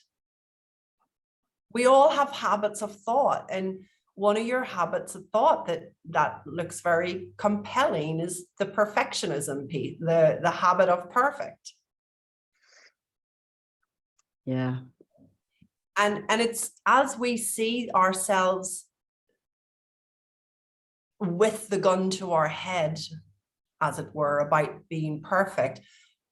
We all have habits of thought, and one of your habits of thought that looks very compelling is the perfectionism piece, the habit of perfect. Yeah. And it's as we see ourselves with the gun to our head, as it were, about being perfect,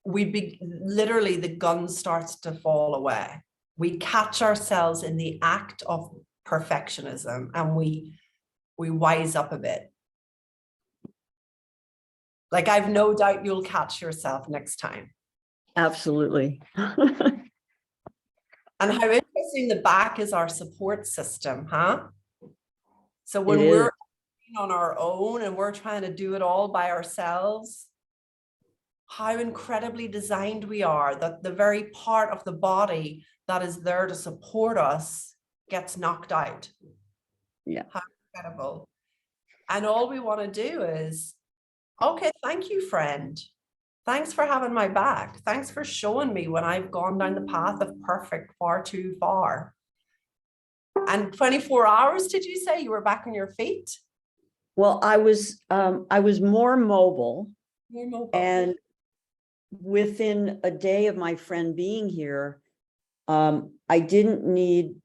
literally the gun starts to fall away. We catch ourselves in the act of perfectionism and we wise up a bit. Like, I've no doubt you'll catch yourself next time. Absolutely. And how interesting the back is our support system, huh? So when It we're is. on our own and we're trying to do it all by ourselves, how incredibly designed we are, that the very part of the body that is there to support us gets knocked out. Yeah. How incredible. And all we want to do is, okay, thank you, friend. Thanks for having my back. Thanks for showing me when I've gone down the path of perfect far too far. And 24 hours, did you say you were back on your feet? Well, I was more mobile. More mobile. And within a day of my friend being here, I didn't need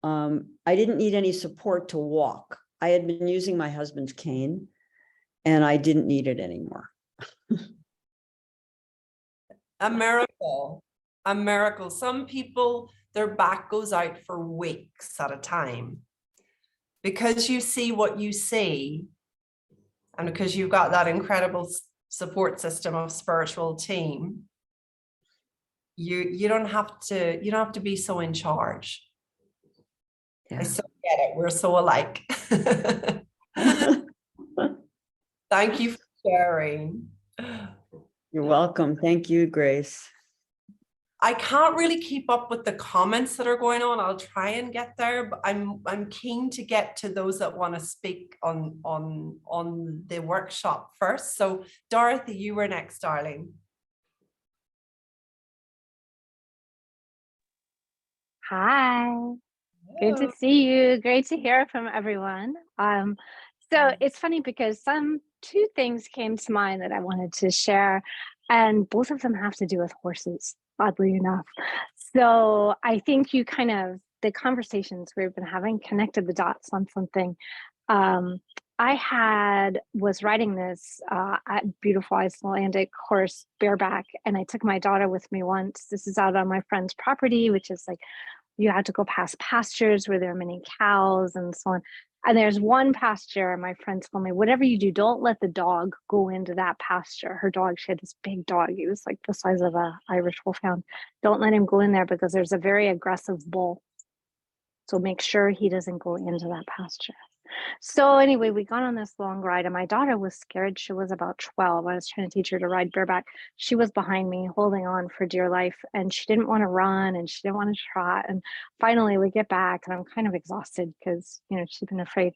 any support to walk. I had been using my husband's cane and I didn't need it anymore. A miracle, a miracle. Some people, their back goes out for weeks at a time because you see what you see, and because you've got that incredible support system of spiritual team. You don't have to be so in charge. Yeah. I so get it. We're so alike. Thank you for sharing. You're welcome. Thank you, Grace. I can't really keep up with the comments that are going on. I'll try and get there, but I'm keen to get to those that want to speak on the workshop first. So Dorothy, you were next, darling. Hi, good to see you. Great to hear from everyone. So it's funny because two things came to mind that I wanted to share, and both of them have to do with horses, oddly enough. So I think the conversations we've been having connected the dots on something. I was riding this beautiful Icelandic horse bareback, and I took my daughter with me once. This is out on my friend's property, which is like, you had to go past pastures where there are many cows and so on. And there's one pasture, my friends told me, whatever you do, don't let the dog go into that pasture. Her dog, she had this big dog. He was like the size of an Irish wolfhound. Don't let him go in there because there's a very aggressive bull. So make sure he doesn't go into that pasture. So anyway, we got on this long ride, and my daughter was scared. She was about 12. I was trying to teach her to ride bareback. She was behind me, holding on for dear life, and she didn't want to run and she didn't want to trot. And finally we get back, and I'm kind of exhausted because, you know, she's been afraid.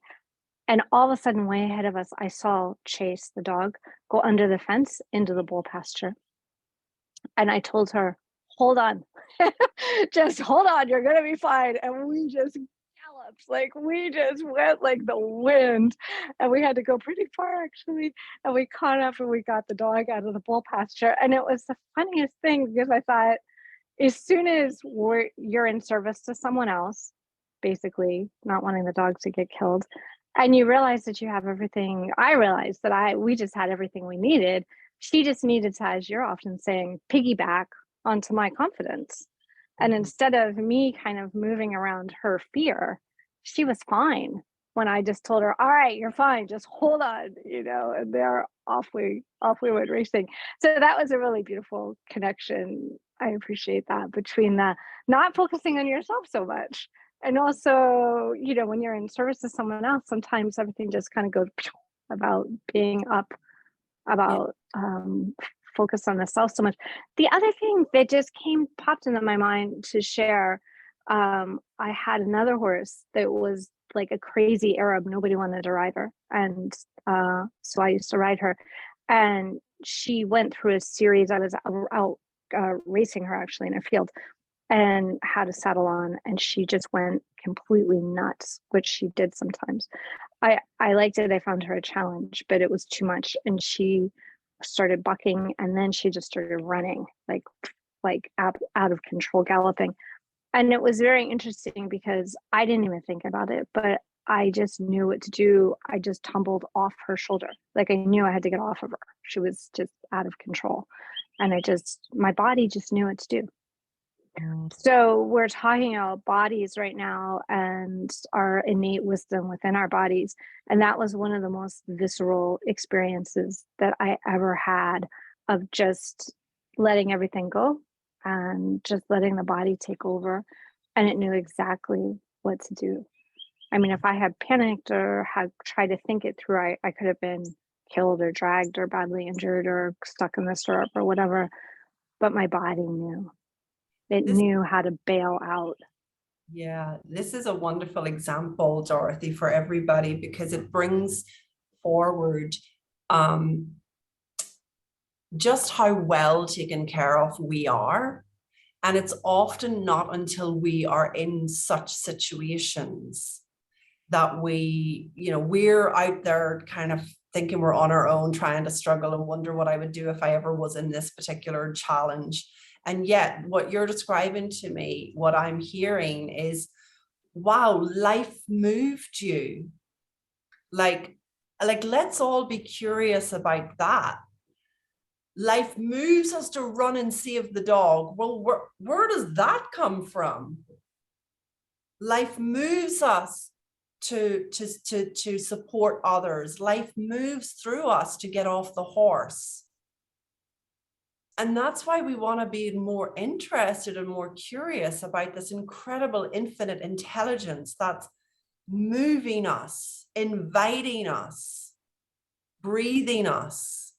And all of a sudden, way ahead of us, I saw Chase, the dog, go under the fence into the bull pasture. And I told her, hold on, just hold on, you're gonna be fine. And we just galloped, like we just went like the wind, and we had to go pretty far actually. And we caught up and we got the dog out of the bull pasture. And it was the funniest thing because I thought, as soon as you're in service to someone else, basically not wanting the dog to get killed, and you realize that you have everything, I realized that we just had everything we needed. She just needed to, as you're often saying, piggyback onto my confidence. And instead of me kind of moving around her fear, she was fine when I just told her, all right, you're fine, just hold on, you know, and there off we went racing. So that was a really beautiful connection. I appreciate that, between the not focusing on yourself so much. And also, you know, when you're in service to someone else, sometimes everything just kind of goes about being up, about focus on the self so much. The other thing that just popped into my mind to share, I had another horse that was like a crazy Arab. Nobody wanted to ride her. And so I used to ride her. And she went through a series. I was out racing her actually in a field, and had a saddle on, and she just went completely nuts, which she did sometimes. I liked it. I found her a challenge, but it was too much. And she started bucking, and then she just started running like out of control, galloping. And it was very interesting because I didn't even think about it, but I just knew what to do. I just tumbled off her shoulder. Like I knew I had to get off of her. She was just out of control. And my body just knew what to do. So we're talking about bodies right now and our innate wisdom within our bodies. And that was one of the most visceral experiences that I ever had, of just letting everything go and just letting the body take over. And it knew exactly what to do. I mean, if I had panicked or had tried to think it through, I could have been killed or dragged or badly injured or stuck in the stirrup or whatever. But my body knew. It knew how to bail out. Yeah, this is a wonderful example, Dorothy, for everybody, because it brings forward just how well taken care of we are. And it's often not until we are in such situations that we're out there kind of thinking we're on our own, trying to struggle and wonder what I would do if I ever was in this particular challenge. And yet what you're describing to me, what I'm hearing is, wow, life moved you. Like let's all be curious about that. Life moves us to run and save the dog. Well, where does that come from? Life moves us to support others. Life moves through us to get off the horse. And that's why we want to be more interested and more curious about this incredible infinite intelligence that's moving us, inviting us, breathing us,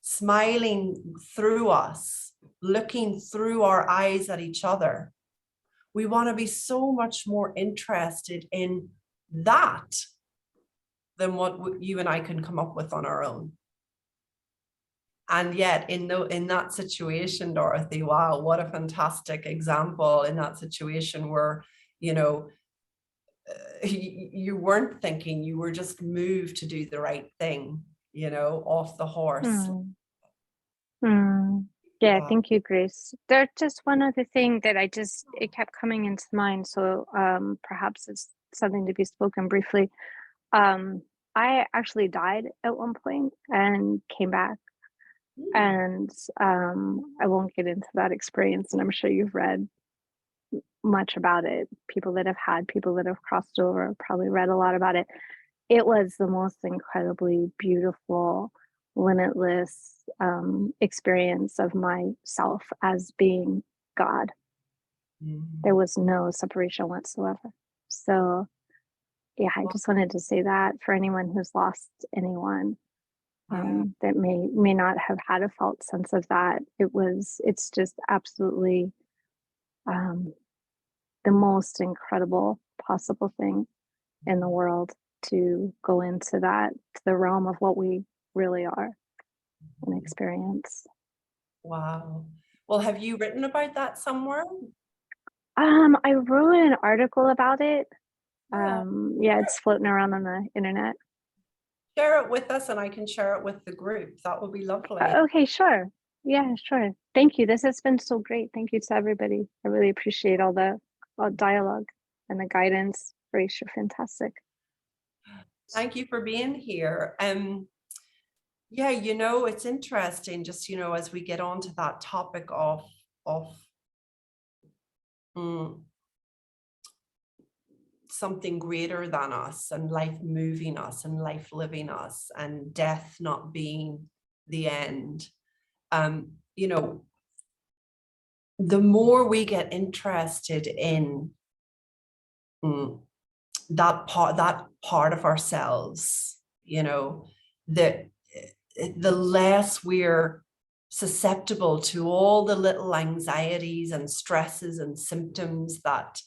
smiling through us, looking through our eyes at each other. We want to be so much more interested in that than what you and I can come up with on our own. And yet in that situation, Dorothy, wow, what a fantastic example in that situation where, you know, you weren't thinking, you were just moved to do the right thing, you know, off the horse. Yeah, Wow. thank you, Grace. There's just one other thing that it kept coming into mind. So perhaps it's something to be spoken briefly. I actually died at one point and came back. And I won't get into that experience, and I'm sure you've read much about it. People that have crossed over probably read a lot about it. It was the most incredibly beautiful, limitless experience of myself as being God. There was no separation whatsoever. So yeah, I just wanted to say that for anyone who's lost anyone that may not have had a felt sense of that. It's just absolutely the most incredible possible thing in the world to go into the realm of what we really are and experience. Wow. Well, have you written about that somewhere? I wrote an article about it. Oh. Yeah, it's floating around on the internet. Share it with us and I can share it with the group. That would be lovely. Okay, sure. Yeah, sure. Thank you. This has been so great. Thank you to everybody. I really appreciate all the dialogue and the guidance. Grace, you're fantastic. Thank you for being here. Yeah, it's interesting just, as we get on to that topic of something greater than us and life moving us and life living us and death not being the end. The more we get interested in that part of ourselves, the less we're susceptible to all the little anxieties and stresses and symptoms that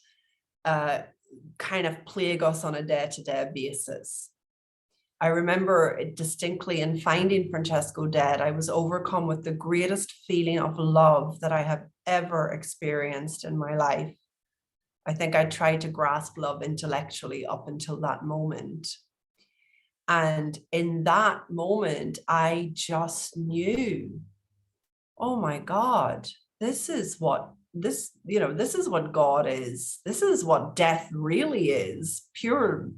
kind of plague us on a day-to-day basis. I remember it distinctly in finding Francesco dead. I was overcome with the greatest feeling of love that I have ever experienced in my life. I think I tried to grasp love intellectually up until that moment. And in that moment, I just knew, oh my God, this is what God is. This is what death really is, pure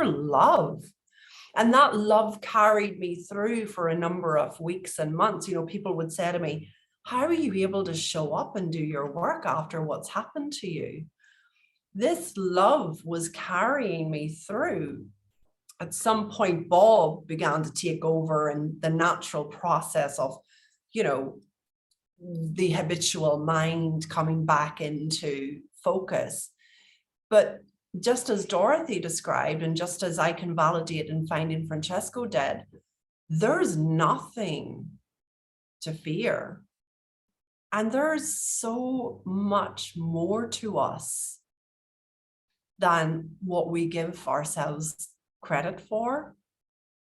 love. And that love carried me through for a number of weeks and months. People would say to me, how are you able to show up and do your work after what's happened to you? This love was carrying me through. At some point, Bob began to take over, and the natural process of, the habitual mind coming back into focus. But just as Dorothy described, and just as I can validate in finding Francesco dead, there's nothing to fear. And there's so much more to us than what we give ourselves credit for.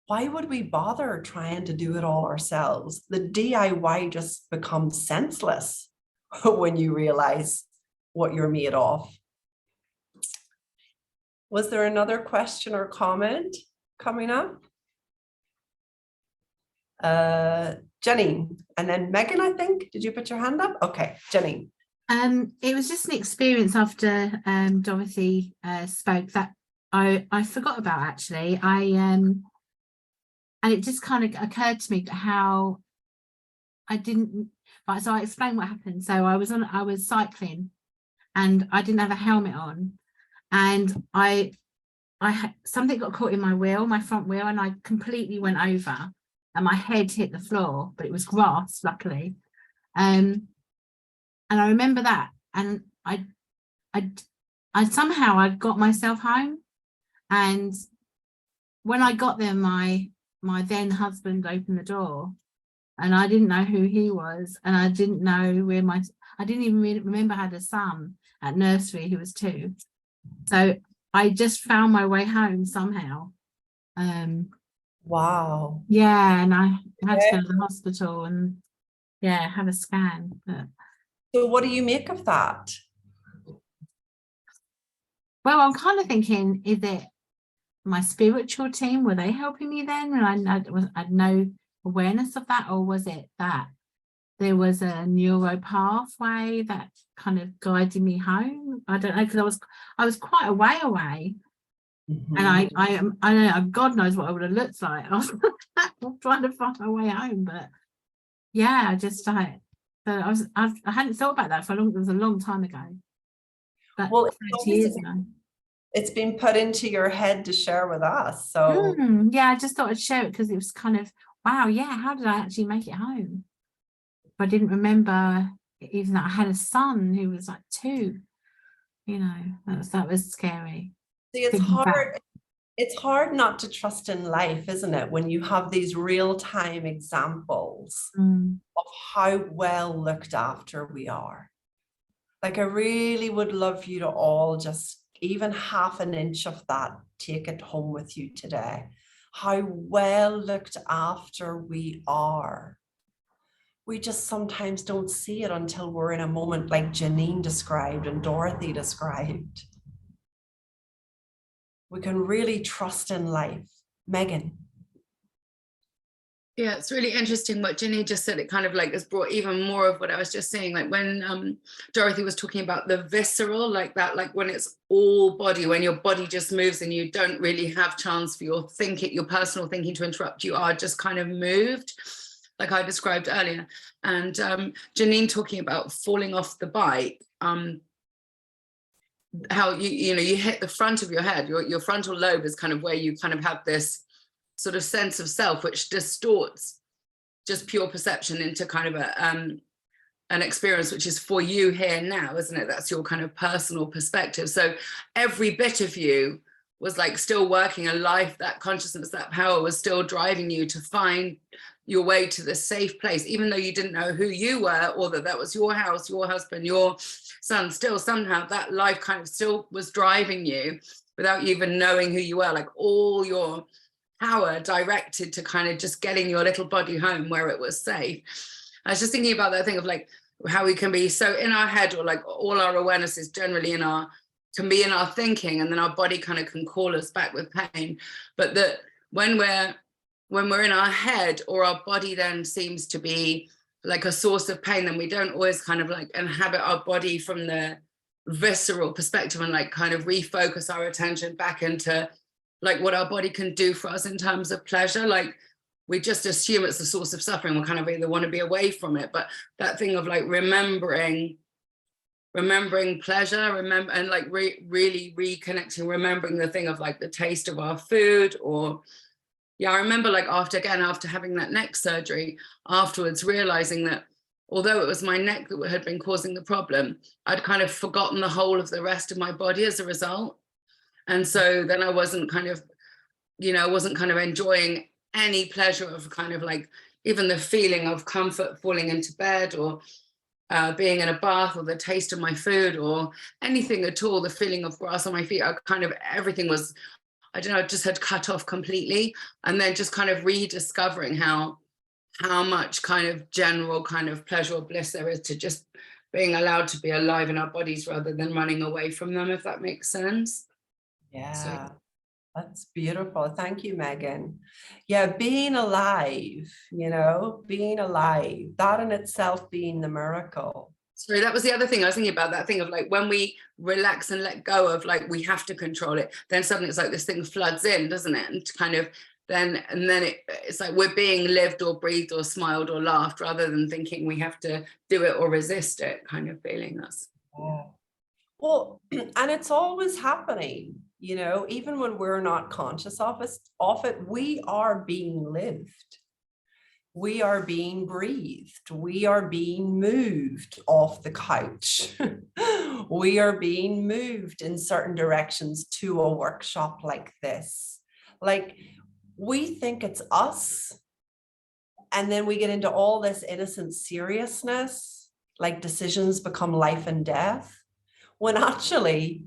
Why would we bother trying to do it all ourselves? The DIY just becomes senseless when you realize what you're made of. Was there another question or comment coming up? Jenny, and then Megan, I think. Did you put your hand up? Okay, Jenny. It was just an experience after Dorothy spoke that I forgot about, actually. And it just kind of occurred to me how I didn't, right, so I explained what happened. So I was cycling and I didn't have a helmet on, and I had something got caught in my wheel, my front wheel, and I completely went over and my head hit the floor, but it was grass, luckily. And I remember that, and I somehow I got myself home, and when I got there, my then husband opened the door, and I didn't know who he was, and I didn't know where I didn't even remember I had a son at nursery who was 2. So I just found my way home somehow. Wow. Yeah, and I had to go to the hospital and have a scan. But... So what do you make of that? Well, I'm kind of thinking, is it my spiritual team? Were they helping me then? And I had no awareness of that, or was it that there was a neuro pathway that kind of guided me home. I don't know, because I was quite a way away. And I don't know, God knows what I would have looked like. I was trying to find my way home, but yeah, I just like, I hadn't thought about that for a long. It was a long time ago. But Well, 30 years ago. It's been put into your head to share with us. So Yeah, I just thought I'd share it because it was kind of, wow, yeah, how did I actually make it home? I didn't remember even that I had a son who was like 2. You know, that was scary. see, it's Thinking back. hard. It's hard not to trust in life, isn't it? When you have these real-time examples of how well looked after we are. Like, I really would love you to all just even half an inch of that, take it home with you today. How well looked after we are. We just sometimes don't see it until we're in a moment like Janine described and Dorothy described. We can really trust in life. Megan. Yeah, it's really interesting what Ginny just said. It kind of like has brought even more of what I was just saying. Like when Dorothy was talking about the visceral, like that, like when it's all body, when your body just moves and you don't really have chance for your thinking, your personal thinking to interrupt, you are just kind of moved, like I described earlier. And Janine talking about falling off the bike, how you hit the front of your head, your frontal lobe is kind of where you kind of have this sort of sense of self, which distorts just pure perception into kind of an experience which is for you here now, isn't it? That's your kind of personal perspective. So every bit of you was like still working a life, that consciousness, that power was still driving you to find your way to this safe place, even though you didn't know who you were or that was your house, your husband, your son. Still somehow that life kind of still was driving you without you even knowing who you were, like all your power directed to kind of just getting your little body home where it was safe. I was just thinking about that thing of like how we can be so in our head, or like all our awareness is generally can be in our thinking, and then our body kind of can call us back with pain. But that when we're in our head, or our body then seems to be like a source of pain, then we don't always kind of like inhabit our body from the visceral perspective and like kind of refocus our attention back into like what our body can do for us in terms of pleasure. Like we just assume it's the source of suffering. We kind of either want to be away from it, but that thing of like remembering pleasure, and like really reconnecting, remembering the thing of like the taste of our food. Or yeah, I remember like after having that neck surgery, afterwards realizing that although it was my neck that had been causing the problem, I'd kind of forgotten the whole of the rest of my body as a result. And so then I wasn't kind of enjoying any pleasure of kind of like even the feeling of comfort falling into bed, or being in a bath, or the taste of my food, or anything at all, the feeling of grass on my feet. Everything was, I don't know, just had cut off completely. And then just kind of rediscovering how much kind of general kind of pleasure or bliss there is to just being allowed to be alive in our bodies rather than running away from them, if that makes sense. Yeah, So, that's beautiful. Thank you, Megan. Yeah, being alive, being alive, that in itself being the miracle. sorry, that was the other thing I was thinking about, that thing of like when we relax and let go of like we have to control it, then suddenly it's like this thing floods in, doesn't it? And kind of then it's like we're being lived or breathed or smiled or laughed, rather than thinking we have to do it or resist it, kind of feeling. That's Well, and it's always happening, even when we're not conscious of it, we are being lived. We are being breathed. We are being moved off the couch. We are being moved in certain directions to a workshop like this. Like, we think it's us, and then we get into all this innocent seriousness, like decisions become life and death, when actually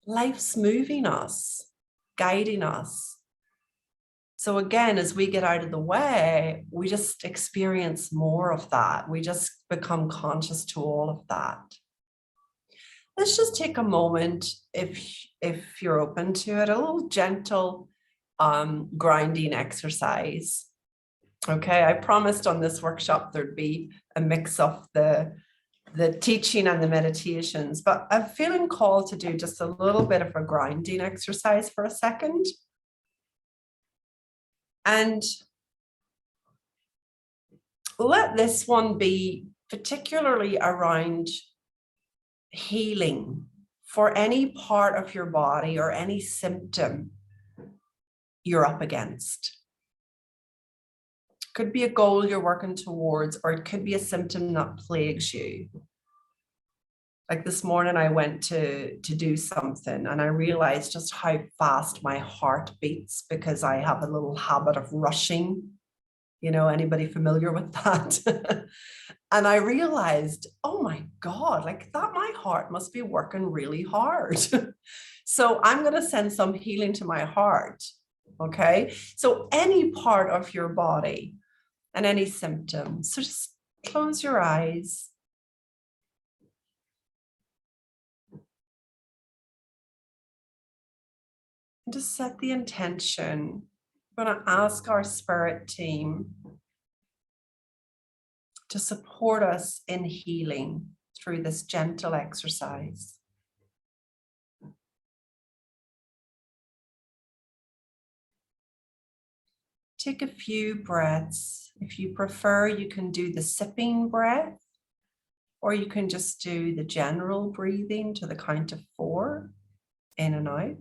life's moving us, guiding us. So again, as we get out of the way, we just experience more of that. We just become conscious to all of that. Let's just take a moment, if you're open to it, a little gentle grounding exercise. Okay, I promised on this workshop there'd be a mix of the teaching and the meditations, but I'm feeling called to do just a little bit of a grounding exercise for a second. And let this one be particularly around healing for any part of your body or any symptom you're up against. Could be a goal you're working towards, or it could be a symptom that plagues you. Like this morning, I went to do something and I realized just how fast my heart beats because I have a little habit of rushing. You know, anybody familiar with that? And I realized, oh my God, like that, my heart must be working really hard. So I'm going to send some healing to my heart. Okay. So any part of your body and any symptoms, so just close your eyes. And just set the intention. I'm going to ask our spirit team to support us in healing through this gentle exercise. Take a few breaths. If you prefer, you can do the sipping breath, or you can just do the general breathing to the count of 4, in and out.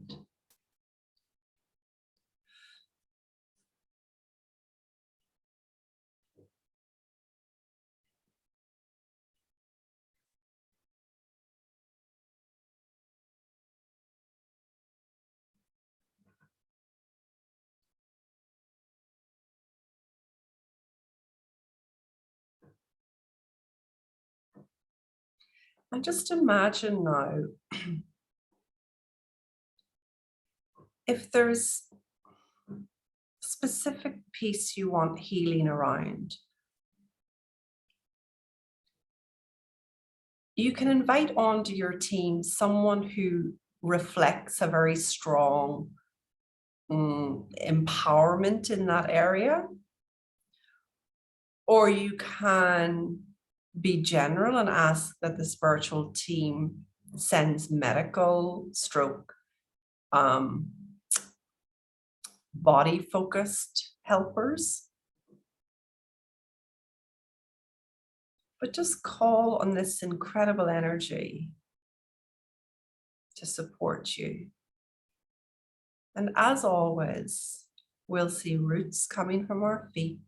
And just imagine now, if there's a specific piece you want healing around, you can invite onto your team someone who reflects a very strong empowerment in that area. Or you can be general and ask that the spiritual team sends medical stroke, body-focused helpers. But just call on this incredible energy to support you. And as always, we'll see roots coming from our feet,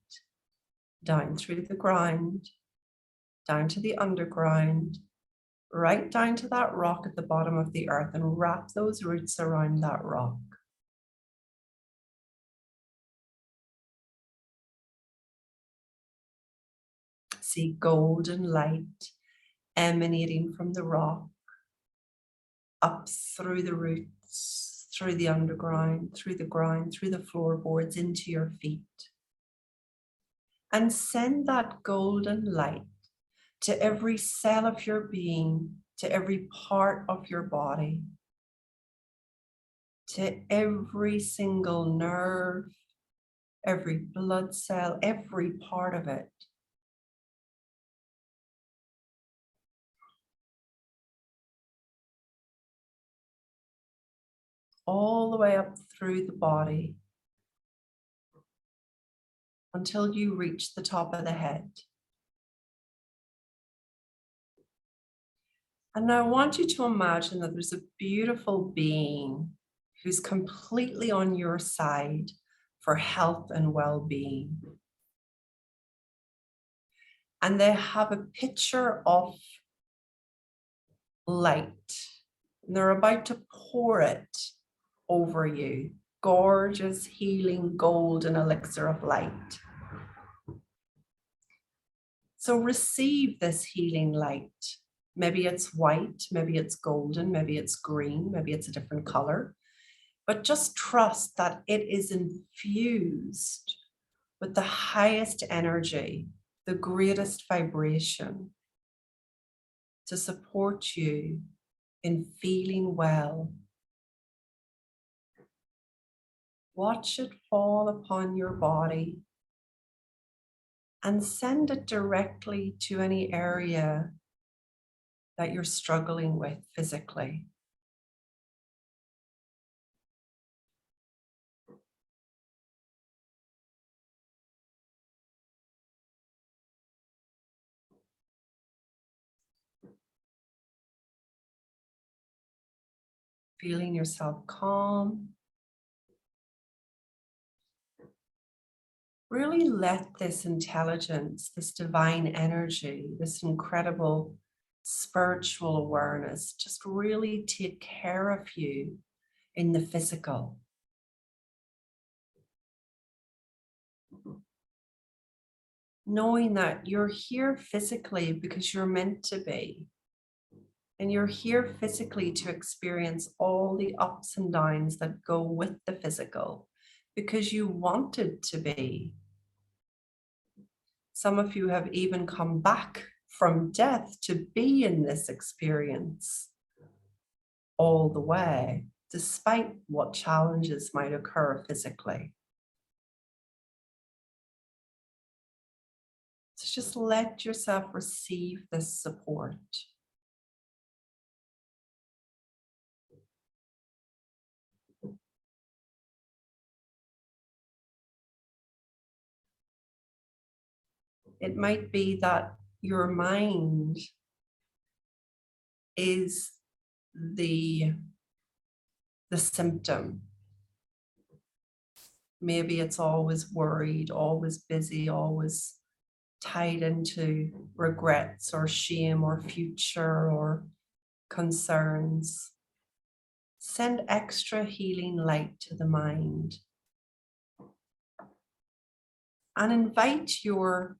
down through the ground, down to the underground, right down to that rock at the bottom of the earth, and wrap those roots around that rock. See golden light emanating from the rock, up through the roots, through the underground, through the ground, through the floorboards, into your feet. And send that golden light to every cell of your being, to every part of your body, to every single nerve, every blood cell, every part of it. All the way up through the body until you reach the top of the head. And now I want you to imagine that there's a beautiful being who's completely on your side for health and well-being. And they have a picture of light. And they're about to pour it over you. Gorgeous, healing, golden elixir of light. So receive this healing light. Maybe it's white, maybe it's golden, maybe it's green, maybe it's a different color. But just trust that it is infused with the highest energy, the greatest vibration to support you in feeling well. Watch it fall upon your body and send it directly to any area that you're struggling with physically. Feeling yourself calm. Really let this intelligence, this divine energy, this incredible spiritual awareness just really take care of you in the physical. Knowing that you're here physically because you're meant to be. And you're here physically to experience all the ups and downs that go with the physical because you wanted to be. Some of you have even come back from death to be in this experience all the way, despite what challenges might occur physically. So just let yourself receive this support. It might be that your mind is the symptom. Maybe it's always worried, always busy, always tied into regrets or shame or future or concerns. Send extra healing light to the mind and invite your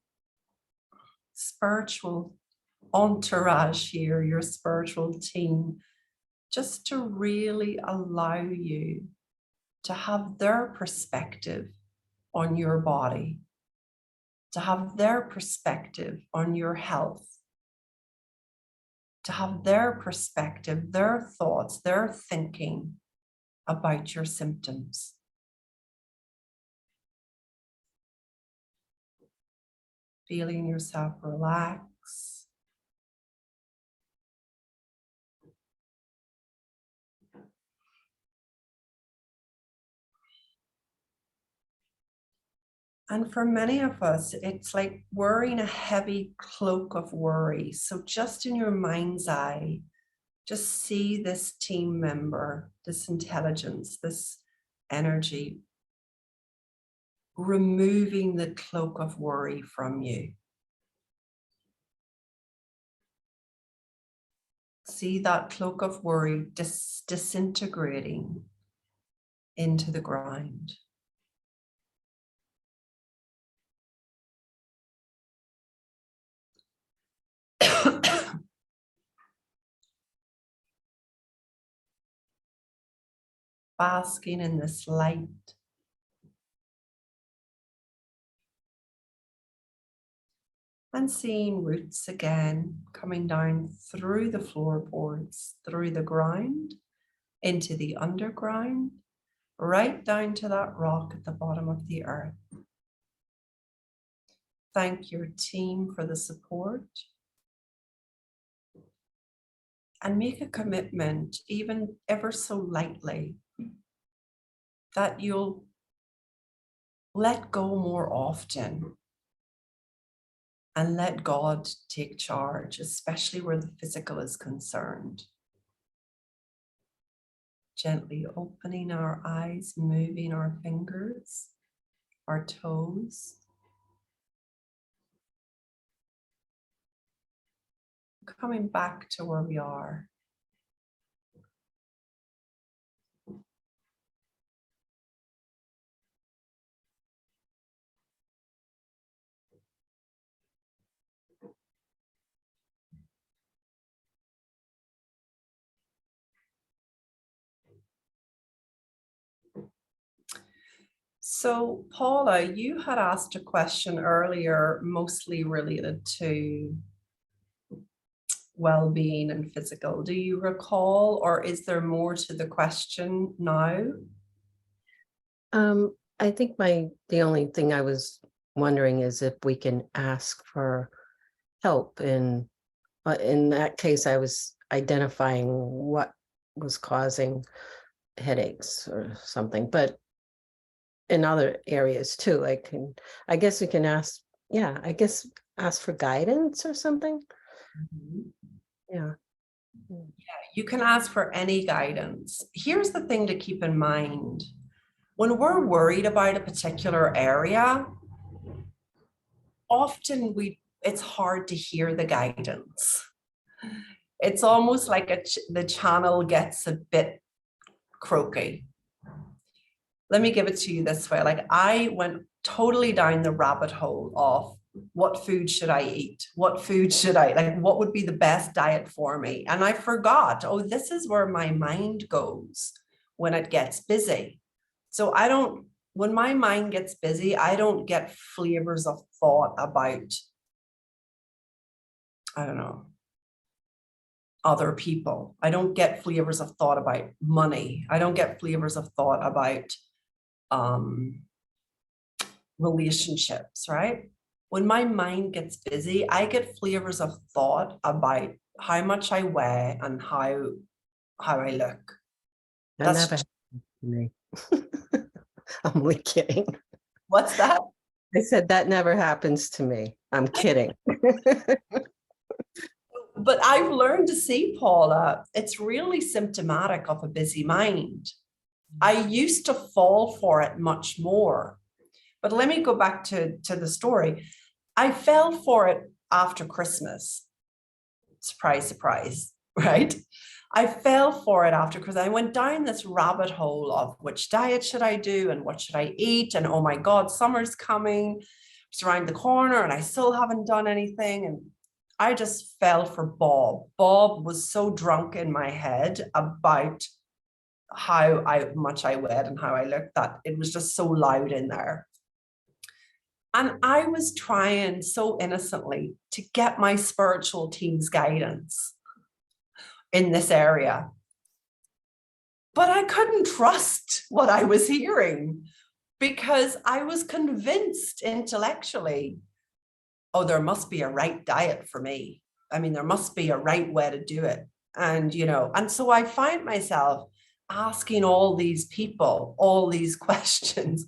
spiritual entourage here, your spiritual team, just to really allow you to have their perspective on your body, to have their perspective on your health, to have their perspective, their thoughts, their thinking about your symptoms. Feeling yourself relax. And for many of us, it's like wearing a heavy cloak of worry. So just in your mind's eye, just see this team member, this intelligence, this energy, removing the cloak of worry from you. See that cloak of worry disintegrating into the ground. Basking in this light. And seeing roots again coming down through the floorboards, through the ground, into the underground, right down to that rock at the bottom of the earth. Thank your team for the support. And make a commitment, even ever so lightly, that you'll let go more often and let God take charge, especially where the physical is concerned. Gently opening our eyes, moving our fingers, our toes. Coming back to where we are. So, Paula, you had asked a question earlier, mostly related to well-being and physical. Do you recall, or is there more to the question now? I think the only thing I was wondering is if we can ask for help. In that case, I was identifying what was causing headaches or something, but in other areas too, I guess we can ask, ask for guidance or something. Yeah. You can ask for any guidance. Here's the thing to keep in mind. When we're worried about a particular area, often it's hard to hear the guidance. It's almost like the channel gets a bit croaky. Let me give it to you this way. Like, I went totally down the rabbit hole of what food should I eat? What food should what would be the best diet for me? And I forgot, oh, this is where my mind goes when it gets busy. So when my mind gets busy, I don't get flavors of thought about, I don't know, other people. I don't get flavors of thought about money. I don't get flavors of thought about relationships, right? When my mind gets busy, I get flavors of thought about how much I weigh and how I look. That That's never happened to me. I'm only kidding. What's that? I said that never happens to me. I'm kidding. But I've learned to see, Paula, it's really symptomatic of a busy mind. I used to fall for it much more. But let me go back to the story. I fell for it after Christmas. Surprise, surprise, right? I fell for it after, because I went down this rabbit hole of which diet should I do and what should I eat? And oh my God, summer's coming. It's around the corner and I still haven't done anything. And I just fell for Bob. Bob was so drunk in my head about how much I weighed and how I looked that it was just so loud in there. And I was trying so innocently to get my spiritual team's guidance in this area. But I couldn't trust what I was hearing because I was convinced intellectually, oh, there must be a right diet for me. I mean, there must be a right way to do it. And, and so I find myself asking all these people, all these questions.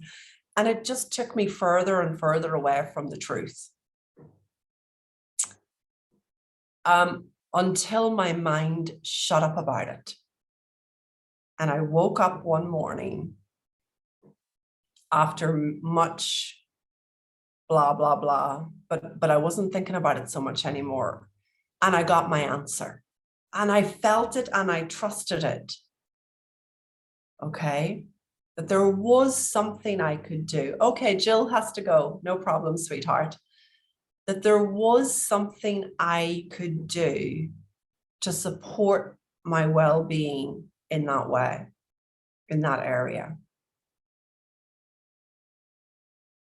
And it just took me further and further away from the truth. Until my mind shut up about it. And I woke up one morning after much blah, blah, blah, but I wasn't thinking about it so much anymore. And I got my answer. And I felt it and I trusted it. Okay. That there was something I could do. Okay, Jill has to go. No problem, sweetheart. That there was something I could do to support my well-being in that way, in that area.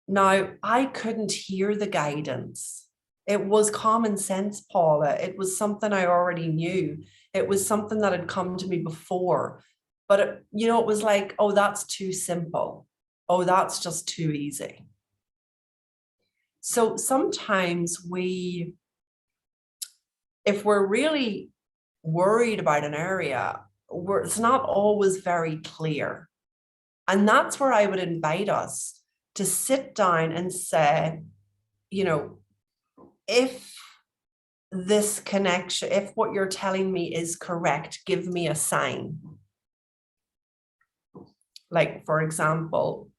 Now, I couldn't hear the guidance. It was common sense, Paula. It was something I already knew. It was something that had come to me before. But, it was like, oh, that's too simple. Oh, that's just too easy. So sometimes if we're really worried about an area, it's not always very clear. And that's where I would invite us to sit down and say, if this connection, if what you're telling me is correct, give me a sign. Like, for example,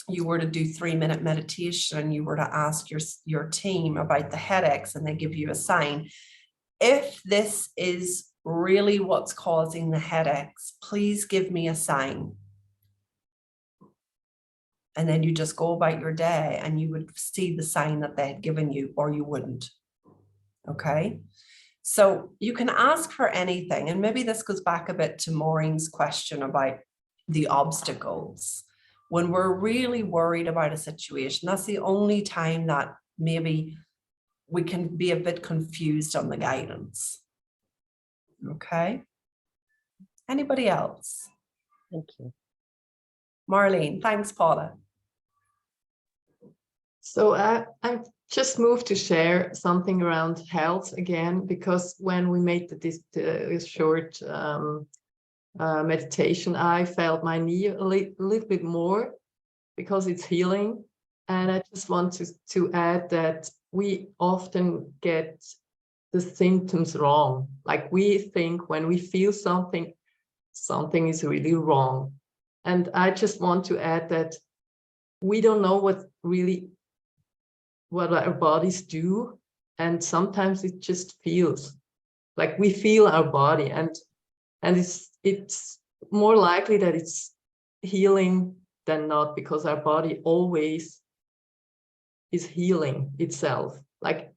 you were to do 3-minute meditation and you were to ask your team about the headaches and they give you a sign. If this is really what's causing the headaches, please give me a sign. And then you just go about your day and you would see the sign that they had given you, or you wouldn't. Okay. So you can ask for anything. And maybe this goes back a bit to Maureen's question about the obstacles. When we're really worried about a situation, that's the only time that maybe we can be a bit confused on the guidance. Okay. Anybody else? Thank you. Marlene, thanks, Paula. So I just moved to share something around health again, because when we made this short meditation, I felt my knee a little bit more because it's healing. And I just want to add that we often get the symptoms wrong. Like we think when we feel something, something is really wrong. And I just want to add that we don't know what our bodies do. And sometimes it just feels like we feel our body, and it's more likely that it's healing than not, because our body always is healing itself. Like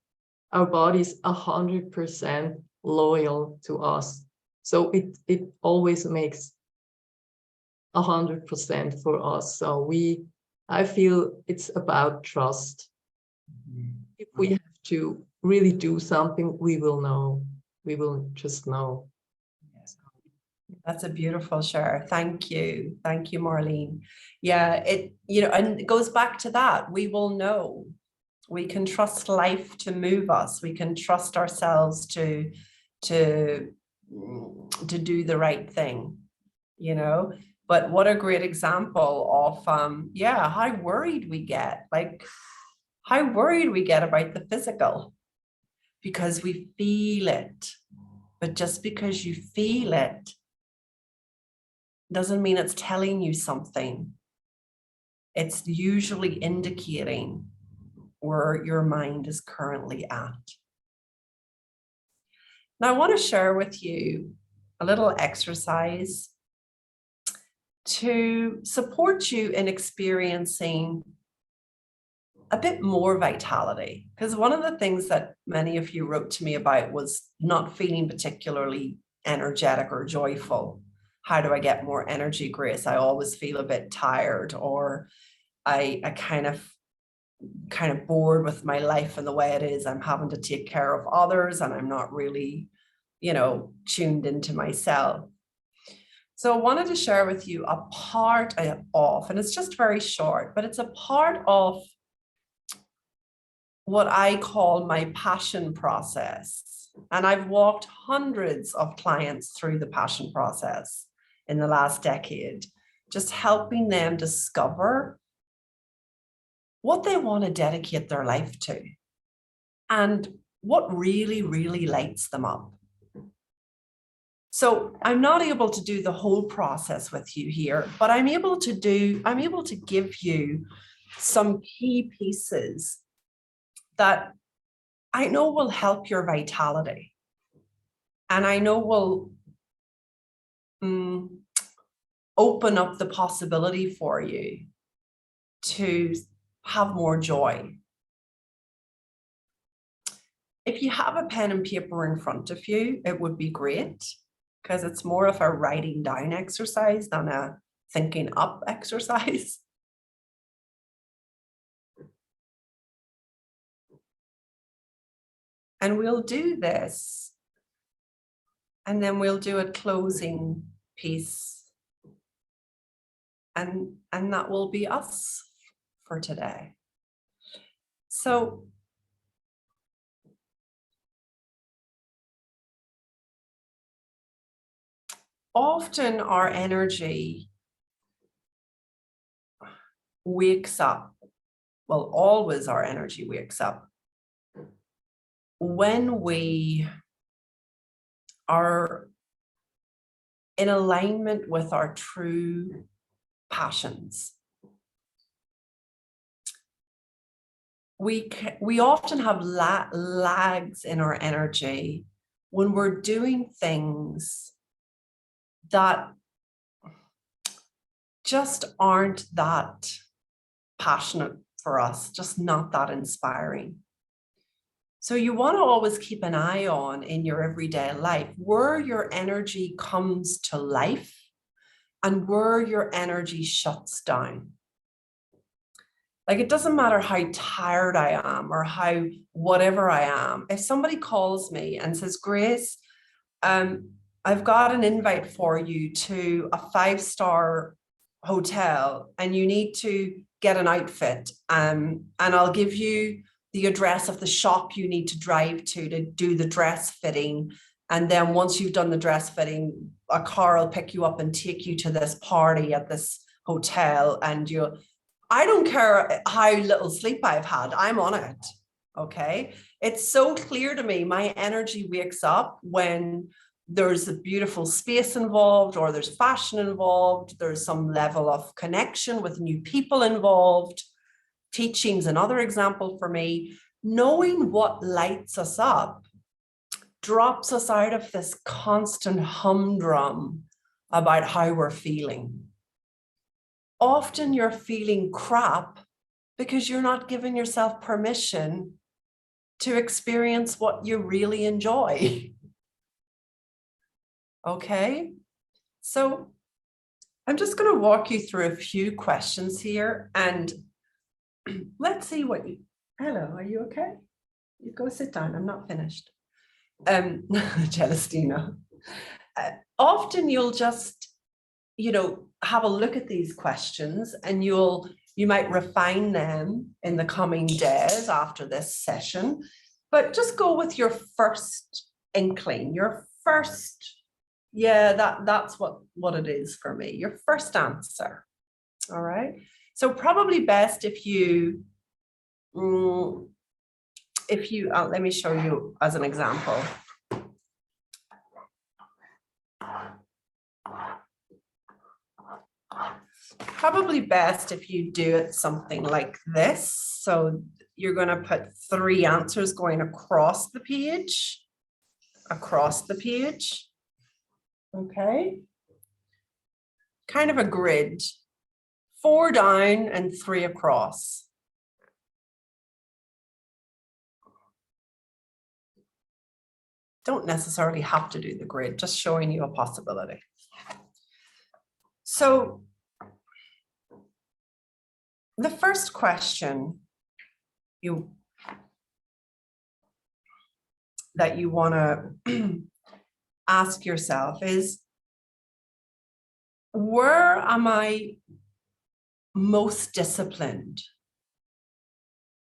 our body is 100% loyal to us. So it always makes 100% for us. So I feel it's about trust. If we have to really do something, we will know. We will just know. That's a beautiful share. Thank you. Thank you, Marlene. Yeah, and it goes back to that. We will know. We can trust life to move us. We can trust ourselves to do the right thing, But what a great example of how worried we get, like how worried we get about the physical, because we feel it. But just because you feel it doesn't mean it's telling you something. It's usually indicating where your mind is currently at. Now, I want to share with you a little exercise to support you in experiencing a bit more vitality. Because one of the things that many of you wrote to me about was not feeling particularly energetic or joyful. How do I get more energy, Grace? I always feel a bit tired, or I kind of bored with my life and the way it is. I'm having to take care of others and I'm not really, tuned into myself. So I wanted to share with you a part of, and it's just very short, but it's a part of what I call my passion process. And I've walked hundreds of clients through the passion process in the last decade, just helping them discover what they want to dedicate their life to and what really, really lights them up. So I'm not able to do the whole process with you here, but I'm able to give you some key pieces that I know will help your vitality, and I know will open up the possibility for you to have more joy. If you have a pen and paper in front of you, it would be great, because it's more of a writing down exercise than a thinking up exercise. And we'll do this, and then we'll do a closing piece, and that will be us for today. So often our energy wakes up, well, always our energy wakes up when we are in alignment with our true passions. We often have lags in our energy when we're doing things that just aren't that passionate for us, just not that inspiring. So you want to always keep an eye on in your everyday life where your energy comes to life and where your energy shuts down. Like, it doesn't matter how tired I am or how whatever I am. If somebody calls me and says, Grace, I've got an invite for you to a 5-star hotel and you need to get an outfit, and I'll give you the address of the shop you need to drive to do the dress fitting. And then once you've done the dress fitting, a car will pick you up and take you to this party at this hotel. And I don't care how little sleep I've had, I'm on it. Okay. It's so clear to me, my energy wakes up when there's a beautiful space involved, or there's fashion involved, there's some level of connection with new people involved. Teaching's another example for me. Knowing what lights us up drops us out of this constant humdrum about how we're feeling. Often you're feeling crap because you're not giving yourself permission to experience what you really enjoy. Okay, so I'm just going to walk you through a few questions here, and let's see what you, hello, are you okay? You go sit down, I'm not finished. Celestina. Often you'll just, have a look at these questions, and you might refine them in the coming days after this session, but just go with your first inkling, your first, that's what it is for me, your first answer. All right. So probably best if you, let me show you as an example. Probably best if you do it something like this. So you're going to put 3 answers going across the page. Okay. Kind of a grid. 4 down and 3 across. Don't necessarily have to do the grid, just showing you a possibility. So the first question that you want to ask yourself is, where am I most disciplined?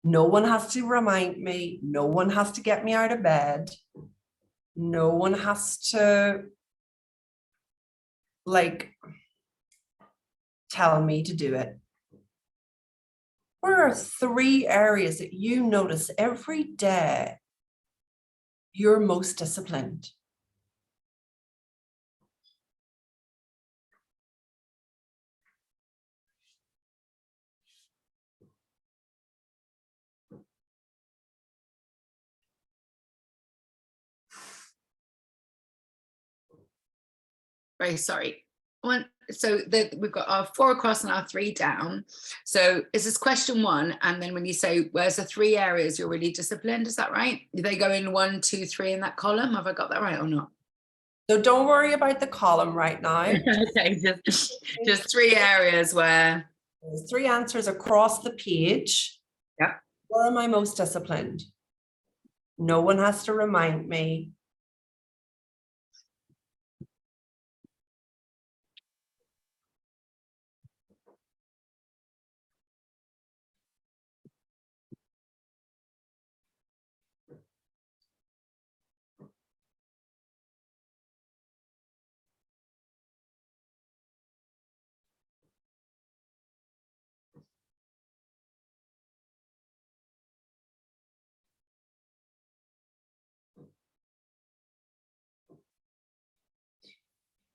No one has to remind me. No one has to get me out of bed. No one has to tell me to do it. Where are 3 areas that you notice every day you're most disciplined? Very sorry. So we've got our 4 across and our 3 down. So is this question 1? And then when you say, where's the 3 areas you're really disciplined, is that right? Do they go in 1, 2, 3 in that column? Have I got that right or not? So don't worry about the column right now. Okay, just 3 areas where. There's 3 answers across the page. Yeah. Where am I most disciplined? No one has to remind me.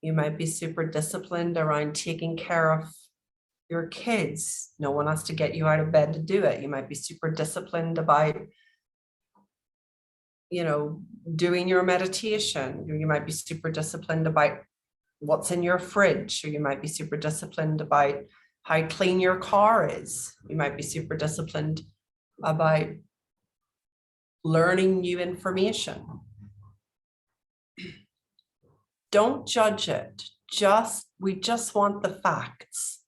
You might be super disciplined around taking care of your kids. No one has to get you out of bed to do it. You might be super disciplined about, doing your meditation. You might be super disciplined about what's in your fridge, or you might be super disciplined about how clean your car is. You might be super disciplined about learning new information. Don't judge it. We just want the facts.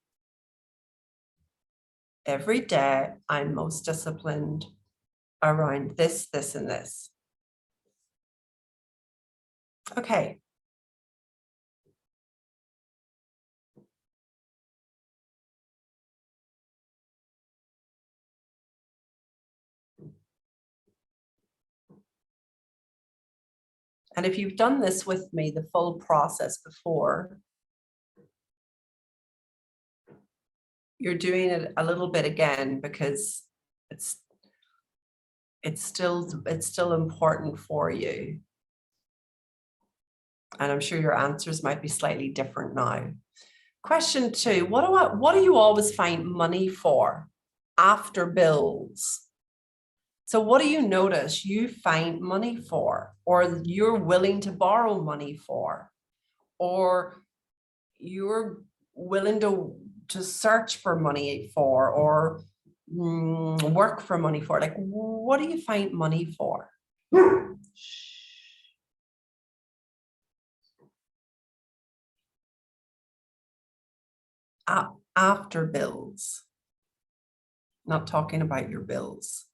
Every day, I'm most disciplined around this, this, and this. Okay. And if you've done this with me, the full process before, you're doing it a little bit again because it's still important for you. And I'm sure your answers might be slightly different now. Question 2, what do you always find money for after bills? So what do you notice you find money for, or you're willing to borrow money for, or you're willing to search for money for, or work for money for? Like, what do you find money for? After bills, not talking about your bills.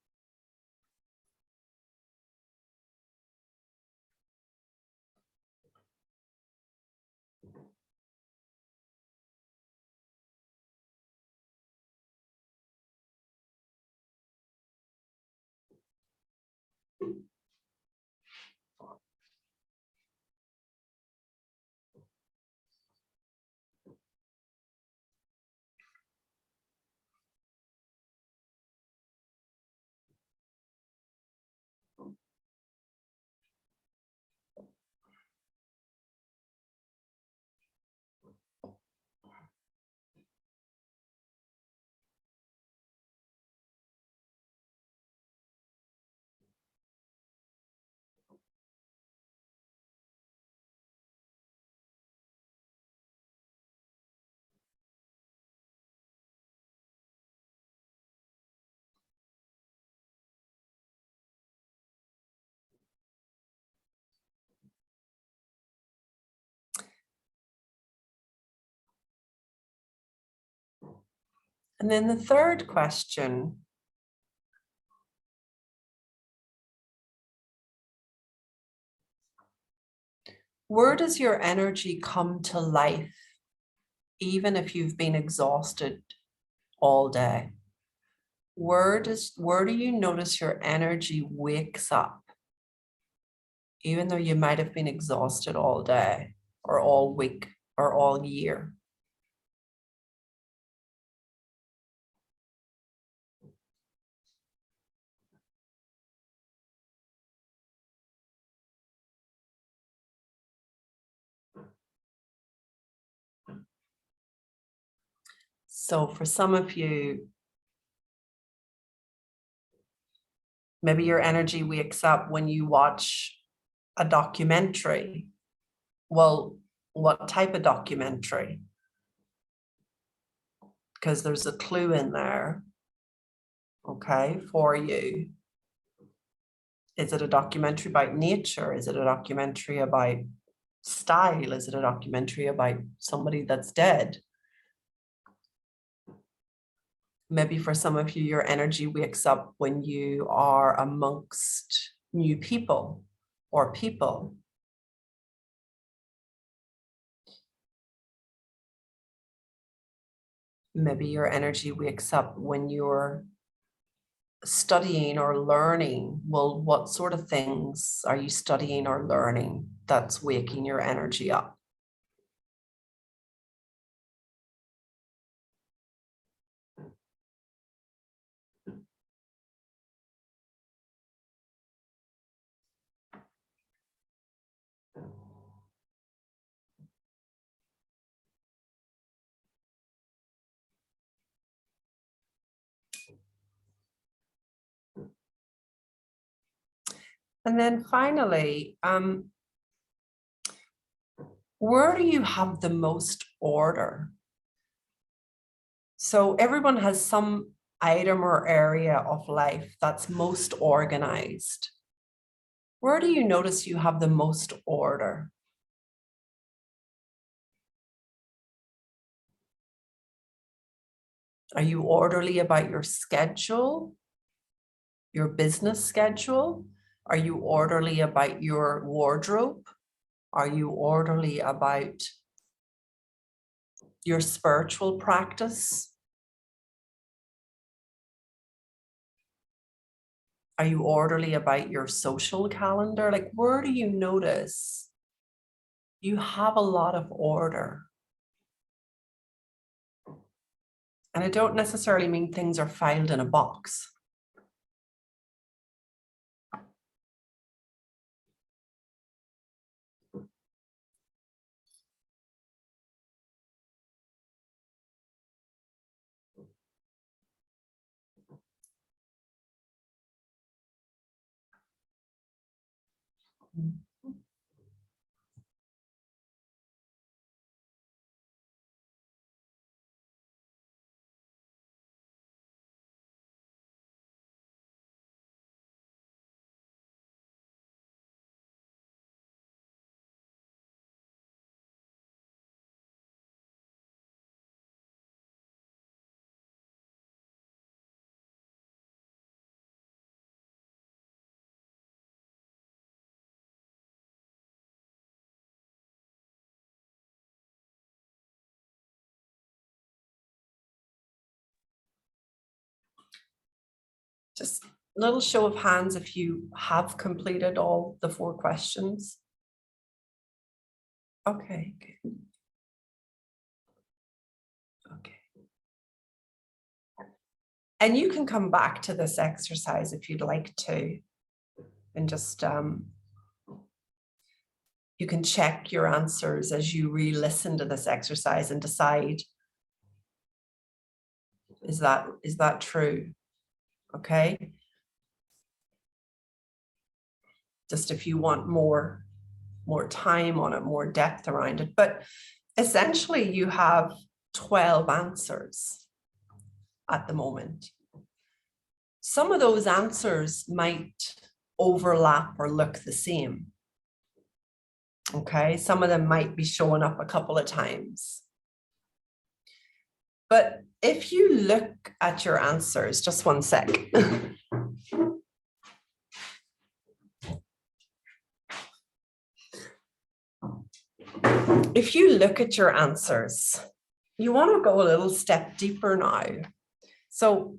And then the third question, where does your energy come to life, even if you've been exhausted all day? Where do you notice your energy wakes up, even though you might have been exhausted all day or all week or all year? So for some of you, maybe your energy wakes up when you watch a documentary. Well, what type of documentary? Because there's a clue in there, okay, for you. Is it a documentary about nature? Is it a documentary about style? Is it a documentary about somebody that's dead? Maybe for some of you, your energy wakes up when you are amongst new people or people. Maybe your energy wakes up when you're studying or learning. Well, what sort of things are you studying or learning that's waking your energy up? And then finally, where do you have the most order? So everyone has some item or area of life that's most organized. Where do you notice you have the most order? Are you orderly about your schedule, your business schedule? Are you orderly about your wardrobe? Are you orderly about your spiritual practice? Are you orderly about your social calendar? Like, where do you notice you have a lot of order? And I don't necessarily mean things are filed in a box. Just a little show of hands if you have completed all the 4 questions. Okay, good. Okay. And you can come back to this exercise if you'd like to, and just you can check your answers as you re-listen to this exercise and decide, is that true? Okay. Just if you want more time on it, more depth around it. But essentially you have 12 answers at the moment. Some of those answers might overlap or look the same. Okay, some of them might be showing up a couple of times. But if you look at your answers, just one sec. If you look at your answers, you want to go a little step deeper now. So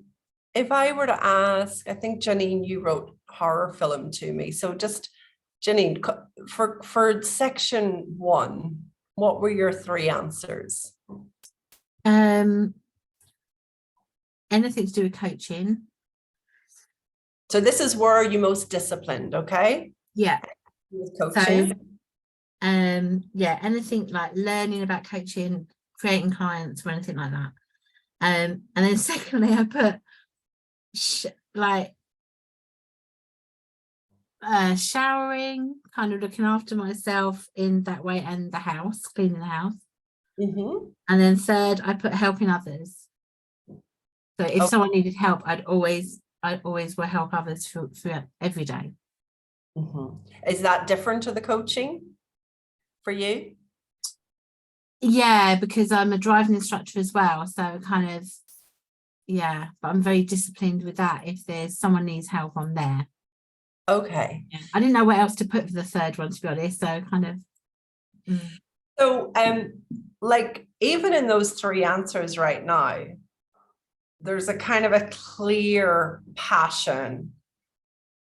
if I were to ask, I think Janine, you wrote horror film to me. So just Janine, for section 1, what were your 3 answers? Anything to do with coaching. So this is where you're most disciplined, okay? Yeah. With coaching. So, yeah, anything like learning about coaching, creating clients, or anything like that. And then secondly, I put showering, kind of looking after myself in that way, and the house, cleaning the house. Mm-hmm. And then third, I put helping others. So if someone needed help, I'd always will help others through every day. Mm-hmm. Is that different to the coaching for you? Yeah, because I'm a driving instructor as well. So kind of, yeah, but I'm very disciplined with that. If there's someone needs help, I'm there. Okay. Yeah. I didn't know what else to put for the third one, to be honest. So kind of. So like even in those 3 answers right now, there's a kind of a clear passion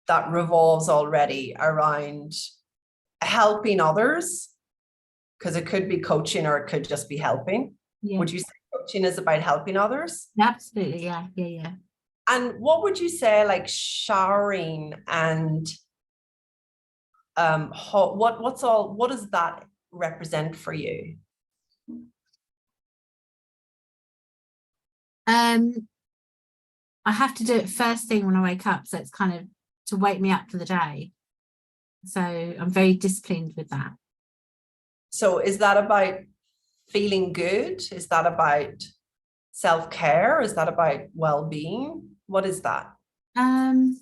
that revolves already around helping others, because it could be coaching or it could just be helping. Yeah. Would you say coaching is about helping others? Absolutely, yeah. And what would you say, like showering and what does that represent for you? I have to do it first thing when I wake up, so it's kind of to wake me up for the day. So I'm very disciplined with that. So is that about feeling good? Is that about self-care? Is that about well-being? What is that? I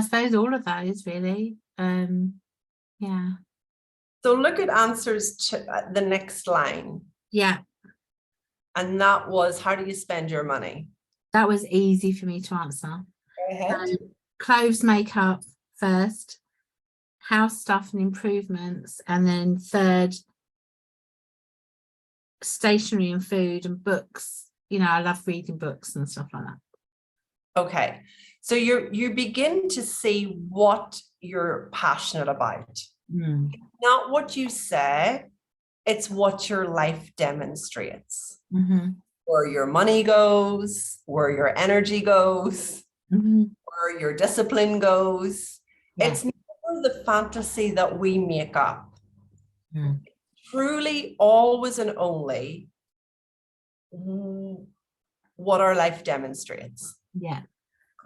suppose all of those really. Yeah. So look at answers to the next line. Yeah. And that was, how do you spend your money? That was easy for me to answer. Go ahead. Clothes, makeup first, house stuff and improvements, and then third, stationery and food and books. You know, I love reading books and stuff like that. Okay. So you begin to see what you're passionate about. Mm. Not what you say, it's what your life demonstrates. Mm-hmm. Where your money goes, where your energy goes, Mm-hmm. where your discipline goes. Yeah. It's never the fantasy that we make up. Mm. Truly, always and only what our life demonstrates. Yeah.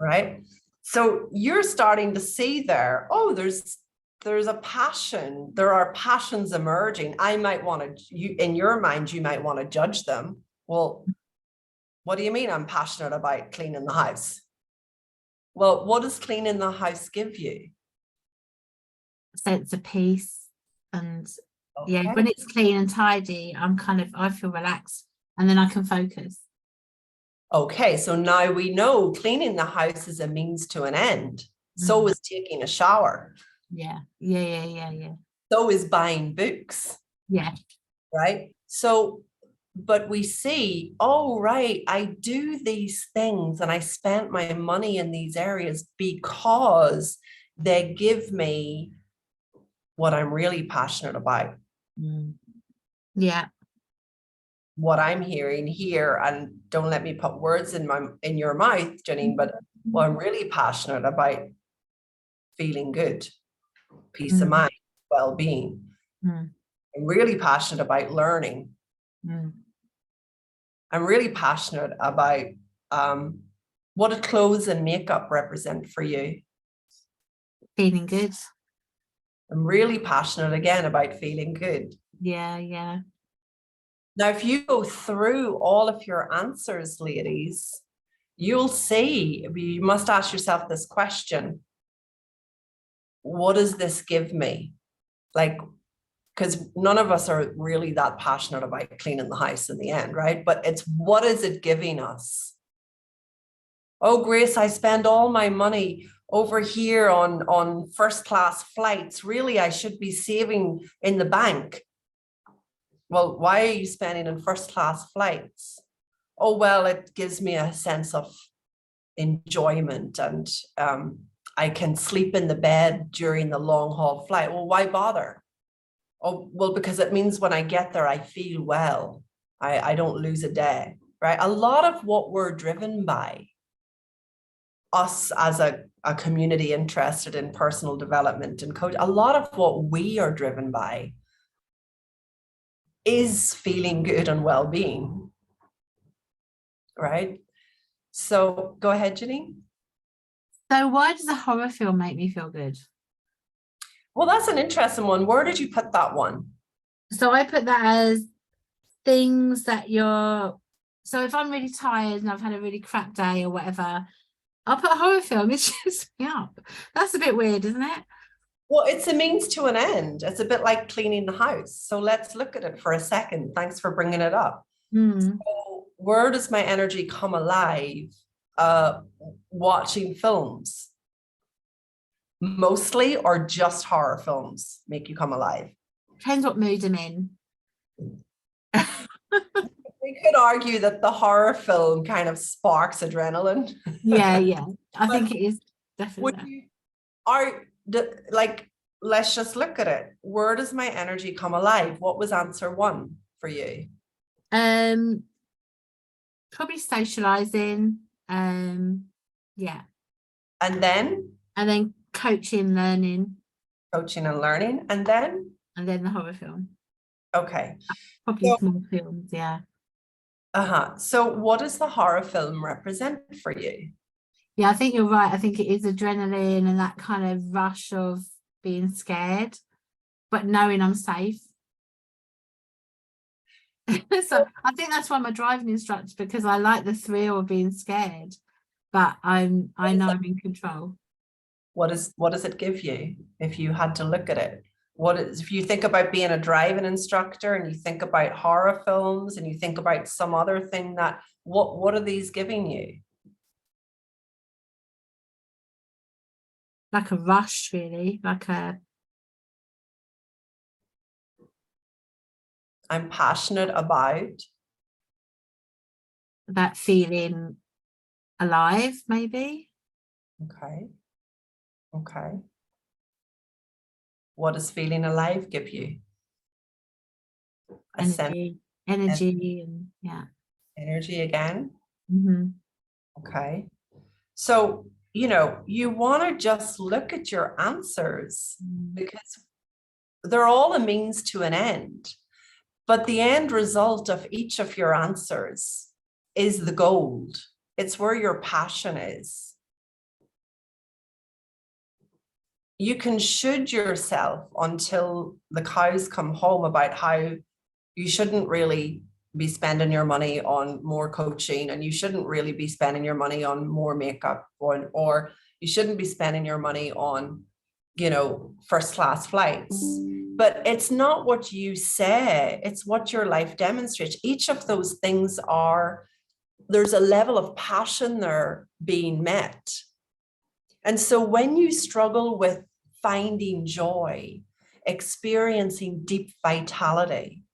Right? So you're starting to see there, oh, there's a passion. There are passions emerging. I might want to, you in your mind, you might want to judge them. Well, what do you mean I'm passionate about cleaning the house? Well, what does cleaning the house give you? Sense of peace, and yeah, Okay. when it's clean and tidy, I feel relaxed, and then I can focus. Okay, so now we know cleaning the house is a means to an end. So is taking a shower. Yeah. So is buying books. Yeah. Right? So, but we see, oh, right, I do these things and I spent my money in these areas because they give me what I'm really passionate about. Mm. Yeah. What I'm hearing here, and don't let me put words in your mouth, Janine, but well, I'm really passionate about feeling good, peace of mind, well-being. I'm really passionate about learning. I'm really passionate about what do clothes and makeup represent for you? Feeling good. I'm really passionate again about feeling good. Yeah. Now, if you go through all of your answers, ladies, you'll see, you must ask yourself this question. What does this give me? Like, because none of us are really that passionate about cleaning the house in the end, right? But it's what is it giving us? Oh, Grace, I spend all my money over here on first class flights. Really, I should be saving in the bank. Well, why are you spending on first class flights? Oh, well, it gives me a sense of enjoyment, and I can sleep in the bed during the long haul flight. Well, why bother? Oh, well, because it means when I get there, I feel well. I don't lose a day, right? A lot of what we're driven by, us as a community interested in personal development and coach, a lot of what we are driven by is feeling good and well-being, right? So go ahead, Janine. So why does a horror film make me feel good? Well, that's an interesting one. Where did you put that one? So I put that as things that so if I'm really tired and I've had a really crap day or whatever, I'll put a horror film. It cheers me up. That's a bit weird, isn't it? Well, it's a means to an end. It's a bit like cleaning the house. So let's look at it for a second. Thanks for bringing it up. So where does my energy come alive? Watching films. Mostly, or just horror films make you come alive? Depends what mood I'm in. We could argue that the horror film kind of sparks adrenaline. Yeah. I think it is definitely. Let's just look at it. Where does my energy come alive? What was answer 1 for you? Probably socializing. Yeah. And then coaching, learning. Coaching and learning. And then the horror film. Okay. Probably small films, yeah. So what does the horror film represent for you? Yeah, I think you're right. I think it is adrenaline and that kind of rush of being scared, but knowing I'm safe. So I think that's why I'm a driving instructor, because I like the thrill of being scared, but I know I'm in control. What does it give you if you had to look at it? If you think about being a driving instructor and you think about horror films and you think about some other thing, that what are these giving you? Like a rush, really, I'm passionate about feeling alive, maybe. Okay. Okay. What does feeling alive give you? A sense Energy and yeah. energy again. Mm-hmm. Okay. So, you know, you want to just look at your answers because they're all a means to an end. But the end result of each of your answers is the gold. It's where your passion is. You can should yourself until the cows come home about how you shouldn't really be spending your money on more coaching, and you shouldn't really be spending your money on more makeup, or you shouldn't be spending your money on, you know, first class flights. But it's not what you say, it's what your life demonstrates. Each of those things there's a level of passion there being met. And so when you struggle with finding joy, experiencing deep vitality,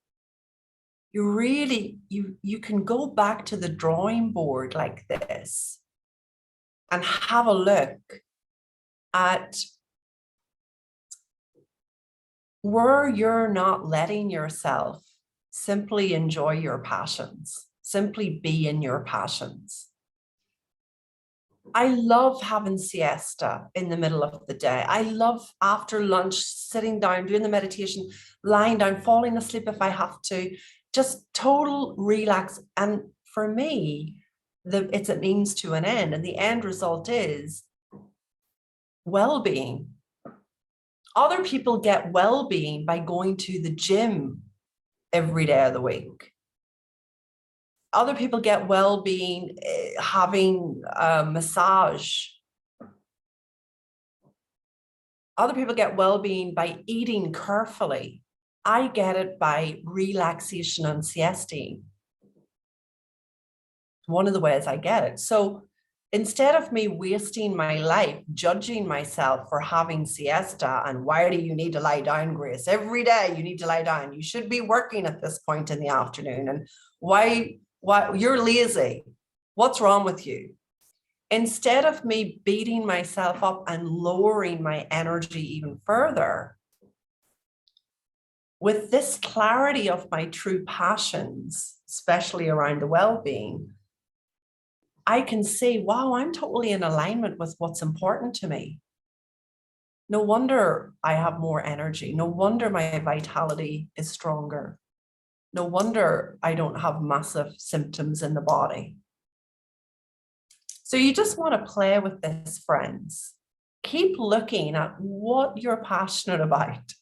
you can go back to the drawing board like this and have a look at where you're not letting yourself simply enjoy your passions, simply be in your passions. I love having siesta in the middle of the day. I love after lunch, sitting down, doing the meditation, lying down, falling asleep if I have to, just total relax. And for me, it's a means to an end. And the end result is well-being. Other people get well-being by going to the gym every day of the week. Other people get well-being having a massage. Other people get well-being by eating carefully. I get it by relaxation and siesting. One of the ways I get it. So instead of me wasting my life judging myself for having siesta and why do you need to lie down, Grace? Every day you need to lie down. You should be working at this point in the afternoon. And why you're lazy? What's wrong with you? Instead of me beating myself up and lowering my energy even further, with this clarity of my true passions, especially around the well-being, I can see, wow, I'm totally in alignment with what's important to me. No wonder I have more energy. No wonder my vitality is stronger. No wonder I don't have massive symptoms in the body. So you just want to play with this, friends. Keep looking at what you're passionate about.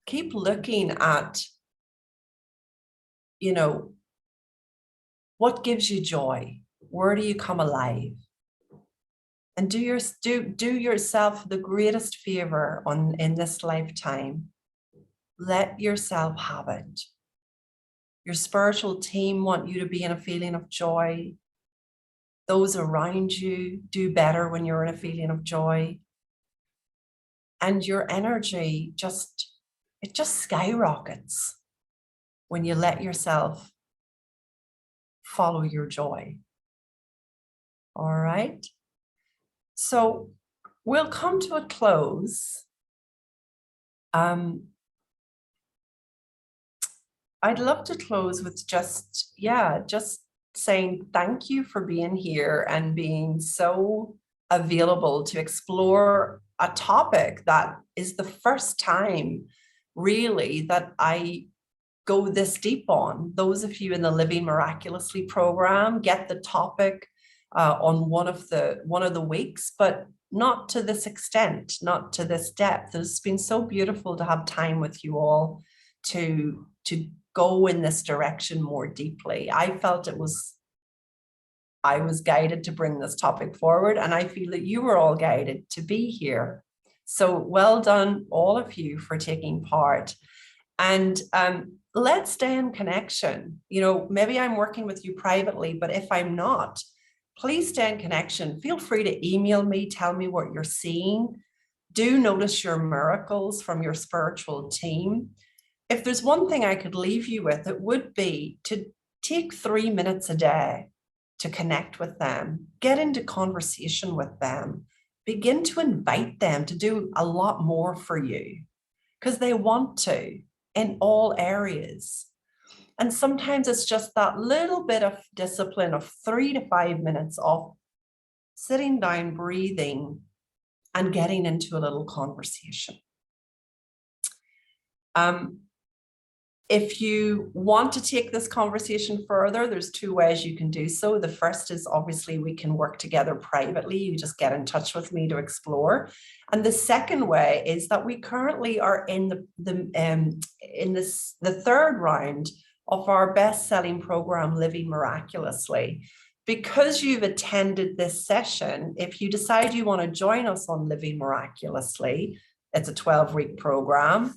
Keep looking at, you know, what gives you joy? Where do you come alive? And do yourself the greatest favor in this lifetime. Let yourself have it. Your spiritual team want you to be in a feeling of joy. Those around you do better when you're in a feeling of joy. And your energy just skyrockets when you let yourself follow your joy. All right. So we'll come to a close. I'd love to close with just saying thank you for being here and being so available to explore a topic that is the first time really that I go this deep on. Those of you in the Living Miraculously program get the topic on one of the weeks, but not to this extent, not to this depth. It's been so beautiful to have time with you all to go in this direction more deeply. I felt I was guided to bring this topic forward, and I feel that you were all guided to be here. So well done, all of you, for taking part. And let's stay in connection. You know, maybe I'm working with you privately, but if I'm not, please stay in connection. Feel free to email me, tell me what you're seeing. Do notice your miracles from your spiritual team. If there's one thing I could leave you with, it would be to take 3 minutes a day to connect with them, get into conversation with them, begin to invite them to do a lot more for you because they want to in all areas. And sometimes it's just that little bit of discipline of 3 to 5 minutes of sitting down, breathing, and getting into a little conversation. If you want to take this conversation further, there's 2 ways you can do so. The first is obviously we can work together privately. You just get in touch with me to explore. And the second way is that we currently are in the 3rd round of our best-selling program, Living Miraculously. Because you've attended this session, if you decide you want to join us on Living Miraculously, it's a 12-week program.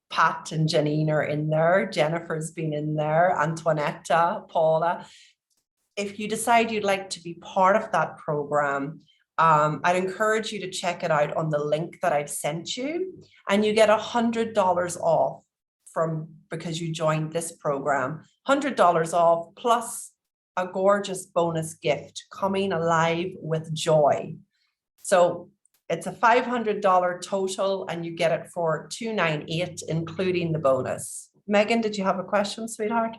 Pat and Janine are in there. Jennifer's been in there. Antoinetta, Paula. If you decide you'd like to be part of that program, I'd encourage you to check it out on the link that I've sent you, and you get $100 off because you joined this program. $100 off plus a gorgeous bonus gift, Coming Alive with Joy. So it's a $500 total and you get it for $298, including the bonus. Megan, did you have a question, sweetheart?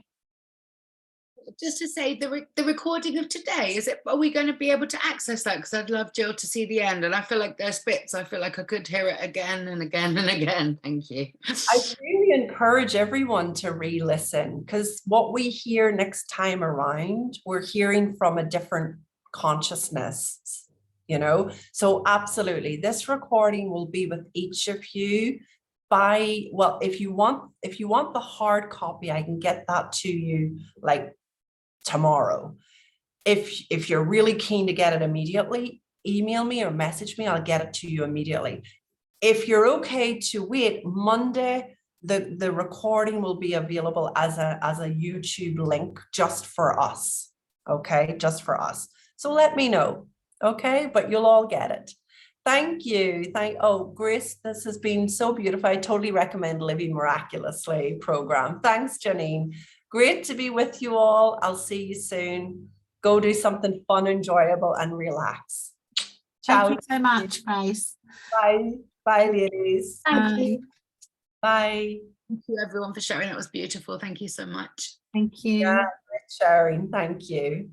Just to say, the recording of today, are we going to be able to access that? Because I'd love Jill to see the end, and I feel like there's bits I feel like I could hear it again and again and again. Thank you. I really encourage everyone to re-listen, because what we hear next time around, we're hearing from a different consciousness, you know. So absolutely, this recording will be with each of you. Well, if you want the hard copy, I can get that to you like tomorrow. If you're really keen to get it immediately, email me or message me, I'll get it to you immediately. If you're okay to wait, Monday, the recording will be available as a YouTube link just for us. Okay, just for us. So let me know. Okay, but you'll all get it. Thank you. Grace, this has been so beautiful. I totally recommend Living Miraculously program. Thanks, Janine. Great to be with you all. I'll see you soon. Go do something fun, enjoyable, and relax. Ciao. Thank you so much, Grace. Bye. Bye, ladies. Thank you. Bye. Thank you, everyone, for sharing. That was beautiful. Thank you so much. Thank you. Yeah, great sharing. Thank you.